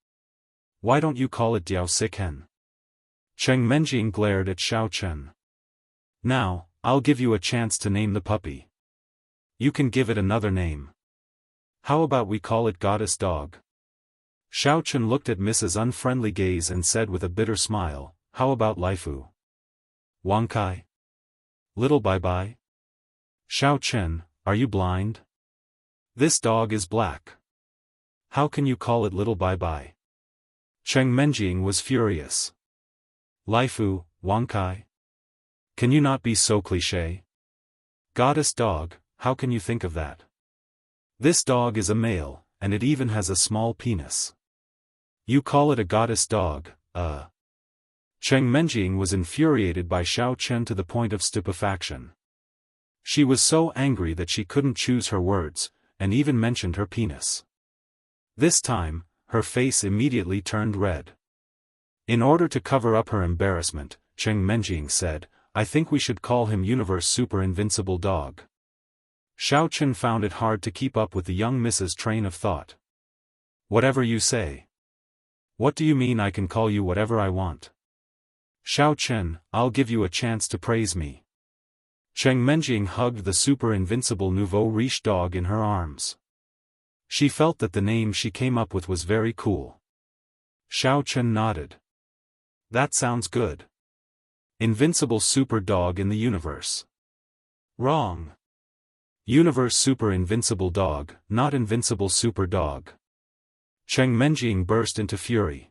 Why don't you call it Diao Siken? Cheng Menjing glared at Xiao Chen. Now, I'll give you a chance to name the puppy. You can give it another name. How about we call it Goddess Dog? Xiao Chen looked at Mrs. Unfriendly gaze and said with a bitter smile, how about Laifu? Wang Kai? Little Bai Bai? Xiao Chen, are you blind? This dog is black. How can you call it little bye-bye? Cheng Menjing was furious. Laifu, Wangkai? Can you not be so cliché? Goddess dog, how can you think of that? This dog is a male, and it even has a small penis. You call it a goddess dog, Cheng Menjing was infuriated by Xiao Chen to the point of stupefaction. She was so angry that she couldn't choose her words, and even mentioned her penis. This time, her face immediately turned red. In order to cover up her embarrassment, Cheng Menjing said, I think we should call him Universe Super Invincible Dog. Xiao Chen found it hard to keep up with the young Mrs. train of thought. Whatever you say. What do you mean I can call you whatever I want? Xiao Chen, I'll give you a chance to praise me. Cheng Menjing hugged the super invincible nouveau riche dog in her arms. She felt that the name she came up with was very cool. Xiao Chen nodded. That sounds good. Invincible super dog in the universe. Wrong. Universe super invincible dog, not invincible super dog. Cheng Menjing burst into fury.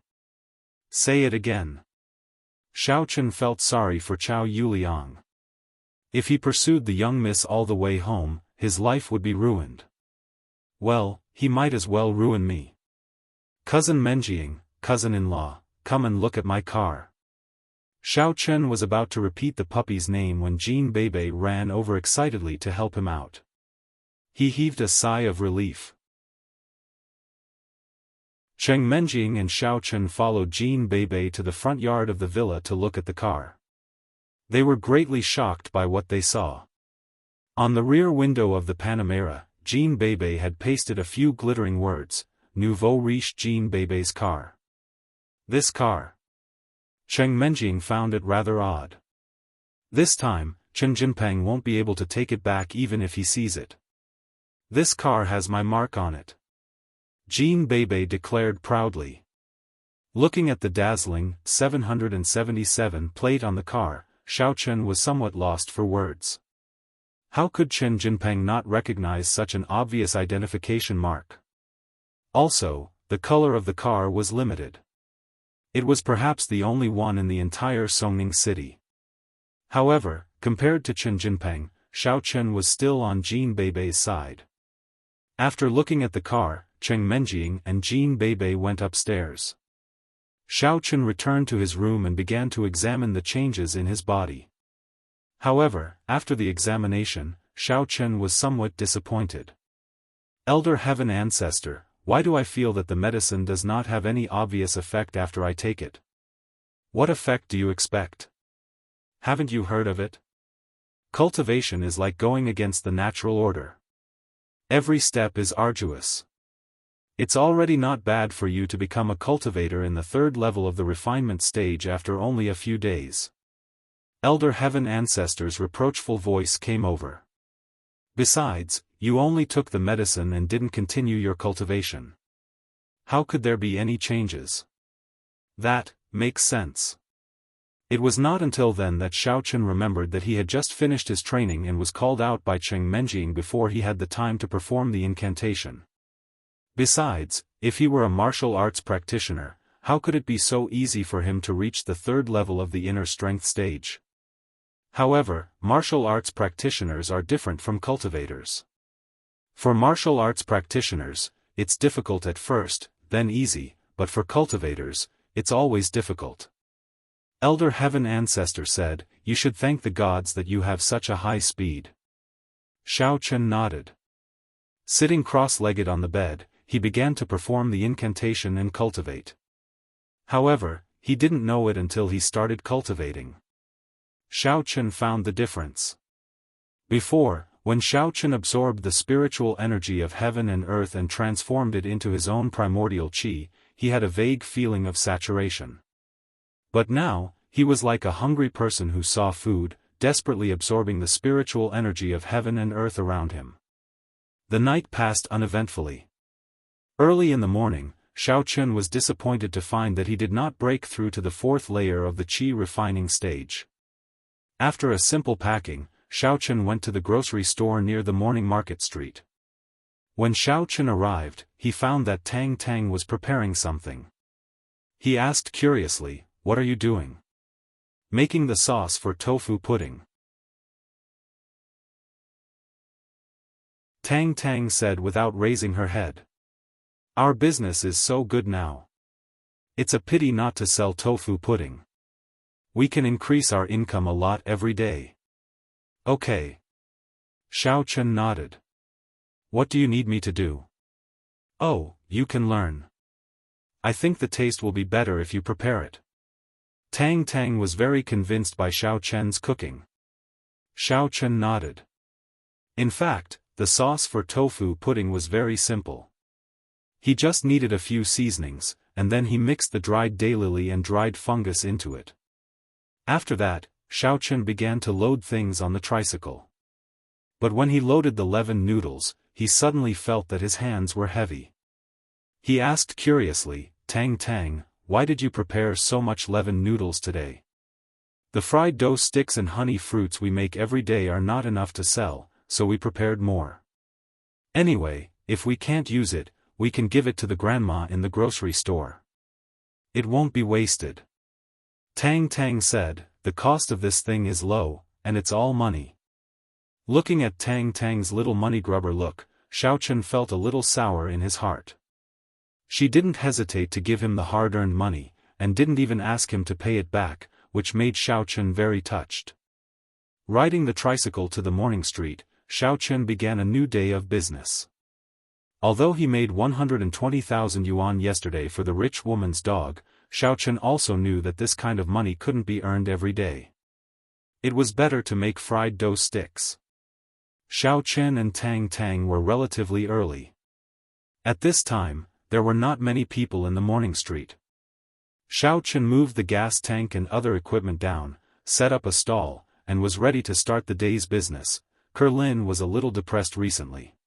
Say it again. Xiao Chen felt sorry for Chao Yuliang. If he pursued the young miss all the way home, his life would be ruined. Well, he might as well ruin me. Cousin Menjing, cousin-in-law, come and look at my car. Xiao Chen was about to repeat the puppy's name when Jean Bebe ran over excitedly to help him out. He heaved a sigh of relief. Cheng Menjing and Xiao Chen followed Jean Bebe to the front yard of the villa to look at the car. They were greatly shocked by what they saw. On the rear window of the Panamera, Jean Bebe had pasted a few glittering words, Nouveau riche Jean Bebe's car. This car. Cheng Menjing found it rather odd. This time, Chen Jinpeng won't be able to take it back even if he sees it. This car has my mark on it. Jean Bebe declared proudly. Looking at the dazzling 777 plate on the car, Xiao Chen was somewhat lost for words. How could Chen Jinpeng not recognize such an obvious identification mark? Also, the color of the car was limited. It was perhaps the only one in the entire Songning city. However, compared to Chen Jinpeng, Xiao Chen was still on Jean Bebe's side. After looking at the car, Cheng Menjing and Jean Bebe went upstairs. Xiao Chen returned to his room and began to examine the changes in his body. However, after the examination, Xiao Chen was somewhat disappointed. Elder Heaven Ancestor, why do I feel that the medicine does not have any obvious effect after I take it? What effect do you expect? Haven't you heard of it? Cultivation is like going against the natural order. Every step is arduous. It's already not bad for you to become a cultivator in the third level of the refinement stage after only a few days. Elder Heaven Ancestor's reproachful voice came over. Besides, you only took the medicine and didn't continue your cultivation. How could there be any changes? That makes sense. It was not until then that Xiao Chen remembered that he had just finished his training and was called out by Cheng Menjing before he had the time to perform the incantation. Besides, if he were a martial arts practitioner, how could it be so easy for him to reach the third level of the inner strength stage? However, martial arts practitioners are different from cultivators. For martial arts practitioners, it's difficult at first, then easy, but for cultivators, it's always difficult. Elder Heaven Ancestor said, you should thank the gods that you have such a high speed. Xiao Chen nodded. Sitting cross-legged on the bed, he began to perform the incantation and cultivate. However, he didn't know it until he started cultivating. Xiao Chen found the difference. Before, when Xiao Chen absorbed the spiritual energy of heaven and earth and transformed it into his own primordial qi, he had a vague feeling of saturation. But now, he was like a hungry person who saw food, desperately absorbing the spiritual energy of heaven and earth around him. The night passed uneventfully. Early in the morning, Xiao Chen was disappointed to find that he did not break through to the fourth layer of the qi refining stage. After a simple packing, Xiao Chen went to the grocery store near the morning market street. When Xiao Chen arrived, he found that Tang Tang was preparing something. He asked curiously, "What are you doing?" "Making the sauce for tofu pudding." Tang Tang said without raising her head. "Our business is so good now. It's a pity not to sell tofu pudding. We can increase our income a lot every day." "Okay." Xiao Chen nodded. "What do you need me to do?" "Oh, you can learn. I think the taste will be better if you prepare it." Tang Tang was very convinced by Xiao Chen's cooking. Xiao Chen nodded. In fact, the sauce for tofu pudding was very simple. He just needed a few seasonings, and then he mixed the dried daylily and dried fungus into it. After that, Xiao Chen began to load things on the tricycle. But when he loaded the leavened noodles, he suddenly felt that his hands were heavy. He asked curiously, "Tang Tang, why did you prepare so much leavened noodles today? The fried dough sticks and honey fruits we make every day are not enough to sell, so we prepared more. Anyway, if we can't use it, we can give it to the grandma in the grocery store. It won't be wasted." Tang Tang said, "The cost of this thing is low, and it's all money." Looking at Tang Tang's little money grubber look, Xiao Chen felt a little sour in his heart. She didn't hesitate to give him the hard-earned money, and didn't even ask him to pay it back, which made Xiao Chen very touched. Riding the tricycle to the morning street, Xiao Chen began a new day of business. Although he made 120,000 yuan yesterday for the rich woman's dog, Xiao Chen also knew that this kind of money couldn't be earned every day. It was better to make fried dough sticks. Xiao Chen and Tang Tang were relatively early. At this time, there were not many people in the morning street. Xiao Chen moved the gas tank and other equipment down, set up a stall, and was ready to start the day's business. Kerlin was a little depressed recently.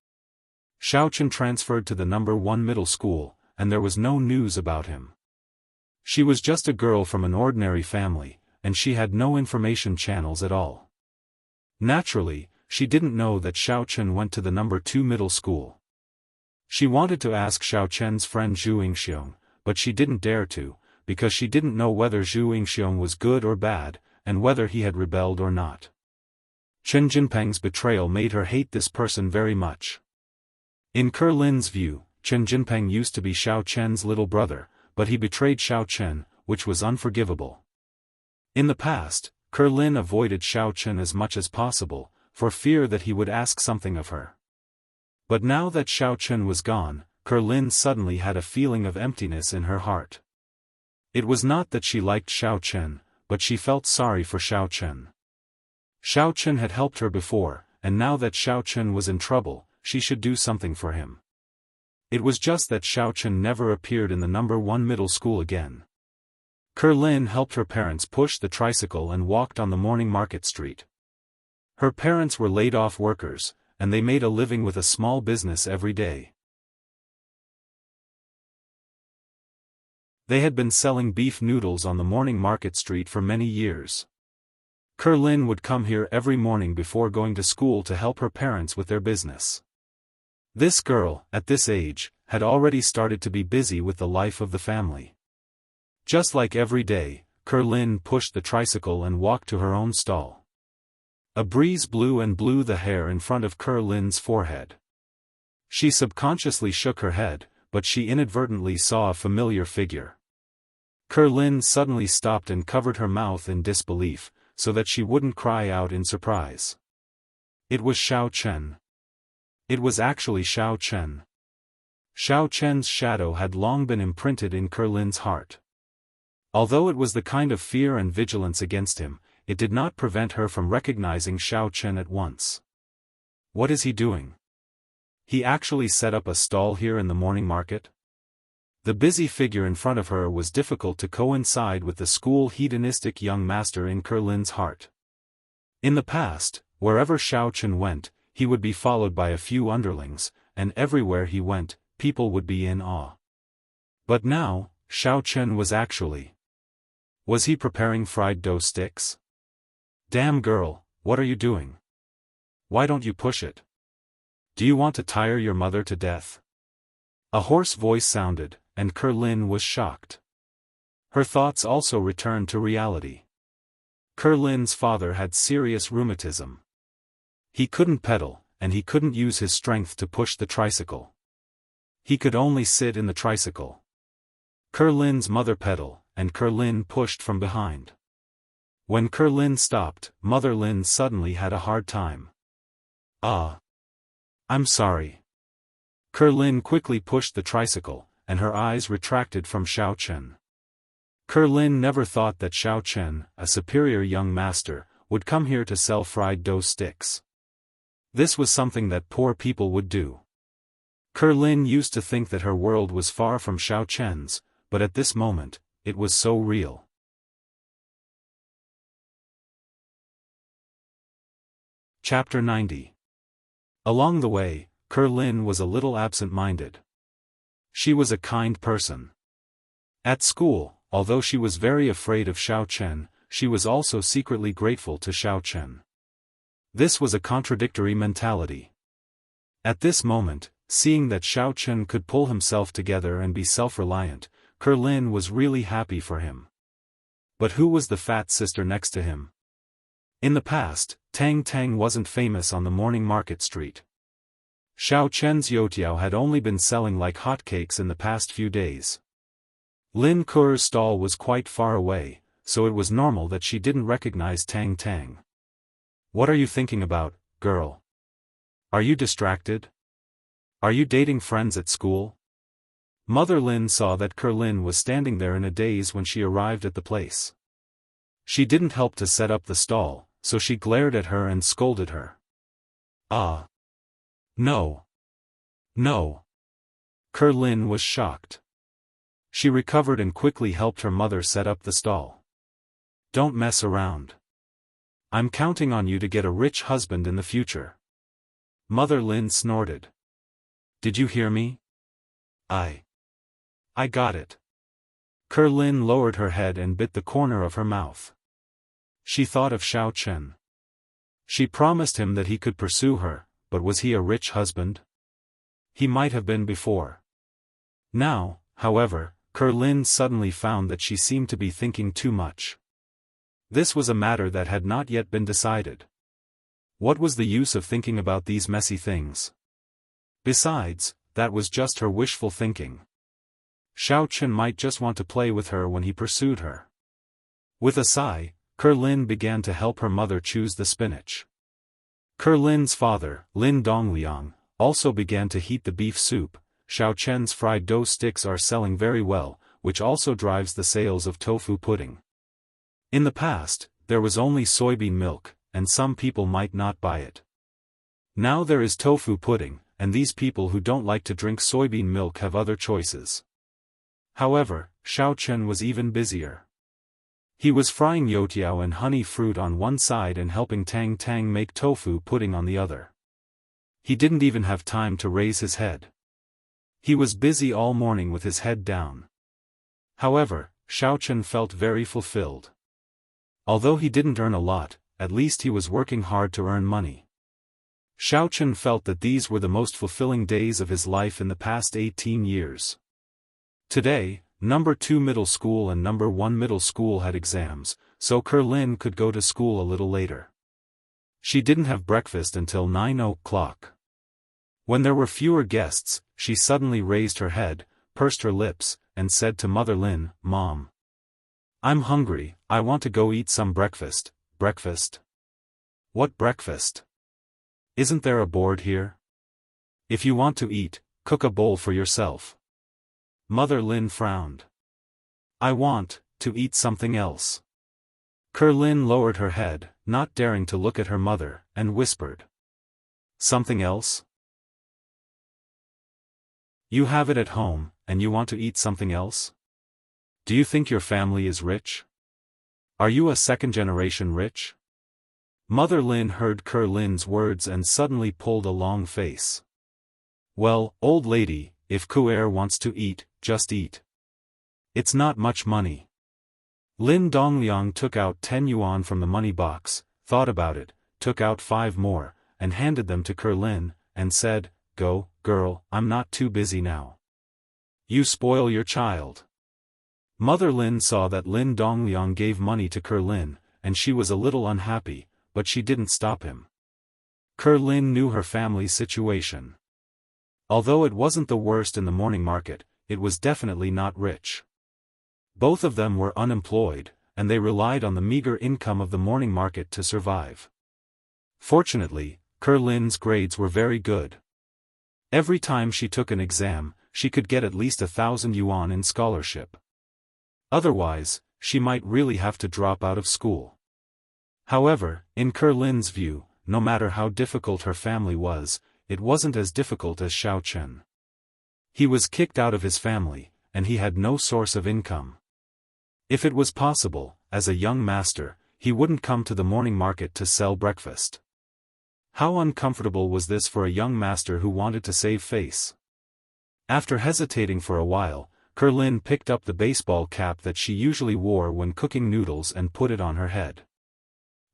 Xiao Chen transferred to the No. 1 middle school, and there was no news about him. She was just a girl from an ordinary family, and she had no information channels at all. Naturally, she didn't know that Xiao Chen went to the No. 2 middle school. She wanted to ask Xiao Chen's friend Zhu Yingxiong, but she didn't dare to, because she didn't know whether Zhu Yingxiong was good or bad, and whether he had rebelled or not. Chen Jinpeng's betrayal made her hate this person very much. In Kerlin's view, Chen Jinpeng used to be Xiao Chen's little brother, but he betrayed Xiao Chen, which was unforgivable. In the past, Kerlin avoided Xiao Chen as much as possible, for fear that he would ask something of her. But now that Xiao Chen was gone, Kerlin suddenly had a feeling of emptiness in her heart. It was not that she liked Xiao Chen, but she felt sorry for Xiao Chen. Xiao Chen had helped her before, and now that Xiao Chen was in trouble, she should do something for him. It was just that Xiao Chen never appeared in the No. 1 middle school again. Kerlin helped her parents push the tricycle and walked on the morning market street. Her parents were laid-off workers, and they made a living with a small business every day. They had been selling beef noodles on the morning market street for many years. Kerlin would come here every morning before going to school to help her parents with their business. This girl, at this age, had already started to be busy with the life of the family. Just like every day, Kerlin pushed the tricycle and walked to her own stall. A breeze blew the hair in front of Kerlin's forehead. She subconsciously shook her head, but she inadvertently saw a familiar figure. Kerlin suddenly stopped and covered her mouth in disbelief, so that she wouldn't cry out in surprise. It was Xiao Chen. It was actually Xiao Chen. Xiao Chen's shadow had long been imprinted in Kerlin's heart. Although it was the kind of fear and vigilance against him, it did not prevent her from recognizing Xiao Chen at once. What is he doing? He actually set up a stall here in the morning market? The busy figure in front of her was difficult to coincide with the school hedonistic young master in Kerlin's heart. In the past, wherever Xiao Chen went, he would be followed by a few underlings, and everywhere he went, people would be in awe. But now, Xiao Chen was actually... Was he preparing fried dough sticks? Damn girl, what are you doing? Why don't you push it? Do you want to tire your mother to death? A hoarse voice sounded, and Lin was shocked. Her thoughts also returned to reality. Lin's father had serious rheumatism. He couldn't pedal, and he couldn't use his strength to push the tricycle. He could only sit in the tricycle. Lin's mother pedaled, and Lin pushed from behind. When Lin stopped, Mother Lin suddenly had a hard time. I'm sorry. Lin quickly pushed the tricycle, and her eyes retracted from Xiaochen. Lin never thought that Xiaochen, a superior young master, would come here to sell fried dough sticks. This was something that poor people would do. Lin used to think that her world was far from Xiaochen's, but at this moment, it was so real. Chapter 90. Along the way, Lin was a little absent-minded. She was a kind person. At school, although she was very afraid of Xiaochen, she was also secretly grateful to Xiaochen. This was a contradictory mentality. At this moment, seeing that Xiaochen could pull himself together and be self-reliant, Lin was really happy for him. But who was the fat sister next to him? In the past, Tang wasn't famous on the morning market street. Xiaochen's youtiao had only been selling like hotcakes in the past few days. Lin Ke's stall was quite far away, so it was normal that she didn't recognize Tang. What are you thinking about, girl? Are you distracted? Are you dating friends at school? Mother Lin saw that Lin was standing there in a daze when she arrived at the place. She didn't help to set up the stall, so she glared at her and scolded her. No. Lin was shocked. She recovered and quickly helped her mother set up the stall. Don't mess around. I'm counting on you to get a rich husband in the future. Mother Lin snorted. Did you hear me? I got it. Lin lowered her head and bit the corner of her mouth. She thought of Xiaochen. She promised him that he could pursue her, but was he a rich husband? He might have been before. Now, however, Lin suddenly found that she seemed to be thinking too much. This was a matter that had not yet been decided. What was the use of thinking about these messy things? Besides, that was just her wishful thinking. Xiaochen might just want to play with her when he pursued her. With a sigh, Lin began to help her mother choose the spinach. Lin's father, Lin Dongliang, also began to heat the beef soup. Xiaochen's fried dough sticks are selling very well, which also drives the sales of tofu pudding. In the past, there was only soybean milk, and some people might not buy it. Now there is tofu pudding, and these people who don't like to drink soybean milk have other choices. However, Xiaochen was even busier. He was frying youtiao and honey fruit on one side and helping Tang make tofu pudding on the other. He didn't even have time to raise his head. He was busy all morning with his head down. However, Xiaochen felt very fulfilled. Although he didn't earn a lot, at least he was working hard to earn money. Xiaochen felt that these were the most fulfilling days of his life in the past 18 years. Today, number 2 middle school and number 1 middle school had exams, so Lin could go to school a little later. She didn't have breakfast until 9 o'clock. When there were fewer guests, she suddenly raised her head, pursed her lips, and said to Mother Lin, "Mom. I'm hungry, I want to go eat some breakfast." "Breakfast? What breakfast? Isn't there a board here? If you want to eat, cook a bowl for yourself." Mother Lin frowned. "I want to eat something else." Lin lowered her head, not daring to look at her mother, and whispered. "Something else? You have it at home, and you want to eat something else? Do you think your family is rich? Are you a second-generation rich?" Mother Lin heard Lin's words and suddenly pulled a long face. "Well, old lady, if Kuer wants to eat, just eat. It's not much money." Lin Dongliang took out 10 yuan from the money box, thought about it, took out 5 more, and handed them to Lin, and said, "Go, girl, I'm not too busy now. You spoil your child." Mother Lin saw that Lin Dongliang gave money to Ker Lin, and she was a little unhappy, but she didn't stop him. Ker Lin knew her family's situation. Although it wasn't the worst in the morning market, it was definitely not rich. Both of them were unemployed, and they relied on the meager income of the morning market to survive. Fortunately, Ker Lin's grades were very good. Every time she took an exam, she could get at least 1,000 yuan in scholarship. Otherwise, she might really have to drop out of school. However, in Ker Lin's view, no matter how difficult her family was, it wasn't as difficult as Xiaofan. He was kicked out of his family, and he had no source of income. If it was possible, as a young master, he wouldn't come to the morning market to sell breakfast. How uncomfortable was this for a young master who wanted to save face? After hesitating for a while, Ker Lin picked up the baseball cap that she usually wore when cooking noodles and put it on her head.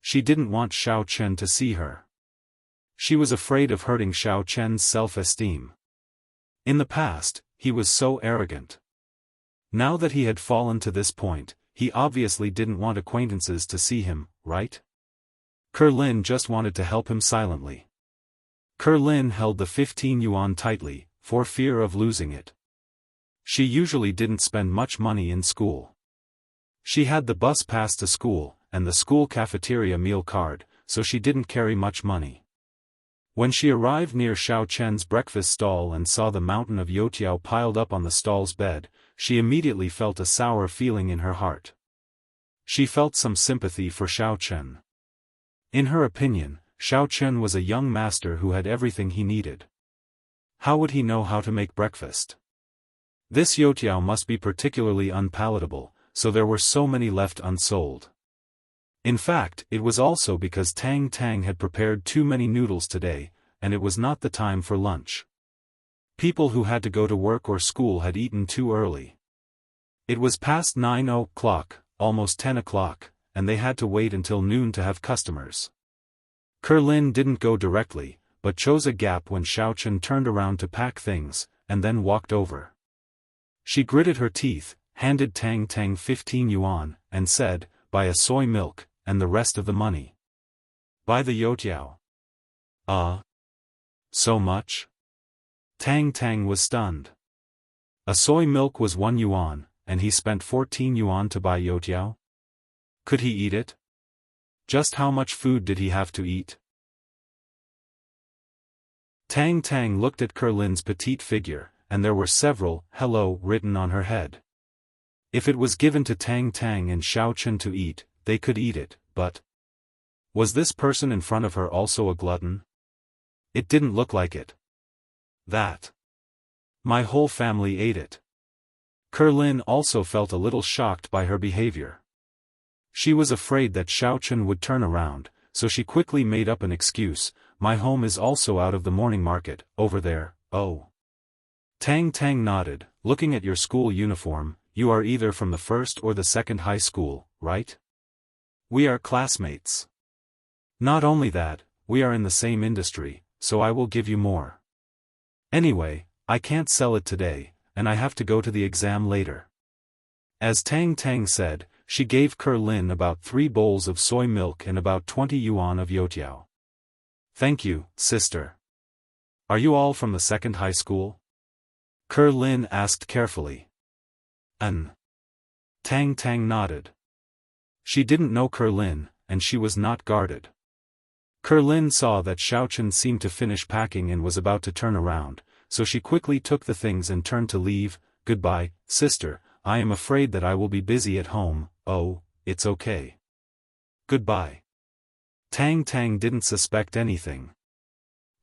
She didn't want Xiaofan to see her. She was afraid of hurting Xiaofan's self-esteem. In the past, he was so arrogant. Now that he had fallen to this point, he obviously didn't want acquaintances to see him, right? Ker Lin just wanted to help him silently. Ker Lin held the 15 yuan tightly, for fear of losing it. She usually didn't spend much money in school. She had the bus pass to school, and the school cafeteria meal card, so she didn't carry much money. When she arrived near Xiaofan's breakfast stall and saw the mountain of youtiao piled up on the stall's bed, she immediately felt a sour feeling in her heart. She felt some sympathy for Xiaofan. In her opinion, Xiaofan was a young master who had everything he needed. How would he know how to make breakfast? This youtiao must be particularly unpalatable, so there were so many left unsold. In fact, it was also because Tang Tang had prepared too many noodles today, and it was not the time for lunch. People who had to go to work or school had eaten too early. It was past 9 o'clock, almost 10 o'clock, and they had to wait until noon to have customers. Ker Lin didn't go directly, but chose a gap when Xiaofan turned around to pack things, and then walked over. She gritted her teeth, handed Tang Tang 15 yuan, and said, "Buy a soy milk, and the rest of the money. Buy the youtiao." So much? Tang Tang was stunned. A soy milk was 1 yuan, and he spent 14 yuan to buy youtiao? Could he eat it? Just how much food did he have to eat? Tang Tang looked at Ker Lin's petite figure, and there were several "hello" written on her head. If it was given to Tang Tang and Xiaofan to eat, they could eat it, but was this person in front of her also a glutton? It didn't look like it. That my whole family ate it. Ker Lin also felt a little shocked by her behavior. She was afraid that Xiaofan would turn around, so she quickly made up an excuse. "My home is also out of the morning market, over there." "Oh." Tang Tang nodded, "Looking at your school uniform, you are either from the first or the second high school, right? We are classmates. Not only that, we are in the same industry, so I will give you more. Anyway, I can't sell it today, and I have to go to the exam later." As Tang Tang said, she gave Ker Lin about 3 bowls of soy milk and about 20 yuan of youtiao. "Thank you, sister. Are you all from the second high school?" Ker Lin asked carefully. Tang Tang nodded. She didn't know Ker Lin, and she was not guarded. Ker Lin saw that Xiaofan seemed to finish packing and was about to turn around, so she quickly took the things and turned to leave. "Goodbye, sister, I am afraid that I will be busy at home." "Oh, it's okay. Goodbye." Tang Tang didn't suspect anything.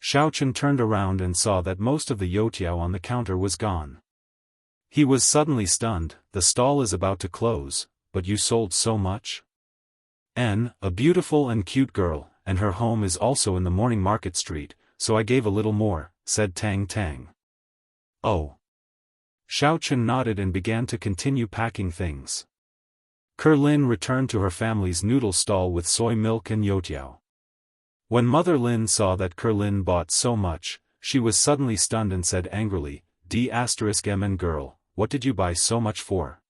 Xiaofan turned around and saw that most of the youtiao on the counter was gone. He was suddenly stunned. "The stall is about to close, but you sold so much?" A beautiful and cute girl, and her home is also in the morning market street, so I gave a little more," said Tang Tang. "Oh." Xiaofan nodded and began to continue packing things. Ker Lin returned to her family's noodle stall with soy milk and youtiao. When Mother Lin saw that Ker Lin bought so much, she was suddenly stunned and said angrily, D***mn girl, what did you buy so much for?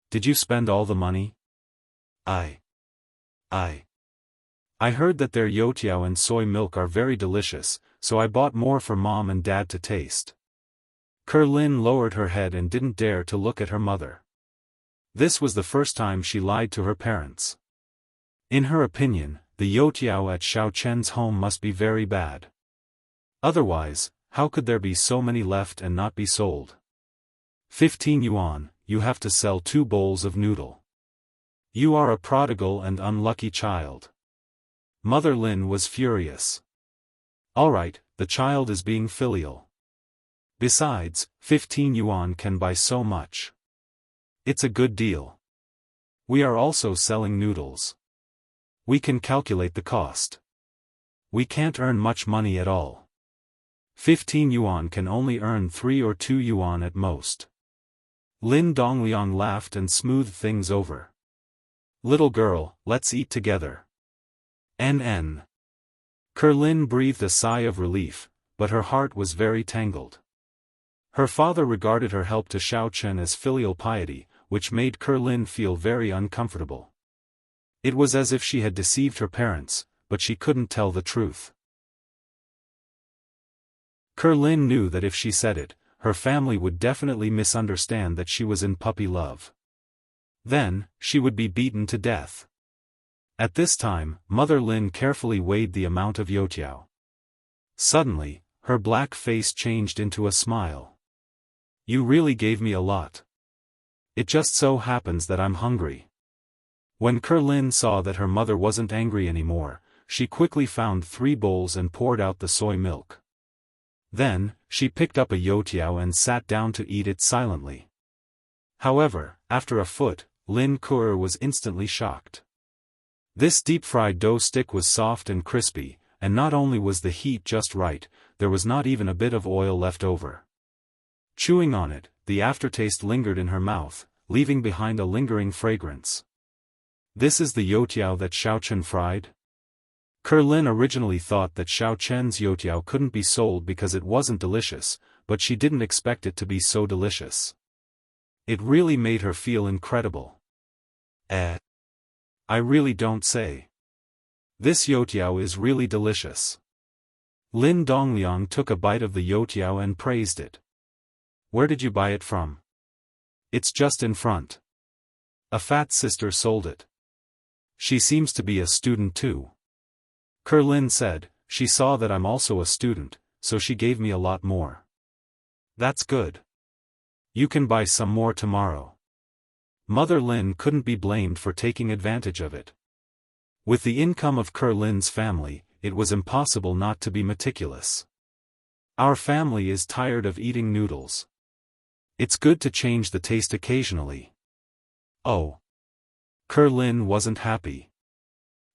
Did you spend all the money? I heard that their youtiao and soy milk are very delicious, so I bought more for mom and dad to taste. Lin lowered her head and didn't dare to look at her mother. This was the first time she lied to her parents. In her opinion, the youtiao at Xiao Chen's home must be very bad. Otherwise, how could there be so many left and not be sold? 15 yuan, you have to sell 2 bowls of noodle. You are a prodigal and unlucky child. Mother Lin was furious. Alright, the child is being filial. Besides, 15 yuan can buy so much. It's a good deal. We are also selling noodles. We can calculate the cost. We can't earn much money at all. 15 yuan can only earn 3 or 2 yuan at most. Lin Dongliang laughed and smoothed things over. Little girl, let's eat together. NN. Lin breathed a sigh of relief, but her heart was very tangled. Her father regarded her help to Xiao Chen as filial piety, which made Lin feel very uncomfortable. It was as if she had deceived her parents, but she couldn't tell the truth. Lin knew that if she said it, her family would definitely misunderstand that she was in puppy love. Then, she would be beaten to death. At this time, Mother Lin carefully weighed the amount of youtiao. Suddenly, her black face changed into a smile. You really gave me a lot. It just so happens that I'm hungry. When Lin saw that her mother wasn't angry anymore, she quickly found 3 bowls and poured out the soy milk. Then, she picked up a youtiao and sat down to eat it silently. However, after a foot, Lin Kuer was instantly shocked. This deep-fried dough stick was soft and crispy, and not only was the heat just right, there was not even a bit of oil left over. Chewing on it, the aftertaste lingered in her mouth, leaving behind a lingering fragrance. This is the youtiao that Xiao Chen fried? Lin originally thought that Xiao Chen's youtiao couldn't be sold because it wasn't delicious, but she didn't expect it to be so delicious. It really made her feel incredible. I really don't say. This youtiao is really delicious. Lin Dongliang took a bite of the youtiao and praised it. Where did you buy it from? It's just in front. A fat sister sold it. She seems to be a student too. Lin said, she saw that I'm also a student, so she gave me a lot more. That's good. You can buy some more tomorrow. Mother Lin couldn't be blamed for taking advantage of it. With the income of Lin's family, it was impossible not to be meticulous. Our family is tired of eating noodles. It's good to change the taste occasionally. Oh. Lin wasn't happy.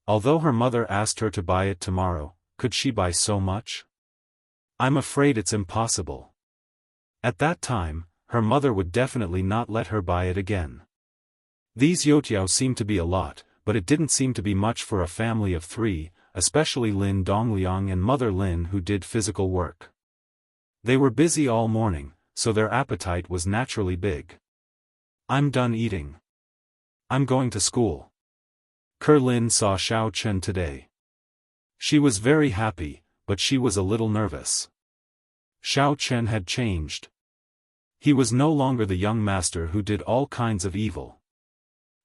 Although her mother asked her to buy it tomorrow, could she buy so much? I'm afraid it's impossible. At that time, her mother would definitely not let her buy it again. These youtiao seemed to be a lot, but it didn't seem to be much for a family of 3, especially Lin Dongliang and Mother Lin who did physical work. They were busy all morning, so their appetite was naturally big. I'm done eating. I'm going to school. Lin saw Xiao Chen today. She was very happy, but she was a little nervous. Xiao Chen had changed. He was no longer the young master who did all kinds of evil.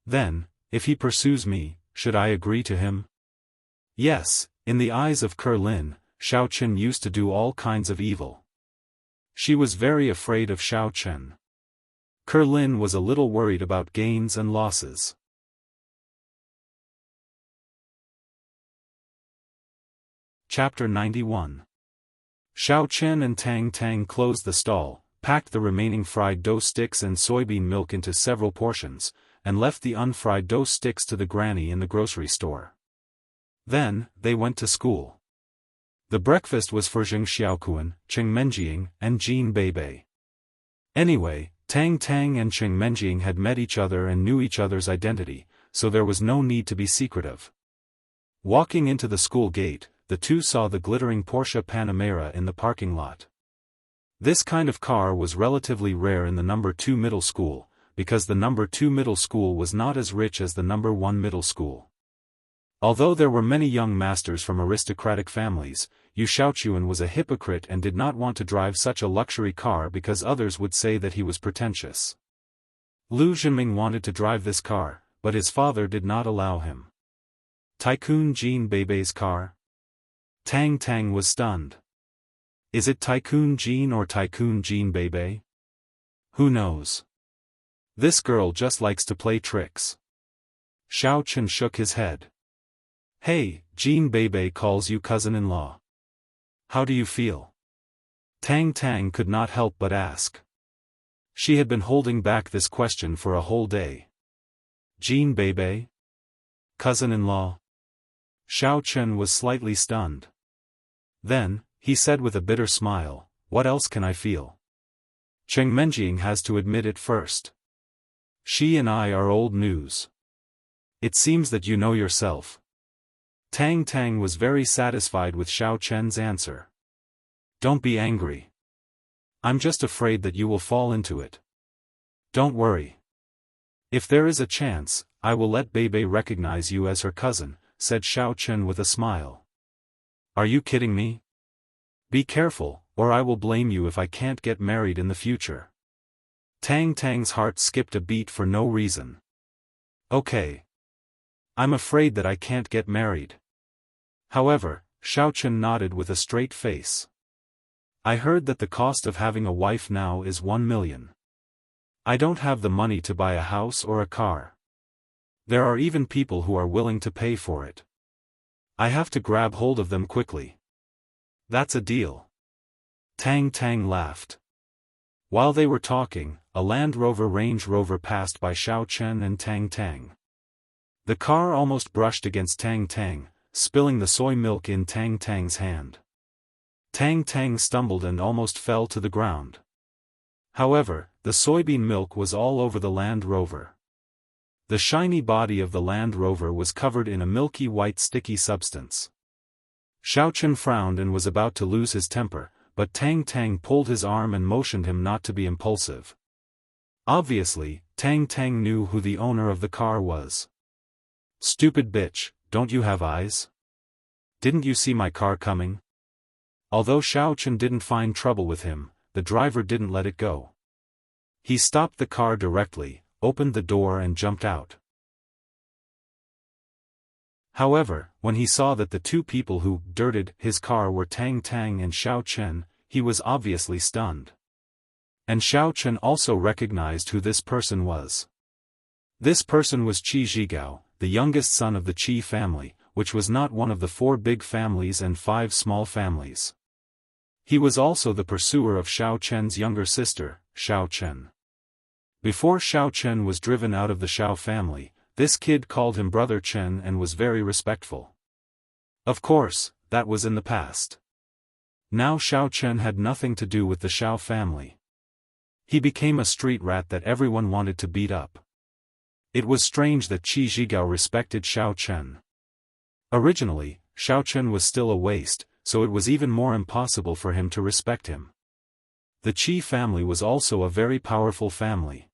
Then, if he pursues me, should I agree to him? Yes, in the eyes of Lin, Xiao Chen used to do all kinds of evil. She was very afraid of Xiao Chen. Lin was a little worried about gains and losses. Chapter 91. Xiao Chen and Tang Tang closed the stall, packed the remaining fried dough sticks and soybean milk into several portions, and left the unfried dough sticks to the granny in the grocery store. Then, they went to school. The breakfast was for Zheng Xiaokuan, Cheng Menjing, and Jin Beibei. Anyway, Tang Tang and Cheng Menjing had met each other and knew each other's identity, so there was no need to be secretive. Walking into the school gate, the two saw the glittering Porsche Panamera in the parking lot. This kind of car was relatively rare in the number 2 middle school, because the number 2 middle school was not as rich as the number 1 middle school. Although there were many young masters from aristocratic families, Yu Xiaochuan was a hypocrite and did not want to drive such a luxury car because others would say that he was pretentious. Lu Zhenming wanted to drive this car, but his father did not allow him. Tycoon Jean Bebe's car? Tang Tang was stunned. Is it Tycoon Jean or Tycoon Jean Bebe? Who knows? This girl just likes to play tricks. Xiao Chen shook his head. Hey, Jean Bebe calls you cousin-in-law. How do you feel? Tang Tang could not help but ask. She had been holding back this question for a whole day. Jean Bebe? Cousin-in-law? Xiao Chen was slightly stunned. Then, he said with a bitter smile, what else can I feel? Cheng Menjing has to admit it first. She and I are old news. It seems that you know yourself. Tang Tang was very satisfied with Xiao Chen's answer. Don't be angry. I'm just afraid that you will fall into it. Don't worry. If there is a chance, I will let Bebe recognize you as her cousin, said Xiao Chen with a smile. Are you kidding me? Be careful, or I will blame you if I can't get married in the future. Tang Tang's heart skipped a beat for no reason. Okay. I'm afraid that I can't get married. However, Xiao Chen nodded with a straight face. I heard that the cost of having a wife now is 1 million. I don't have the money to buy a house or a car. There are even people who are willing to pay for it. I have to grab hold of them quickly. That's a deal. Tang Tang laughed. While they were talking, a Land Rover Range Rover passed by Xiao Chen and Tang Tang. The car almost brushed against Tang Tang, spilling the soy milk in Tang Tang's hand. Tang Tang stumbled and almost fell to the ground. However, the soybean milk was all over the Land Rover. The shiny body of the Land Rover was covered in a milky white sticky substance. Xiao Chen frowned and was about to lose his temper, but Tang Tang pulled his arm and motioned him not to be impulsive. Obviously, Tang Tang knew who the owner of the car was. Stupid bitch, don't you have eyes? Didn't you see my car coming? Although Xiao Chen didn't find trouble with him, the driver didn't let it go. He stopped the car directly, opened the door and jumped out. However, when he saw that the two people who dirted his car were Tang Tang and Xiao Chen, he was obviously stunned. And Xiao Chen also recognized who this person was. This person was Qi Zhigao, the youngest son of the Qi family, which was not one of the 4 big families and 5 small families. He was also the pursuer of Xiao Chen's younger sister, Xiao Chen. Before Xiao Chen was driven out of the Xiao family, this kid called him Brother Chen and was very respectful. Of course, that was in the past. Now Xiao Chen had nothing to do with the Xiao family. He became a street rat that everyone wanted to beat up. It was strange that Qi Zhigao respected Xiao Chen. Originally, Xiao Chen was still a waste, so it was even more impossible for him to respect him. The Qi family was also a very powerful family.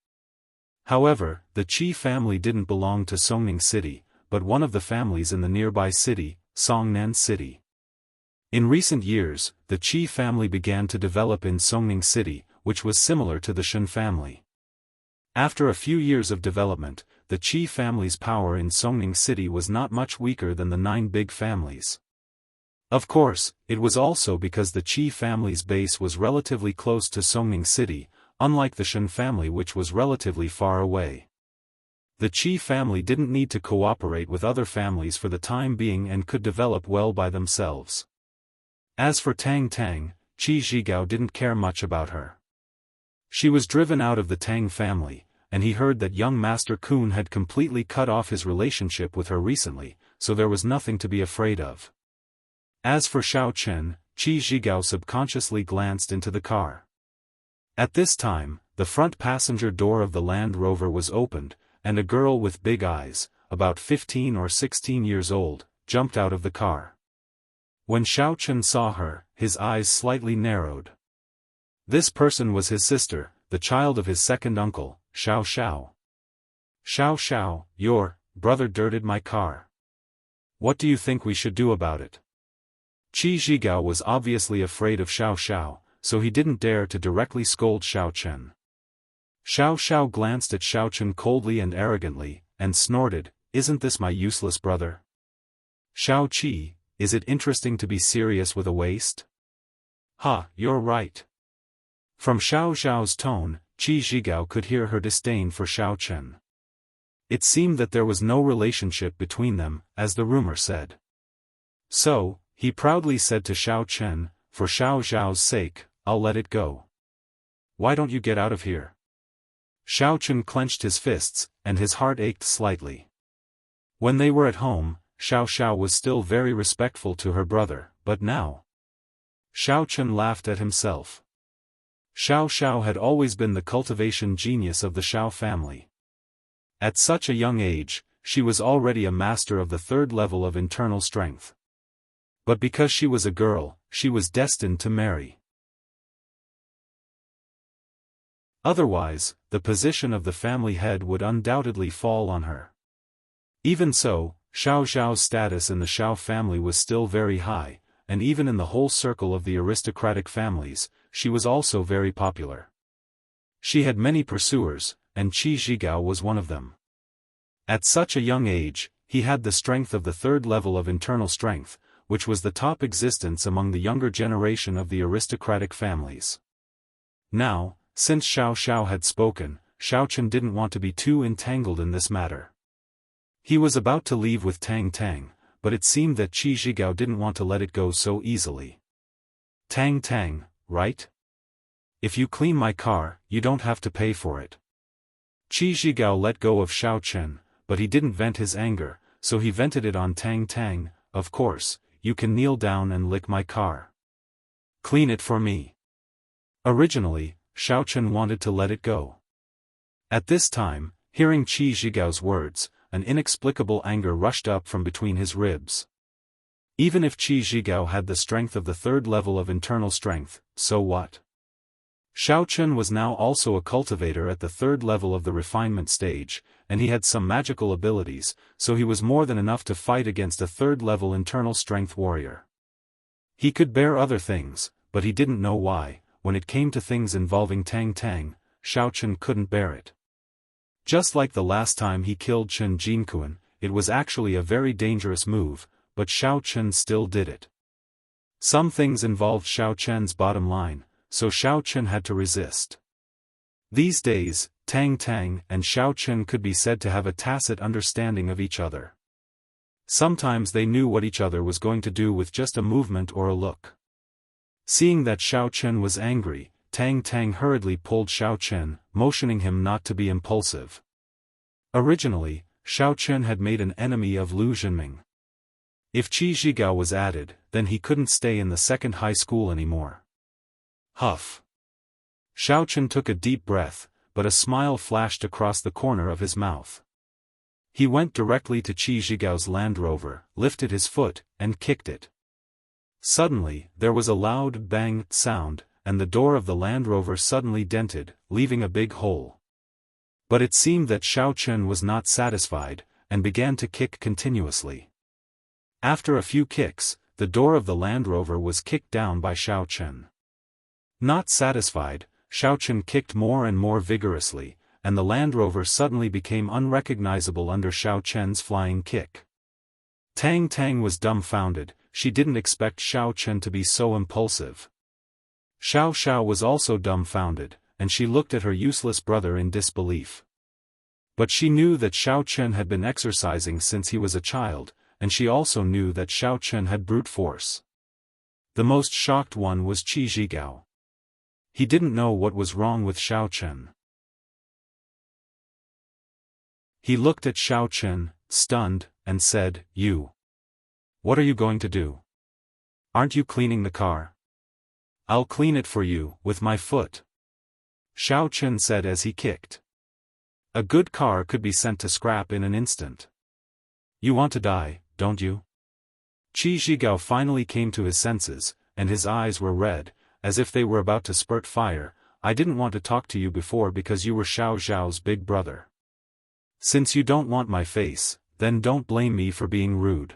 However, the Qi family didn't belong to Songning City, but one of the families in the nearby city, Songnan City. In recent years, the Qi family began to develop in Songning City, which was similar to the Shen family. After a few years of development, the Qi family's power in Songning City was not much weaker than the 9 big families. Of course, it was also because the Qi family's base was relatively close to Songning City, unlike the Shen family which was relatively far away. The Qi family didn't need to cooperate with other families for the time being and could develop well by themselves. As for Tang Tang, Qi Zhigao didn't care much about her. She was driven out of the Tang family, and he heard that young Master Kun had completely cut off his relationship with her recently, so there was nothing to be afraid of. As for Xiao Chen, Qi Zhigao subconsciously glanced into the car. At this time, the front passenger door of the Land Rover was opened, and a girl with big eyes, about 15 or 16 years old, jumped out of the car. When Xiaofan saw her, his eyes slightly narrowed. This person was his sister, the child of his second uncle, Xiao. Xiao, your brother dirted my car. What do you think we should do about it? Qi Zhigao was obviously afraid of Xiao, so he didn't dare to directly scold Xiaochen. Xiao glanced at Xiaochen coldly and arrogantly, and snorted, "Isn't this my useless brother? Xiao Qi, is it interesting to be serious with a waste?" "Ha, you're right." From Xiao's tone, Qi Zhigao could hear her disdain for Xiaochen. It seemed that there was no relationship between them, as the rumor said. So, he proudly said to Xiaochen, "For Xiao's sake, I'll let it go. Why don't you get out of here?" Xiaochen clenched his fists, and his heart ached slightly. When they were at home, Xiao was still very respectful to her brother, but now... Xiaochen laughed at himself. Xiao had always been the cultivation genius of the Xiao family. At such a young age, she was already a master of the third level of internal strength. But because she was a girl, she was destined to marry. Otherwise, the position of the family head would undoubtedly fall on her. Even so, Xiao's status in the Xiao family was still very high, and even in the whole circle of the aristocratic families, she was also very popular. She had many pursuers, and Qi Zhigao was one of them. At such a young age, he had the strength of the third level of internal strength, which was the top existence among the younger generation of the aristocratic families. Now, since Xiao had spoken, Xiaochen didn't want to be too entangled in this matter. He was about to leave with Tang, but it seemed that Qi Zhigao didn't want to let it go so easily. Tang, right? If you clean my car, you don't have to pay for it. Qi Zhigao let go of Xiaochen, but he didn't vent his anger, so he vented it on Tang. "Of course, you can kneel down and lick my car. Clean it for me." Originally, Xiaochen wanted to let it go. At this time, hearing Qi Zhigao's words, an inexplicable anger rushed up from between his ribs. Even if Qi Zhigao had the strength of the third level of internal strength, so what? Xiaochen was now also a cultivator at the third level of the refinement stage, and he had some magical abilities, so he was more than enough to fight against a third-level internal strength warrior. He could bear other things, but he didn't know why. When it came to things involving Tang, Xiaochen couldn't bear it. Just like the last time he killed Chen Jinkuan, it was actually a very dangerous move, but Xiaochen still did it. Some things involved Xiaochen's bottom line, so Xiaochen had to resist. These days, Tang and Xiaochen could be said to have a tacit understanding of each other. Sometimes they knew what each other was going to do with just a movement or a look. Seeing that Xiaochen was angry, Tang hurriedly pulled Xiaochen, motioning him not to be impulsive. Originally, Xiaochen had made an enemy of Lu Zhenming. If Qi Zhigao was added, then he couldn't stay in the second high school anymore. Huff. Xiaochen took a deep breath, but a smile flashed across the corner of his mouth. He went directly to Qi Zhigao's Land Rover, lifted his foot, and kicked it. Suddenly, there was a loud bang sound, and the door of the Land Rover suddenly dented, leaving a big hole. But it seemed that Xiaochen was not satisfied, and began to kick continuously. After a few kicks, the door of the Land Rover was kicked down by Xiaochen. Not satisfied, Xiaochen kicked more and more vigorously, and the Land Rover suddenly became unrecognizable under Xiaochen's flying kick. Tang was dumbfounded. She didn't expect Xiaochen to be so impulsive. Xiao was also dumbfounded, and she looked at her useless brother in disbelief. But she knew that Xiaochen had been exercising since he was a child, and she also knew that Xiaochen had brute force. The most shocked one was Qi Zhigao. He didn't know what was wrong with Xiaochen. He looked at Xiaochen, stunned, and said, "You. What are you going to do? Aren't you cleaning the car?" "I'll clean it for you, with my foot," Xiaochen said as he kicked. A good car could be sent to scrap in an instant. "You want to die, don't you?" Qi Zhigao finally came to his senses, and his eyes were red, as if they were about to spurt fire. I didn't want to talk to you before because you were Xiao Zhao's big brother. Since you don't want my face, then don't blame me for being rude.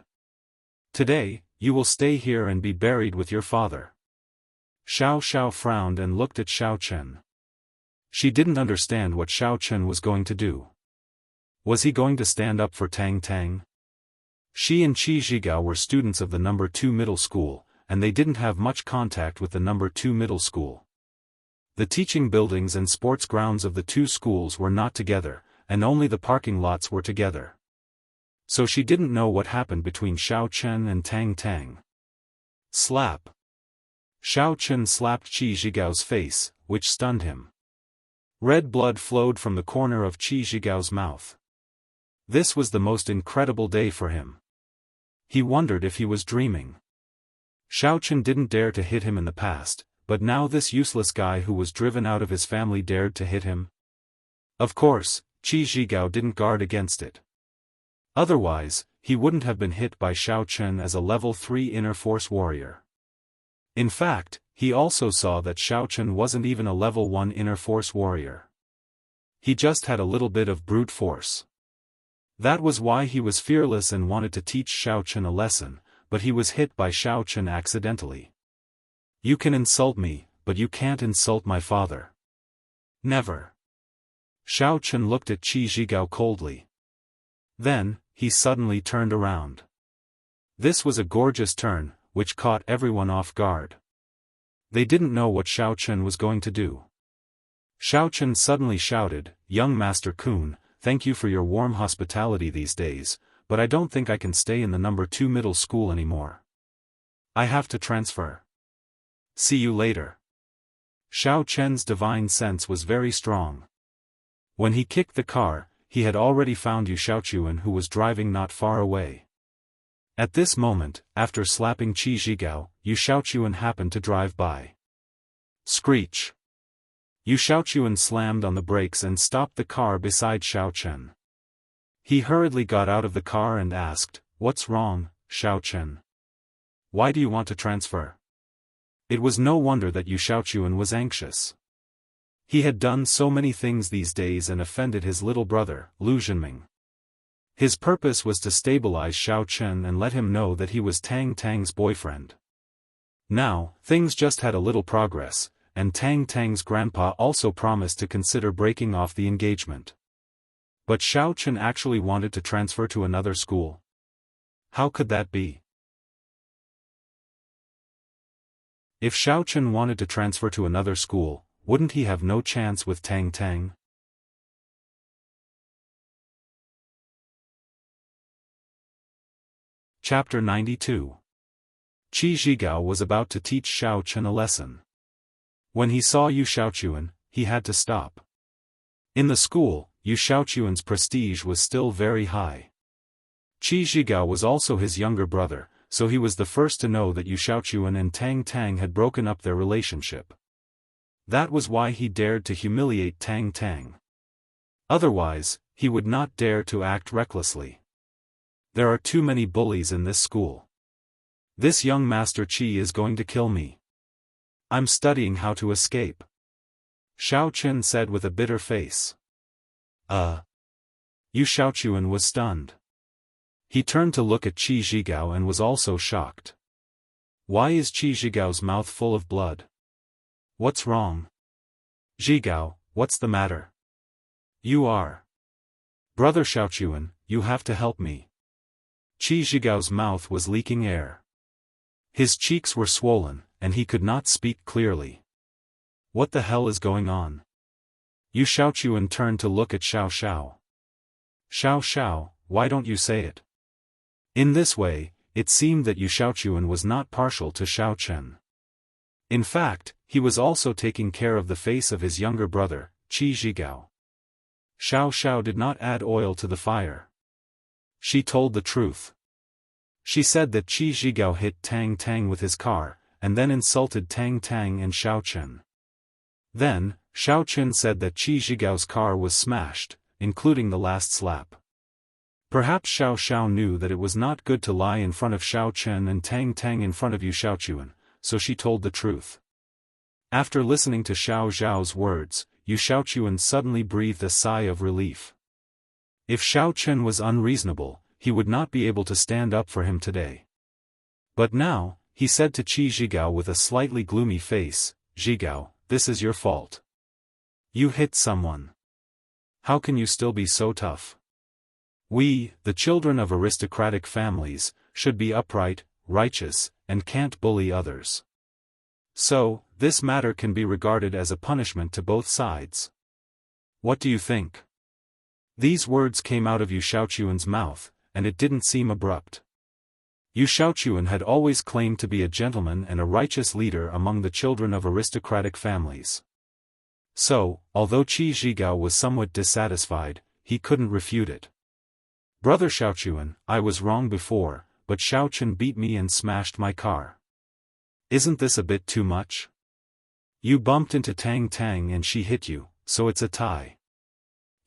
Today, you will stay here and be buried with your father. Xiao Xiao frowned and looked at Xiao Chen. She didn't understand what Xiao Chen was going to do. Was he going to stand up for Tang Tang? She and Qi Zhigao were students of the No. 2 middle school, and they didn't have much contact with the No. 2 middle school. The teaching buildings and sports grounds of the two schools were not together, and only the parking lots were together. So she didn't know what happened between Xiao Chen and Tang Tang. Slap! Xiao Chen slapped Qi Zhigao's face, which stunned him. Red blood flowed from the corner of Qi Zhigao's mouth. This was the most incredible day for him. He wondered if he was dreaming. Xiao Chen didn't dare to hit him in the past, but now this useless guy who was driven out of his family dared to hit him. Of course, Qi Zhigao didn't guard against it. Otherwise, he wouldn't have been hit by Xiao Chen as a level 3 inner force warrior. In fact, he also saw that Xiao Chen wasn't even a level 1 inner force warrior. He just had a little bit of brute force. That was why he was fearless and wanted to teach Xiao Chen a lesson, but he was hit by Xiao Chen accidentally. You can insult me, but you can't insult my father. Never. Xiao Chen looked at Qi Zhigao coldly. Then, he suddenly turned around. This was a gorgeous turn, which caught everyone off guard. They didn't know what Xiao Chen was going to do. Xiao Chen suddenly shouted, "Young Master Kun, thank you for your warm hospitality these days, but I don't think I can stay in the No. 2 middle school anymore. I have to transfer. See you later." Xiao Chen's divine sense was very strong. When he kicked the car, he had already found Yu Xiaochuan, who was driving not far away. At this moment, after slapping Qi Zhigao, Yu Xiaochuan happened to drive by. Screech! Yu Xiaochuan slammed on the brakes and stopped the car beside Xiao Chen. He hurriedly got out of the car and asked, "What's wrong, Xiao Chen? Why do you want to transfer?" It was no wonder that Yu Xiaochuan was anxious. He had done so many things these days and offended his little brother, Lu Zhenming. His purpose was to stabilize Xiao Chen and let him know that he was Tang Tang's boyfriend. Now, things just had a little progress, and Tang Tang's grandpa also promised to consider breaking off the engagement. But Xiao Chen actually wanted to transfer to another school. How could that be? If Xiao Chen wanted to transfer to another school, wouldn't he have no chance with Tang Tang? Chapter 92. Qi Zhigao was about to teach Xiao Chen a lesson. When he saw Yu Xiaochuan, he had to stop. In the school, Yu Xiaochuan's prestige was still very high. Qi Zhigao was also his younger brother, so he was the first to know that Yu Xiaochuan and Tang Tang had broken up their relationship. That was why he dared to humiliate Tang Tang. Otherwise, he would not dare to act recklessly. There are too many bullies in this school. This young Master Qi is going to kill me. I'm studying how to escape. Xiao Chen said with a bitter face. Yu Xiaochuan was stunned. He turned to look at Qi Zhigao and was also shocked. Why is Qi Zhigao's mouth full of blood? What's wrong? Zhigao, what's the matter? You are. Brother Xiaochuan, you have to help me. Qi Zhigao's mouth was leaking air. His cheeks were swollen, and he could not speak clearly. What the hell is going on? Yu Xiaochuan turned to look at Xiao Xiao. Xiao Xiao, why don't you say it? In this way, it seemed that Yu Xiaochuan was not partial to Xiao Chen. In fact, he was also taking care of the face of his younger brother, Qi Zhigao. Xiao Xiao did not add oil to the fire. She told the truth. She said that Qi Zhigao hit Tang Tang with his car, and then insulted Tang Tang and Xiao Chen. Then, Xiao Chen said that Qi Zhigao's car was smashed, including the last slap. Perhaps Xiao Xiao knew that it was not good to lie in front of Xiao Chen and Tang Tang in front of Yu Xiaochuan, so she told the truth. After listening to Xiao Zhao's words, Yu Xiaochuan suddenly breathed a sigh of relief. If Xiao Chen was unreasonable, he would not be able to stand up for him today. But now, he said to Qi Zhigao with a slightly gloomy face, "Zhigao, this is your fault. You hit someone. How can you still be so tough? We, the children of aristocratic families, should be upright, righteous, and can't bully others. So, this matter can be regarded as a punishment to both sides. What do you think?" These words came out of Yu Xiaochuan's mouth, and it didn't seem abrupt. Yu Xiaochuan had always claimed to be a gentleman and a righteous leader among the children of aristocratic families. So, although Qi Zhigao was somewhat dissatisfied, he couldn't refute it. "Brother Xiaochuan, I was wrong before, but Xiao Chen beat me and smashed my car. Isn't this a bit too much? You bumped into Tang Tang and she hit you, so it's a tie."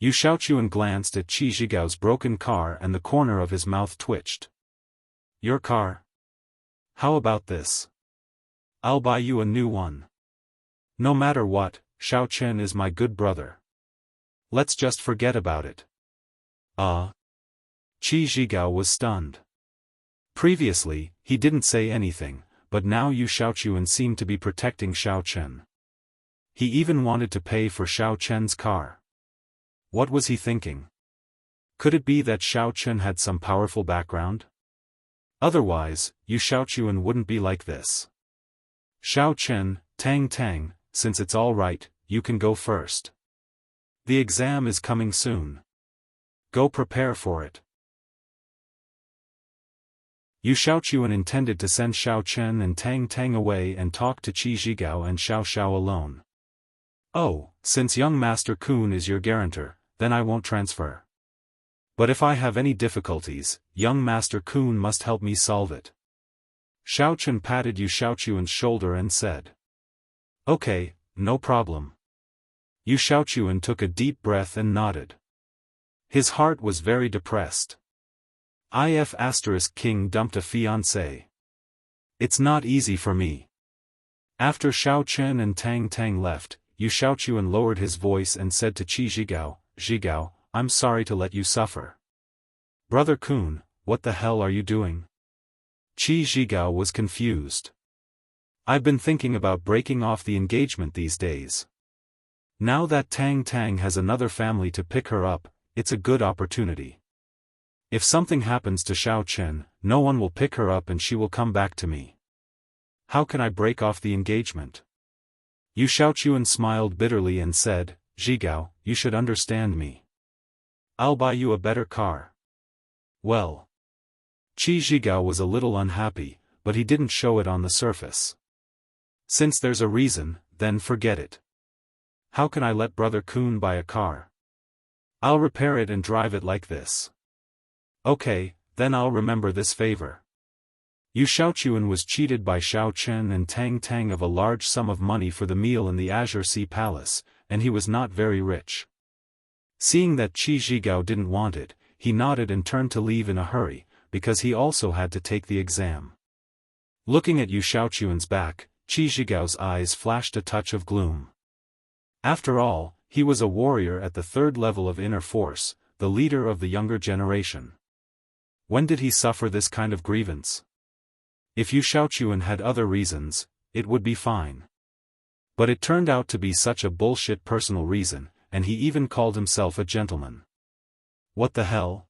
Yu Xiaochuan glanced at Qi Zhigao's broken car and the corner of his mouth twitched. "Your car? How about this? I'll buy you a new one. No matter what, Xiao Chen is my good brother. Let's just forget about it." Qi Zhigao was stunned. Previously, he didn't say anything, but now Yu Xiaochuan seemed to be protecting Xiao Chen. He even wanted to pay for Xiao Chen's car. What was he thinking? Could it be that Xiao Chen had some powerful background? Otherwise, Yu Xiaochuan wouldn't be like this. "Xiao Chen, Tang Tang, since it's all right, you can go first. The exam is coming soon. Go prepare for it." Yu Xiaochuan intended to send Xiao Chen and Tang Tang away and talk to Qi Zhigao and Xiao Xiao alone. "Oh, since young Master Kun is your guarantor, then I won't transfer. But if I have any difficulties, young Master Kun must help me solve it." Xiao Chen patted Yu Xiaochuan's shoulder and said. "Okay, no problem." Yu Xiaochuan took a deep breath and nodded. His heart was very depressed. If King dumped a fiancé. It's not easy for me. After Xiao Chen and Tang Tang left, Yu Xiaochuan lowered his voice and said to Qi Zhigao, "Zhigao, I'm sorry to let you suffer." "Brother Kun, what the hell are you doing?" Qi Zhigao was confused. "I've been thinking about breaking off the engagement these days. Now that Tang Tang has another family to pick her up, it's a good opportunity. If something happens to Xiao Chen, no one will pick her up and she will come back to me. How can I break off the engagement?" Yu Xiaochuan smiled bitterly and said, "Zhigao, you should understand me. I'll buy you a better car." Well. Qi Zhigao was a little unhappy, but he didn't show it on the surface. "Since there's a reason, then forget it. How can I let Brother Kun buy a car? I'll repair it and drive it like this." "Okay, then I'll remember this favor." Yu Xiaochuan was cheated by Xiao Chen and Tang Tang of a large sum of money for the meal in the Azure Sea Palace, and he was not very rich. Seeing that Qi Zhigao didn't want it, he nodded and turned to leave in a hurry, because he also had to take the exam. Looking at Yu Xiaochuan's back, Qi Zhigao's eyes flashed a touch of gloom. After all, he was a warrior at the third level of inner force, the leader of the younger generation. When did he suffer this kind of grievance? If Yu Xiaochuan had other reasons, it would be fine. But it turned out to be such a bullshit personal reason, and he even called himself a gentleman. What the hell?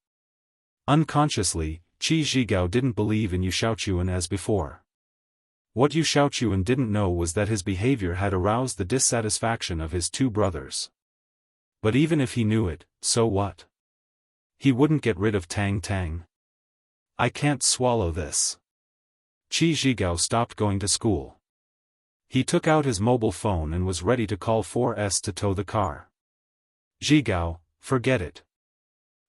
Unconsciously, Qi Zhigao didn't believe in Yu Xiaochuan as before. What Yu Xiaochuan didn't know was that his behavior had aroused the dissatisfaction of his two brothers. But even if he knew it, so what? He wouldn't get rid of Tang Tang. "I can't swallow this." Qi Zhigao stopped going to school. He took out his mobile phone and was ready to call 4S to tow the car. "Zhigao, forget it.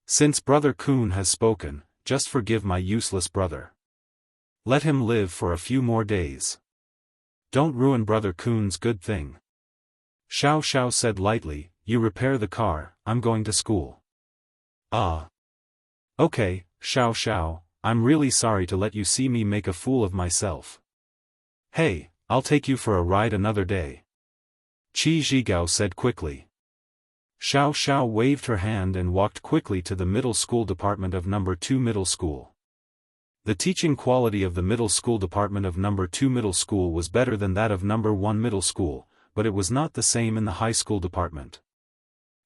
Since Brother Kun has spoken, just forgive my useless brother. Let him live for a few more days. Don't ruin Brother Kun's good thing." Xiao Xiao said lightly, "You repair the car, I'm going to school." "Ah. Okay, Xiao, I'm really sorry to let you see me make a fool of myself. Hey, I'll take you for a ride another day. Qi Zhigao said quickly. Xiao waved her hand and walked quickly to the middle school department of number 2 middle school. The teaching quality of the middle school department of number 2 middle school was better than that of number 1 middle school, but it was not the same in the high school department.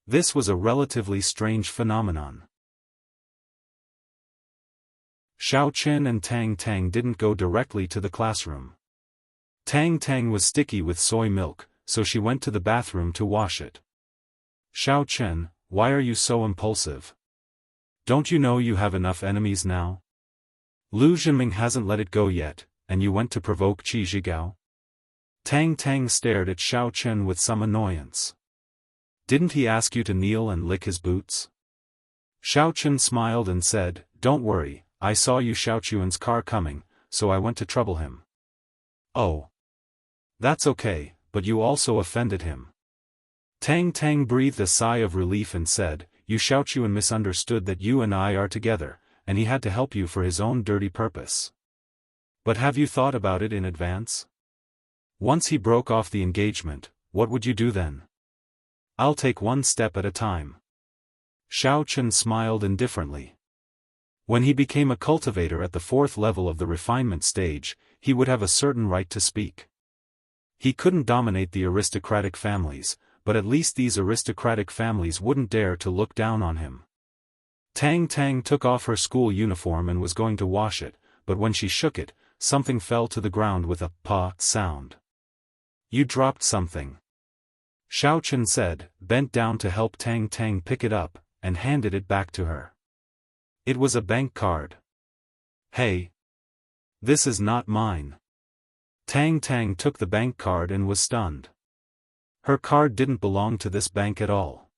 This was a relatively strange phenomenon. Xiaochen and Tang didn't go directly to the classroom. Tang was sticky with soy milk, so she went to the bathroom to wash it. Xiaochen, why are you so impulsive? Don't you know you have enough enemies now? Lu Zhenming hasn't let it go yet, and you went to provoke Qi Zhigao? Tang stared at Xiaochen with some annoyance. Didn't he ask you to kneel and lick his boots? Xiaochen smiled and said, Don't worry, I saw Xiaochuan's car coming, so I went to trouble him. Oh. That's okay, but you also offended him. Tang breathed a sigh of relief and said, Xiaochuan misunderstood that you and I are together, and he had to help you for his own dirty purpose. But have you thought about it in advance? Once he broke off the engagement, what would you do then? I'll take one step at a time. Xiaochen smiled indifferently. When he became a cultivator at the 4th level of the refinement stage, he would have a certain right to speak. He couldn't dominate the aristocratic families, but at least these aristocratic families wouldn't dare to look down on him. Tang took off her school uniform and was going to wash it, but when she shook it, something fell to the ground with a "pa" sound. You dropped something. Xiaochen said, bent down to help Tang pick it up, and handed it back to her. It was a bank card. Hey! This is not mine. Tang took the bank card and was stunned. Her card didn't belong to this bank at all.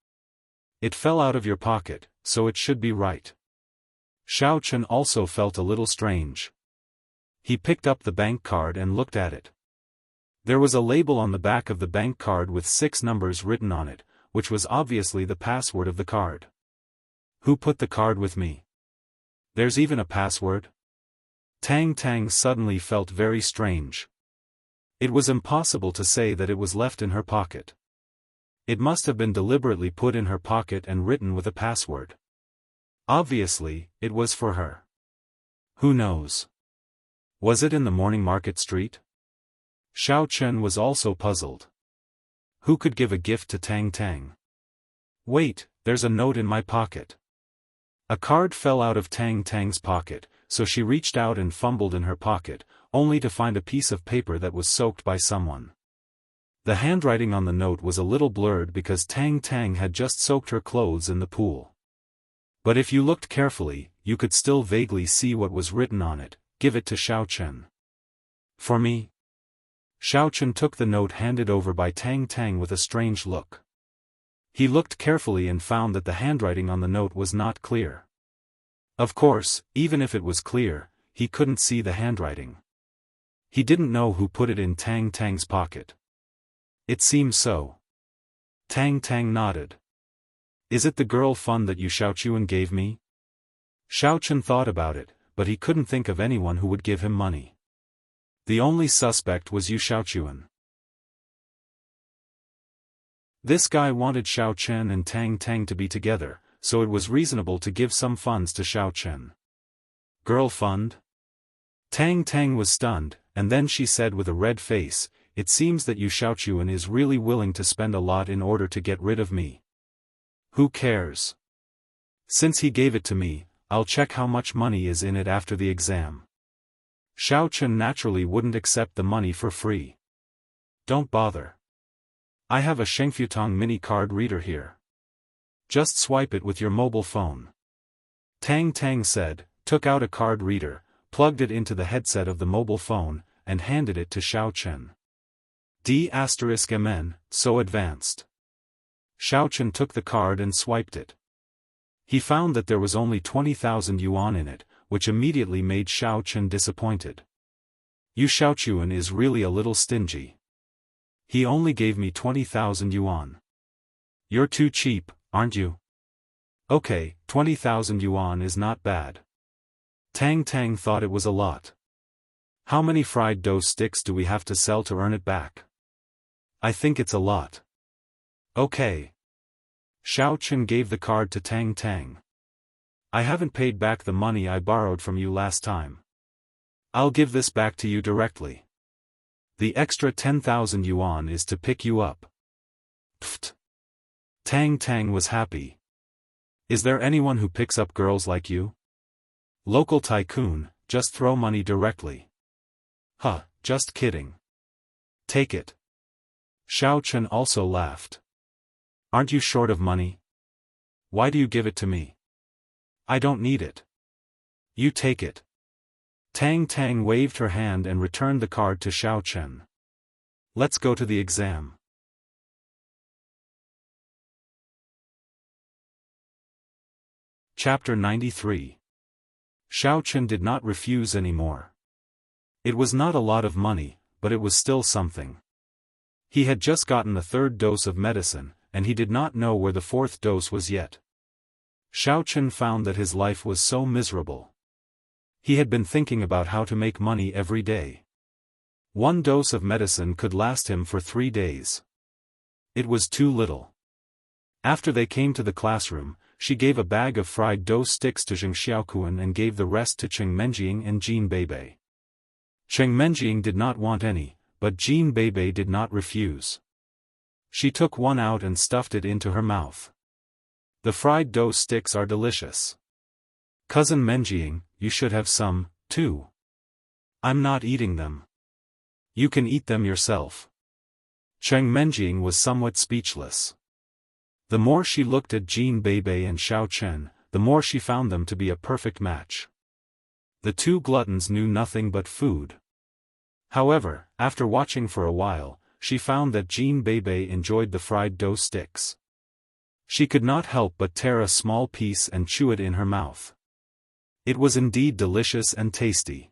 It fell out of your pocket, so it should be right. Xiaochen also felt a little strange. He picked up the bank card and looked at it. There was a label on the back of the bank card with 6 numbers written on it, which was obviously the password of the card. Who put the card with me? There's even a password? Tang suddenly felt very strange. It was impossible to say that it was left in her pocket. It must have been deliberately put in her pocket and written with a password. Obviously, it was for her. Who knows? Was it in the morning market street? Xiaochen was also puzzled. Who could give a gift to Tang? Wait, there's a note in my pocket. A card fell out of Tang's pocket, so she reached out and fumbled in her pocket, only to find a piece of paper that was soaked by someone. The handwriting on the note was a little blurred because Tang had just soaked her clothes in the pool. But if you looked carefully, you could still vaguely see what was written on it. Give it to Xiaochen. For me? Xiaochen took the note handed over by Tang with a strange look. He looked carefully and found that the handwriting on the note was not clear. Of course, even if it was clear, he couldn't see the handwriting. He didn't know who put it in Tang's pocket. It seems so. Tang nodded. Is it the girl fund that Xiaochuan gave me? Xiaochen thought about it, but he couldn't think of anyone who would give him money. The only suspect was Xiaochuan. This guy wanted Xiaochen and Tang to be together, so it was reasonable to give some funds to Xiaochen. Girl fund? Tang was stunned, and then she said with a red face, it seems that Xiaochuan is really willing to spend a lot in order to get rid of me. Who cares? Since he gave it to me, I'll check how much money is in it after the exam. Xiaochen naturally wouldn't accept the money for free. Don't bother. I have a Shengfutong mini card reader here. Just swipe it with your mobile phone. Tang said, took out a card reader, plugged it into the headset of the mobile phone, and handed it to Xiaochen. D*MN, so advanced. Xiaochen took the card and swiped it. He found that there was only 20,000 yuan in it, which immediately made Xiaochen disappointed. Xiaochuan is really a little stingy. He only gave me 20,000 yuan. You're too cheap, aren't you? Okay, 20,000 yuan is not bad. Tang Tang thought it was a lot. How many fried dough sticks do we have to sell to earn it back? I think it's a lot. Okay. Xiaochen gave the card to Tang Tang. I haven't paid back the money I borrowed from you last time. I'll give this back to you directly. The extra 10,000 yuan is to pick you up. Pfft. Tang Tang was happy. Is there anyone who picks up girls like you? Local tycoon, just throw money directly. Huh, just kidding. Take it. Xiaochen also laughed. Aren't you short of money? Why do you give it to me? I don't need it. You take it. Tang Tang waved her hand and returned the card to Xiaochen. Let's go to the exam. Chapter 93. Xiaochen did not refuse anymore. It was not a lot of money, but it was still something. He had just gotten the third dose of medicine, and he did not know where the fourth dose was yet. Xiaochen found that his life was so miserable. He had been thinking about how to make money every day. One dose of medicine could last him for 3 days. It was too little. After they came to the classroom, she gave a bag of fried dough sticks to Zheng Xiaokuan and gave the rest to Cheng Menjing and Jin Beibei. Cheng Menjing did not want any, but Jin Beibei did not refuse. She took one out and stuffed it into her mouth. The fried dough sticks are delicious. Cousin Menjing, you should have some, too. I'm not eating them. You can eat them yourself. Cheng Menjing was somewhat speechless. The more she looked at Jin Beibei and Xiaochen, the more she found them to be a perfect match. The two gluttons knew nothing but food. However, after watching for a while, she found that Jin Beibei enjoyed the fried dough sticks. She could not help but tear a small piece and chew it in her mouth. It was indeed delicious and tasty.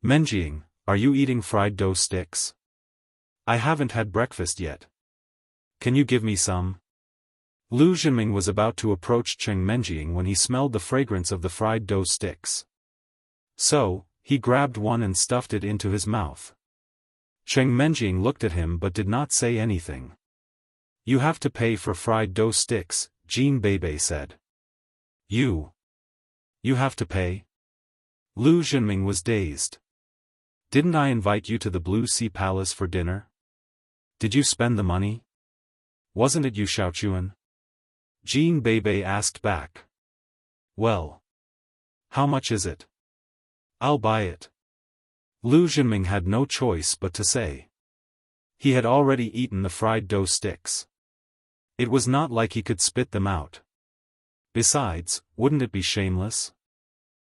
Menjing, are you eating fried dough sticks? I haven't had breakfast yet. Can you give me some? Lu Zhenming was about to approach Cheng Menjing when he smelled the fragrance of the fried dough sticks. So, he grabbed one and stuffed it into his mouth. Cheng Menjing looked at him but did not say anything. You have to pay for fried dough sticks, Jin Beibei said. You have to pay? Lu Zhenming was dazed. Didn't I invite you to the Blue Sea Palace for dinner? Did you spend the money? Wasn't it you, Xiaochuan? Jin Beibei asked back. Well. How much is it? I'll buy it. Lu Zhenming had no choice but to say. He had already eaten the fried dough sticks. It was not like he could spit them out. Besides, wouldn't it be shameless?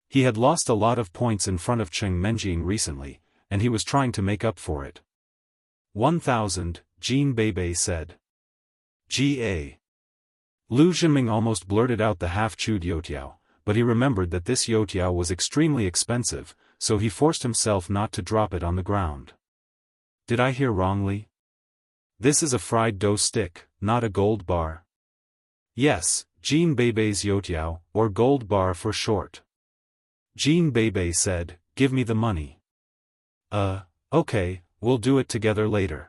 He had lost a lot of points in front of Cheng Menjing recently, and he was trying to make up for it. 1,000, Jin Beibei said. Ga. Lu Zhenming almost blurted out the half-chewed youtiao, but he remembered that this youtiao was extremely expensive, so he forced himself not to drop it on the ground. Did I hear wrongly? This is a fried dough stick, not a gold bar. Yes, Jin Beibei's youtiao, or gold bar for short. Jin Beibei said, give me the money. Okay, we'll do it together later.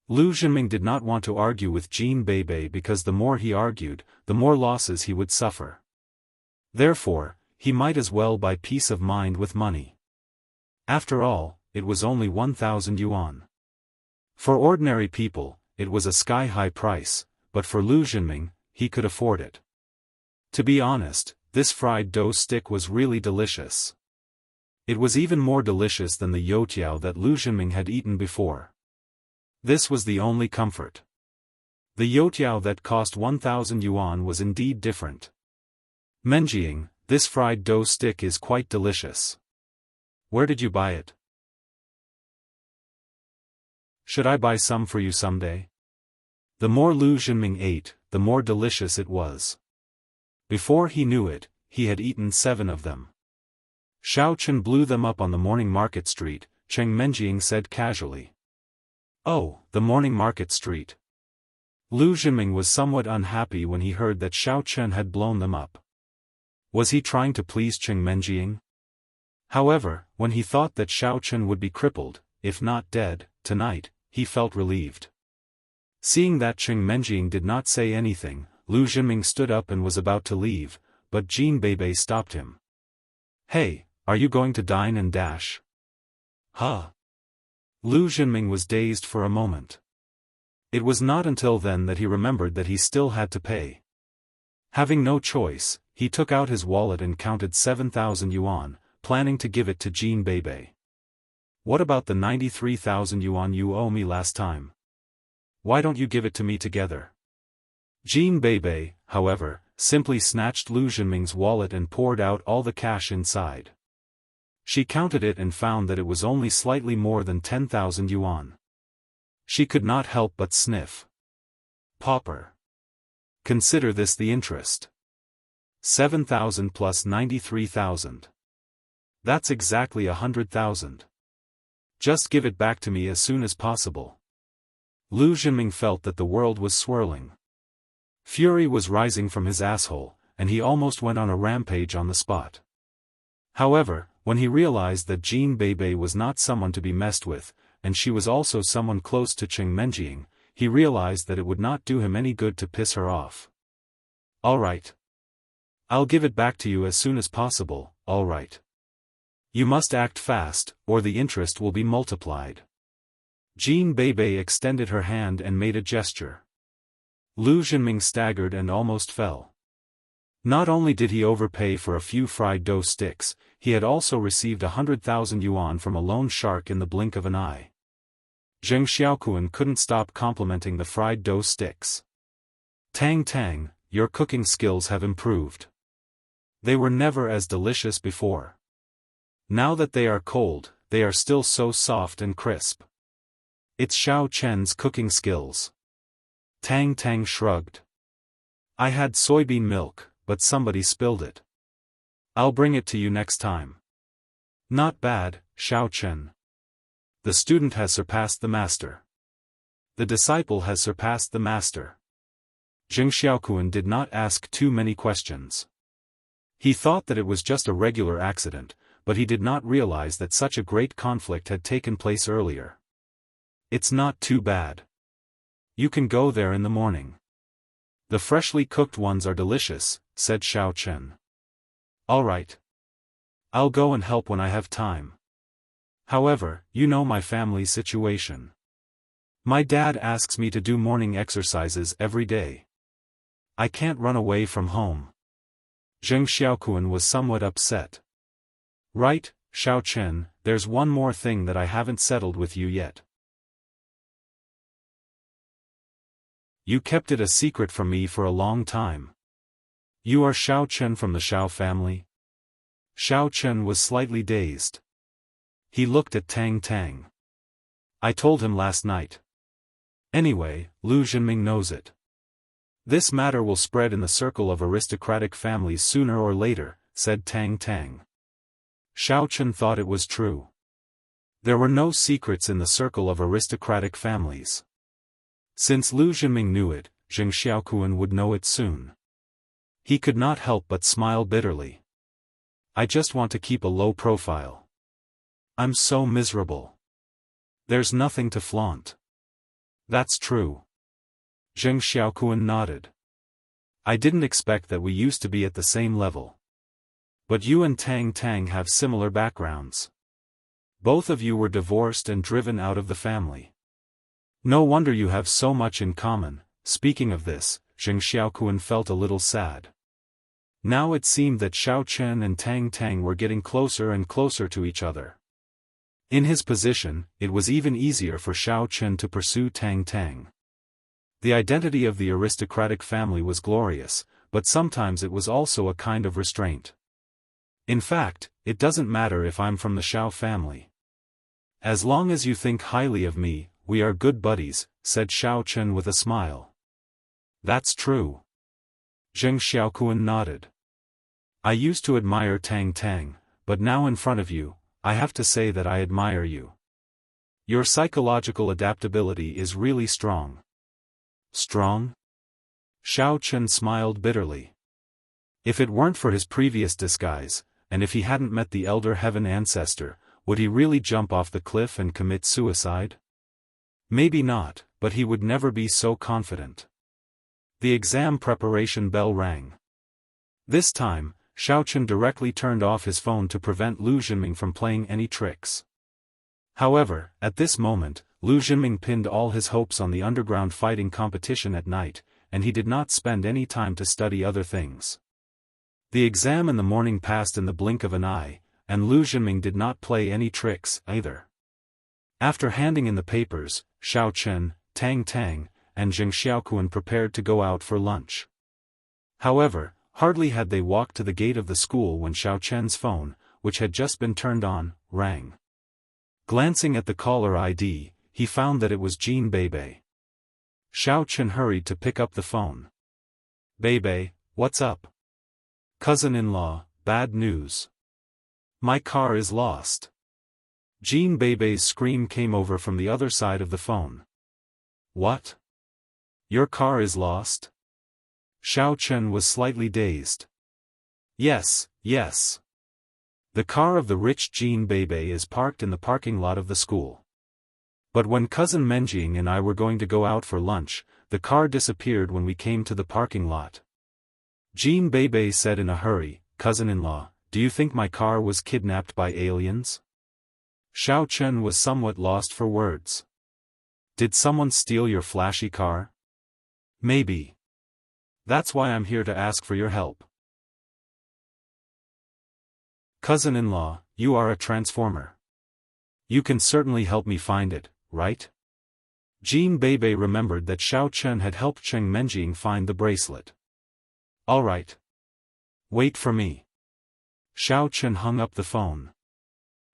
Lu Zhenming did not want to argue with Jin Beibei because the more he argued, the more losses he would suffer. Therefore, he might as well buy peace of mind with money. After all, it was only 1,000 yuan. For ordinary people, it was a sky-high price, but for Lu Zhenming, he could afford it. To be honest, this fried dough stick was really delicious. It was even more delicious than the youtiao that Lu Zhenming had eaten before. This was the only comfort. The youtiao that cost 1,000 yuan was indeed different. Menjing, this fried dough stick is quite delicious. Where did you buy it? Should I buy some for you someday? The more Lu Zhenming ate, the more delicious it was. Before he knew it, he had eaten 7 of them. Xiaochen blew them up on the morning market street, Cheng Menjing said casually. Oh, the morning market street. Lu Zhenming was somewhat unhappy when he heard that Xiao Chen had blown them up. Was he trying to please Qing Menjing? However, when he thought that Xiao Chen would be crippled, if not dead, tonight, he felt relieved. Seeing that Qing Menjing did not say anything, Lu Zhenming stood up and was about to leave, but Jin Beibei stopped him. "Hey, are you going to dine and dash?" "Huh?" Lu Zhenming was dazed for a moment. It was not until then that he remembered that he still had to pay. Having no choice, he took out his wallet and counted 7,000 yuan, planning to give it to Jin Beibei. "What about the 93,000 yuan you owe me last time? Why don't you give it to me together?" Jin Beibei, however, simply snatched Lu Zhenming's wallet and poured out all the cash inside. She counted it and found that it was only slightly more than 10,000 yuan. She could not help but sniff. "Pauper. Consider this the interest. 7,000 plus 93,000. That's exactly 100,000. Just give it back to me as soon as possible." Lu Zhenming felt that the world was swirling. Fury was rising from his asshole, and he almost went on a rampage on the spot. However, when he realized that Jin Beibei was not someone to be messed with, and she was also someone close to Qing Menjing, he realized that it would not do him any good to piss her off. "All right. I'll give it back to you as soon as possible, all right. You must act fast, or the interest will be multiplied." Jin Beibei extended her hand and made a gesture. Lu Zhenming staggered and almost fell. Not only did he overpay for a few fried dough sticks, he had also received 100,000 yuan from a loan shark in the blink of an eye. Zheng Xiaokuan couldn't stop complimenting the fried dough sticks. "Tang Tang, your cooking skills have improved. They were never as delicious before. Now that they are cold, they are still so soft and crisp. It's Xiao Chen's cooking skills." Tang Tang shrugged. "I had soybean milk, but somebody spilled it. I'll bring it to you next time." "Not bad, Xiao Chen. The student has surpassed the master. The disciple has surpassed the master." Zheng Xiaokuan did not ask too many questions. He thought that it was just a regular accident, but he did not realize that such a great conflict had taken place earlier. "It's not too bad. You can go there in the morning. The freshly cooked ones are delicious," said Xiao Chen. "All right. I'll go and help when I have time. However, you know my family's situation. My dad asks me to do morning exercises every day. I can't run away from home." Zheng Xiaokuan was somewhat upset. "Right, Xiao Chen, there's one more thing that I haven't settled with you yet. You kept it a secret from me for a long time. You are Xiao Chen from the Xiao family?" Xiao Chen was slightly dazed. He looked at Tang Tang. "I told him last night. Anyway, Lu Zhenming knows it. This matter will spread in the circle of aristocratic families sooner or later," said Tang Tang. Xiao Chen thought it was true. There were no secrets in the circle of aristocratic families. Since Lu Zhenming knew it, Zheng Xiaokuan would know it soon. He could not help but smile bitterly. "I just want to keep a low profile. I'm so miserable. There's nothing to flaunt." "That's true." Zheng Xiaokuan nodded. "I didn't expect that we used to be at the same level. But you and Tang Tang have similar backgrounds. Both of you were divorced and driven out of the family. No wonder you have so much in common." Speaking of this, Zheng Xiaokuan felt a little sad. Now it seemed that Xiao Chen and Tang Tang were getting closer and closer to each other. In his position, it was even easier for Xiao Chen to pursue Tang Tang. The identity of the aristocratic family was glorious, but sometimes it was also a kind of restraint. "In fact, it doesn't matter if I'm from the Xiao family. As long as you think highly of me, we are good buddies," said Xiao Chen with a smile. "That's true." Zheng Xiaokuan nodded. "I used to admire Tang Tang, but now in front of you, I have to say that I admire you. Your psychological adaptability is really strong. strong? Xiao Chen smiled bitterly. If it weren't for his previous disguise, and if he hadn't met the elder heaven ancestor, would he really jump off the cliff and commit suicide? Maybe not, but he would never be so confident. The exam preparation bell rang. This time, Xiao Chen directly turned off his phone to prevent Lu Xinming from playing any tricks. However, at this moment, Lu Xinming pinned all his hopes on the underground fighting competition at night, and he did not spend any time to study other things. The exam in the morning passed in the blink of an eye, and Lu Xinming did not play any tricks either. After handing in the papers, Xiao Chen, Tang Tang, and Zheng Xiaoquan prepared to go out for lunch. However, hardly had they walked to the gate of the school when Xiao Chen's phone, which had just been turned on, rang. Glancing at the caller ID, he found that it was Jean Beibei. Xiao Chen hurried to pick up the phone. "Beibei, what's up?" "Cousin-in-law, bad news. My car is lost." Jean Beibei's scream came over from the other side of the phone. "What? Your car is lost?" Xiao Chen was slightly dazed. Yes. The car of the rich Jean Beibei is parked in the parking lot of the school. But when cousin Menjing and I were going to go out for lunch, the car disappeared when we came to the parking lot. Jean Beibei said in a hurry, "Cousin-in-law, do you think my car was kidnapped by aliens?" Xiao Chen was somewhat lost for words. "Did someone steal your flashy car?" "Maybe. That's why I'm here to ask for your help." "Cousin-in-law, you are a transformer. You can certainly help me find it, right?" Jean Beibei remembered that Xiao Chen had helped Cheng Menjing find the bracelet. "All right. Wait for me." Xiao Chen hung up the phone.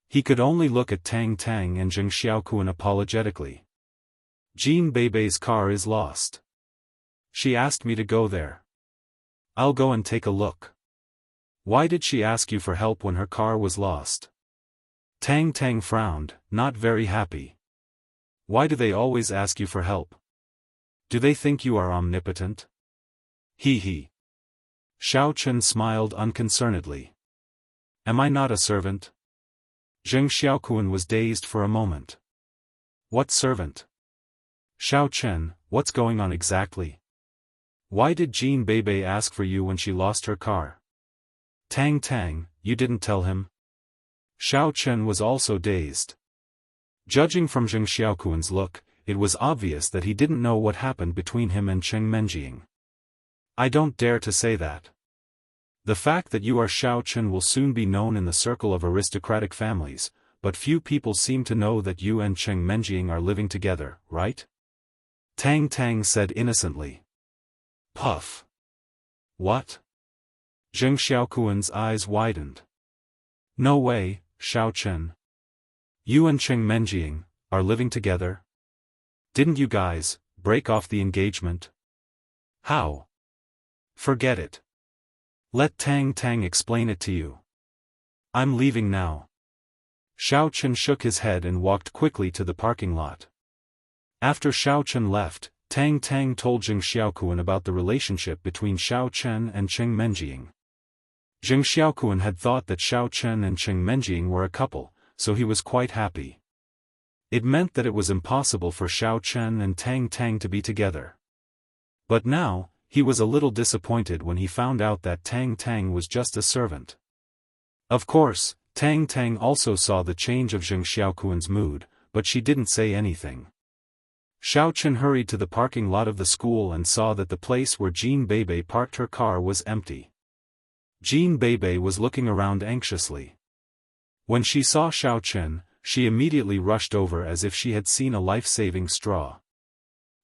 He could only look at Tang Tang and Zheng Xiaoquan apologetically. "Jean Beibei's car is lost. She asked me to go there. I'll go and take a look." "Why did she ask you for help when her car was lost?" Tang Tang frowned, not very happy. "Why do they always ask you for help? Do they think you are omnipotent?" He. Xiao Chen smiled unconcernedly. "Am I not a servant?" Zheng Xiaoquan was dazed for a moment. "What servant?" "Xiao Chen, what's going on exactly? Why did Jean Beibei ask for you when she lost her car?" "Tang Tang, you didn't tell him?" Xiao Chen was also dazed. Judging from Zheng Xiaoquan's look, it was obvious that he didn't know what happened between him and Cheng Menjing. "I don't dare to say that. The fact that you are Xiao Chen will soon be known in the circle of aristocratic families, but few people seem to know that you and Cheng Menjing are living together, right?" Tang Tang said innocently. Puff. "What?" Zheng Xiaoquan's eyes widened. "No way, Xiao Chen. You and Cheng Menjing are living together? Didn't you guys break off the engagement?" "How?" "Forget it. Let Tang Tang explain it to you. I'm leaving now." Xiao Chen shook his head and walked quickly to the parking lot. After Xiao Chen left, Tang Tang told Zheng Xiaoquan about the relationship between Xiao Chen and Cheng Menjing. Zheng Xiaoquan had thought that Xiao Chen and Cheng Menjing were a couple, so he was quite happy. It meant that it was impossible for Xiao Chen and Tang Tang to be together. But now, he was a little disappointed when he found out that Tang Tang was just a servant. Of course, Tang Tang also saw the change of Zheng Xiaoquan's mood, but she didn't say anything. Xiao Chen hurried to the parking lot of the school and saw that the place where Jean Beibei parked her car was empty. Jean Beibei was looking around anxiously. When she saw Xiao Chen, she immediately rushed over as if she had seen a life-saving straw.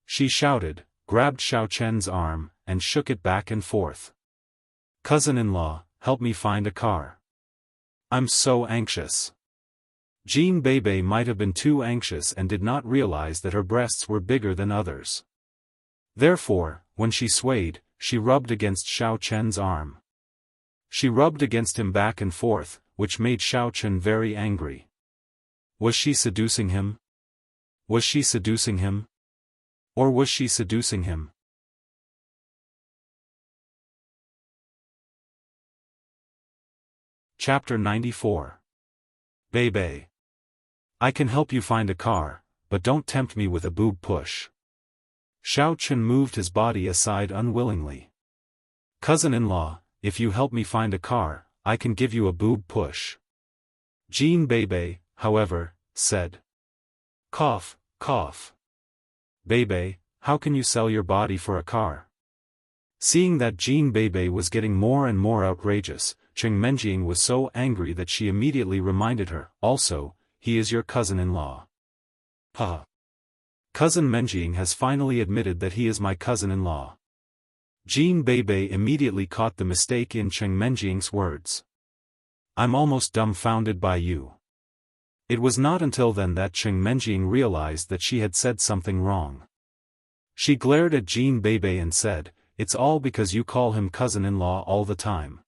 She shouted, grabbed Xiao Chen's arm, and shook it back and forth. "Cousin-in-law, help me find a car. I'm so anxious." Jean Beibei might have been too anxious and did not realize that her breasts were bigger than others. Therefore, when she swayed, she rubbed against Xiao Chen's arm. She rubbed against him back and forth, which made Xiao Chen very angry. Was she seducing him? Was she seducing him? Or was she seducing him? Chapter 94. Bebe. I can help you find a car, but don't tempt me with a boob push. Xiaochen moved his body aside unwillingly. Cousin-in-law, if you help me find a car, I can give you a boob push. Jean Bebe, however, said. Cough, cough. Bebe, how can you sell your body for a car? Seeing that Jean Bebe was getting more and more outrageous, Cheng Menjing was so angry that she immediately reminded her, also, he is your cousin-in-law. Ha! Cousin Menjing has finally admitted that he is my cousin-in-law. Jean Bebe immediately caught the mistake in Cheng Menjing's words. I'm almost dumbfounded by you. It was not until then that Cheng Menjing realized that she had said something wrong. She glared at Jean Bebe and said, it's all because you call him cousin-in-law all the time.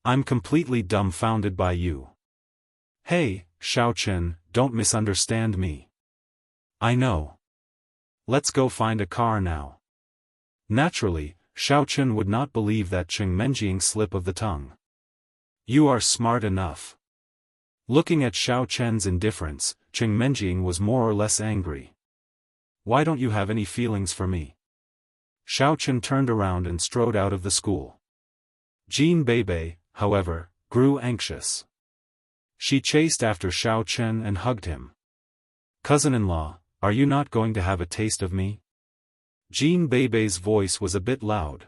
I'm completely dumbfounded by you. Hey, Xiaochen, don't misunderstand me. I know. Let's go find a car now. Naturally, Xiaochen would not believe that Cheng Menjing's slip of the tongue. You are smart enough. Looking at Xiaochen's indifference, Cheng Menjing was more or less angry. Why don't you have any feelings for me? Xiaochen turned around and strode out of the school. Jean Bebe, however, grew anxious. She chased after Xiaochen and hugged him. Cousin-in-law, are you not going to have a taste of me? Jean Bebe's voice was a bit loud.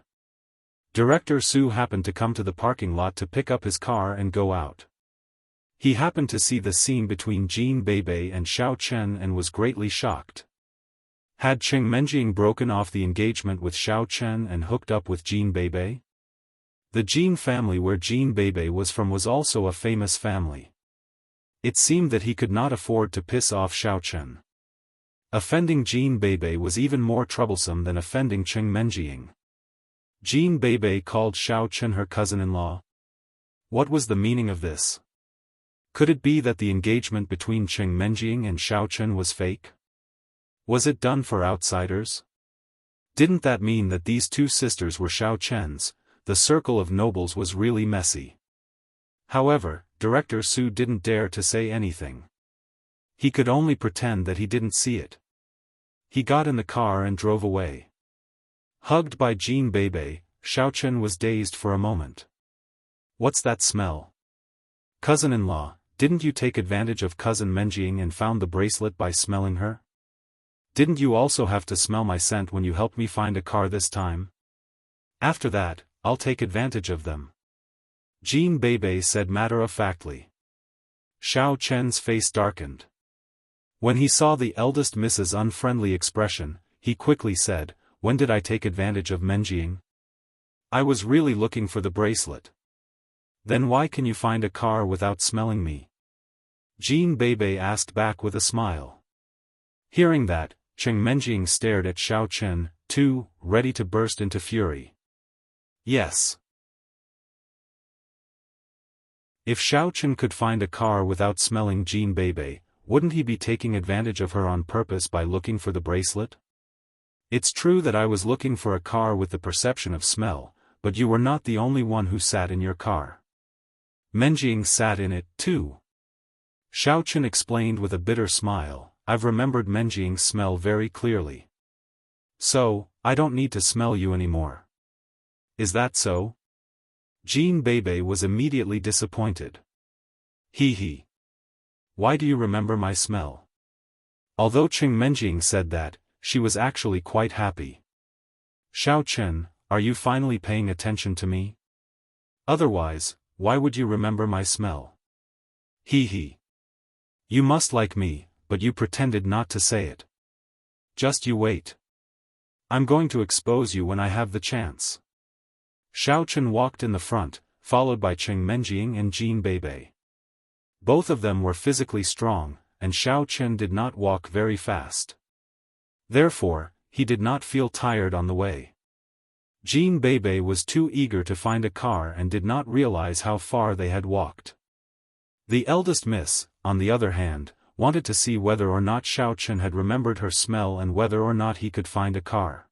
Director Su happened to come to the parking lot to pick up his car and go out. He happened to see the scene between Jean Bebe and Xiaochen and was greatly shocked. Had Cheng Menjing broken off the engagement with Xiaochen and hooked up with Jean Bebe? The Jean family where Jean Bebe was from was also a famous family. It seemed that he could not afford to piss off Xiaochen. Offending Jean Bebe was even more troublesome than offending Cheng Menjing. Jean Bebe called Xiaochen her cousin-in-law. What was the meaning of this? Could it be that the engagement between Cheng Menjing and Xiaochen was fake? Was it done for outsiders? Didn't that mean that these two sisters were Xiaochen's? The circle of nobles was really messy. However, Director Su didn't dare to say anything. He could only pretend that he didn't see it. He got in the car and drove away. Hugged by Jean Bebe, Xiaochen was dazed for a moment. What's that smell? Cousin-in-law, didn't you take advantage of Cousin Menjing and found the bracelet by smelling her? Didn't you also have to smell my scent when you helped me find a car this time? After that, I'll take advantage of them. Jean Bebe said matter-of-factly. Xiaochen's face darkened. When he saw the eldest Mrs. unfriendly expression, he quickly said, when did I take advantage of Menjing? I was really looking for the bracelet. Then why can you find a car without smelling me? Jean Bebe asked back with a smile. Hearing that, Cheng Menjing stared at Xiaochen, too, ready to burst into fury. Yes. If Xiaochen could find a car without smelling Jean Bebe, wouldn't he be taking advantage of her on purpose by looking for the bracelet? It's true that I was looking for a car with the perception of smell, but you were not the only one who sat in your car. Menjing sat in it, too. Xiaochen explained with a bitter smile, I've remembered Menjing's smell very clearly. So, I don't need to smell you anymore. Is that so? Jean Bebe was immediately disappointed. He. Why do you remember my smell? Although Cheng Menjing said that, she was actually quite happy. Xiaochen, are you finally paying attention to me? Otherwise, why would you remember my smell? He. You must like me, but you pretended not to say it. Just you wait. I'm going to expose you when I have the chance. Xiaochen walked in the front, followed by Cheng Menjing and Jean Bebe. Both of them were physically strong, and Xiaochen did not walk very fast. Therefore, he did not feel tired on the way. Jean Bebe was too eager to find a car and did not realize how far they had walked. The eldest miss, on the other hand, wanted to see whether or not Xiaochen had remembered her smell and whether or not he could find a car.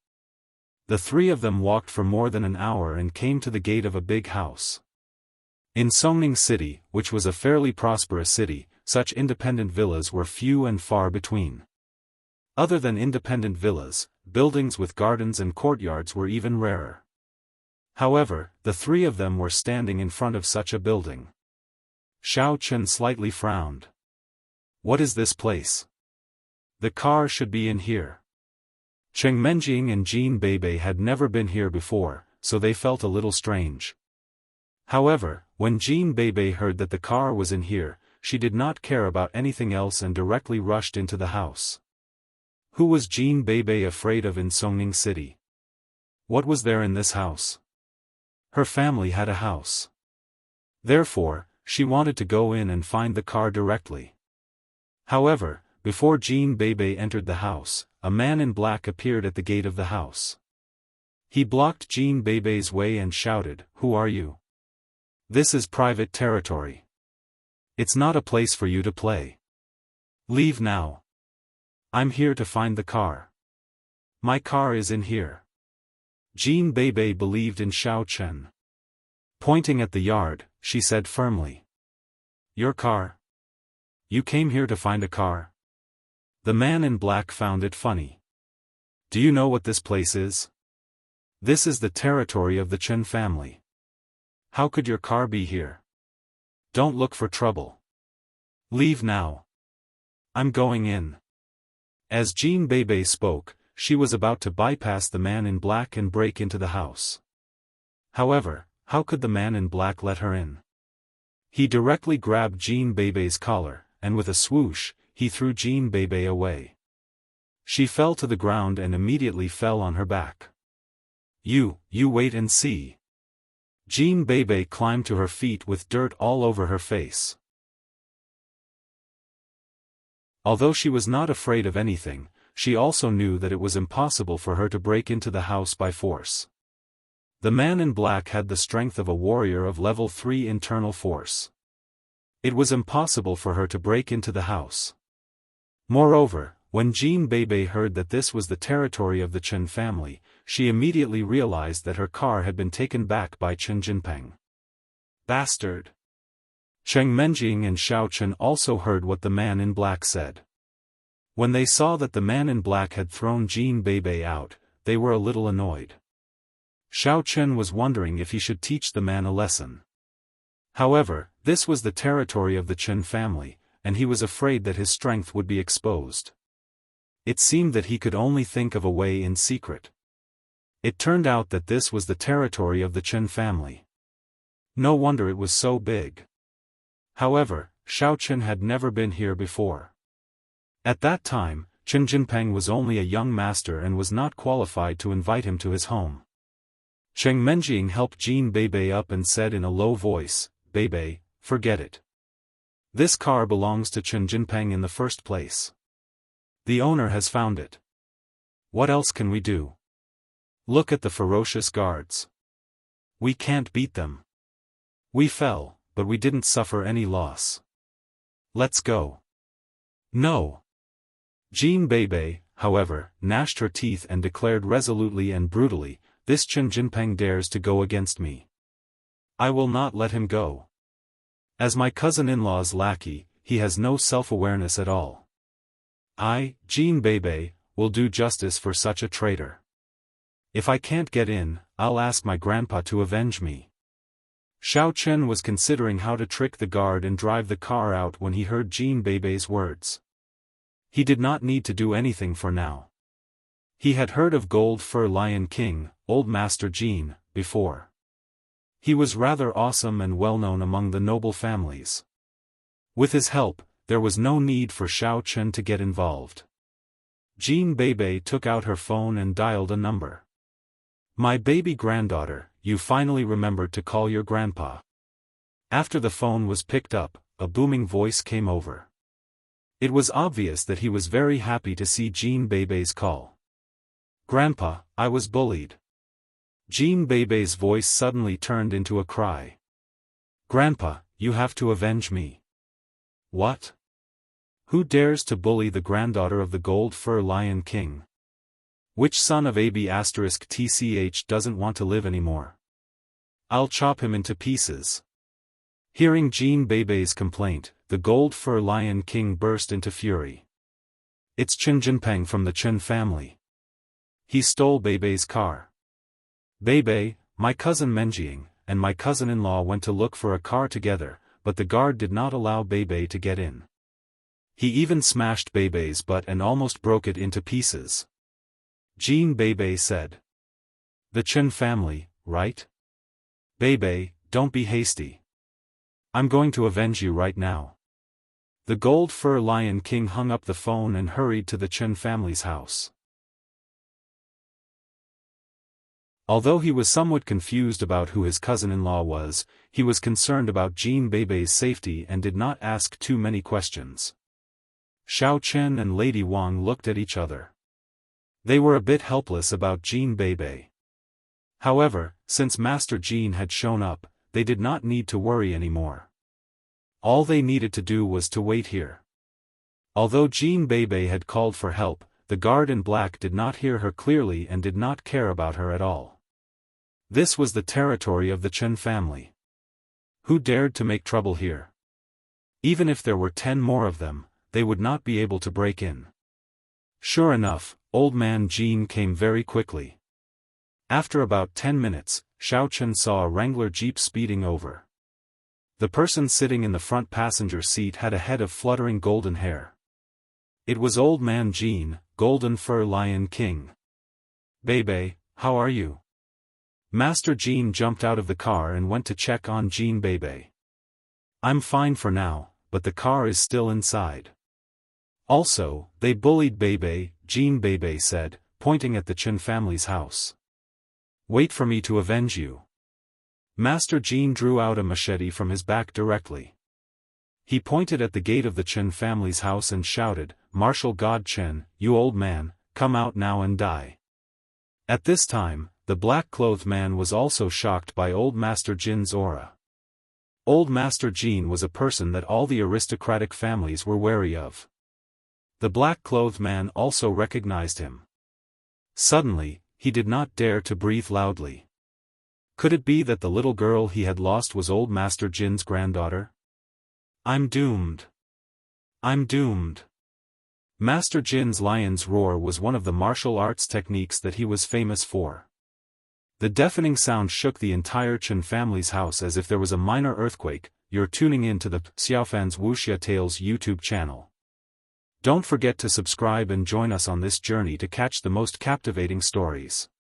The three of them walked for more than an hour and came to the gate of a big house. In Songning City, which was a fairly prosperous city, such independent villas were few and far between. Other than independent villas, buildings with gardens and courtyards were even rarer. However, the three of them were standing in front of such a building. Xiaochen slightly frowned. What is this place? The car should be in here. Cheng Menjing and Jean Bebe had never been here before, so they felt a little strange. However, when Jean Bebe heard that the car was in here, she did not care about anything else and directly rushed into the house. Who was Jean Bebe afraid of in Songning City? What was there in this house? Her family had a house. Therefore, she wanted to go in and find the car directly. However, before Jean Bebe entered the house, a man in black appeared at the gate of the house. He blocked Jean Bebe's way and shouted, "Who are you? This is private territory. It's not a place for you to play. Leave now. I'm here to find the car. My car is in here." Jean Bebe believed in Xiaochen. Pointing at the yard, she said firmly. "Your car? You came here to find a car?" The man in black found it funny. "Do you know what this place is? This is the territory of the Chen family. How could your car be here? Don't look for trouble. Leave now. I'm going in." As Jean Bebe spoke, she was about to bypass the man in black and break into the house. However, how could the man in black let her in? He directly grabbed Jean Bebe's collar, and with a swoosh, he threw Jean Bebe away. She fell to the ground and immediately fell on her back. You wait and see." Jean Bebe climbed to her feet with dirt all over her face. Although she was not afraid of anything, she also knew that it was impossible for her to break into the house by force. The man in black had the strength of a warrior of level 3 internal force. It was impossible for her to break into the house. Moreover, when Jean Bebe heard that this was the territory of the Chen family, she immediately realized that her car had been taken back by Chen Jinpeng. Bastard! Cheng Menjing and Xiaochen also heard what the man in black said. When they saw that the man in black had thrown Jean Bebe out, they were a little annoyed. Xiaochen was wondering if he should teach the man a lesson. However, this was the territory of the Chen family, and he was afraid that his strength would be exposed. It seemed that he could only think of a way in secret. It turned out that this was the territory of the Chen family. No wonder it was so big. However, Xiaochen had never been here before. At that time, Chen Jinpeng was only a young master and was not qualified to invite him to his home. Cheng Menjing helped Jean Bebe up and said in a low voice, "Bebe, forget it. This car belongs to Chen Jinpeng in the first place. The owner has found it. What else can we do? Look at the ferocious guards. We can't beat them. We fell, but we didn't suffer any loss. Let's go." "No." Jean Bebe, however, gnashed her teeth and declared resolutely and brutally, "This Chen Jinpeng dares to go against me. I will not let him go. As my cousin-in-law's lackey, he has no self-awareness at all. I, Jean Bebe, will do justice for such a traitor. If I can't get in, I'll ask my grandpa to avenge me." Xiaochen was considering how to trick the guard and drive the car out when he heard Jean Bebe's words. He did not need to do anything for now. He had heard of Gold Fur Lion King, Old Master Jean, before. He was rather awesome and well-known among the noble families. With his help, there was no need for Xiaochen to get involved. Jean Bebe took out her phone and dialed a number. "My baby granddaughter, you finally remembered to call your grandpa." After the phone was picked up, a booming voice came over. It was obvious that he was very happy to see Jean Bebe's call. "Grandpa, I was bullied." Jean Bebe's voice suddenly turned into a cry. "Grandpa, you have to avenge me." "What? Who dares to bully the granddaughter of the Gold Fur Lion King? Which son of AB*TCH doesn't want to live anymore? I'll chop him into pieces. Hearing Jean Beibei's complaint, the Gold Fur Lion King burst into fury. It's Chen Jinpeng from the Chen family. He stole Beibei's car. Beibei, my cousin Menjiang, and my cousin-in-law went to look for a car together, but the guard did not allow Beibei to get in. He even smashed Beibei's butt and almost broke it into pieces. Jean Beibei said. The Chen family, right? Beibei, don't be hasty. I'm going to avenge you right now. The Gold Fur Lion King hung up the phone and hurried to the Chen family's house. Although he was somewhat confused about who his cousin-in-law was, he was concerned about Jean Beibei's safety and did not ask too many questions. Xiao Chen and Lady Wang looked at each other. They were a bit helpless about Jean Beibei. However, since Master Jean had shown up, they did not need to worry anymore. All they needed to do was to wait here. Although Jean Beibei had called for help, the guard in black did not hear her clearly and did not care about her at all. This was the territory of the Chen family. Who dared to make trouble here? Even if there were 10 more of them, they would not be able to break in. Sure enough, Old Man Jean came very quickly. After about 10 minutes, Xiao Chen saw a Wrangler jeep speeding over. The person sitting in the front passenger seat had a head of fluttering golden hair. It was Old Man Jean, Golden Fur Lion King. Beibei, how are you? Master Jean jumped out of the car and went to check on Jean Beibei. I'm fine for now, but the car is still inside. Also, they bullied Beibei, Jean Beibei said, pointing at the Chen family's house. Wait for me to avenge you. Master Jean drew out a machete from his back directly. He pointed at the gate of the Chen family's house and shouted, Martial God Chen, you old man, come out now and die. At this time, the black-clothed man was also shocked by Old Master Jin's aura. Old Master Jean was a person that all the aristocratic families were wary of. The black-clothed man also recognized him. Suddenly, he did not dare to breathe loudly. Could it be that the little girl he had lost was Old Master Jin's granddaughter? I'm doomed. I'm doomed. Master Jin's lion's roar was one of the martial arts techniques that he was famous for. The deafening sound shook the entire Chen family's house as if there was a minor earthquake. You're tuning in to the Xiaofan's Wuxia Tales YouTube channel. Don't forget to subscribe and join us on this journey to catch the most captivating stories.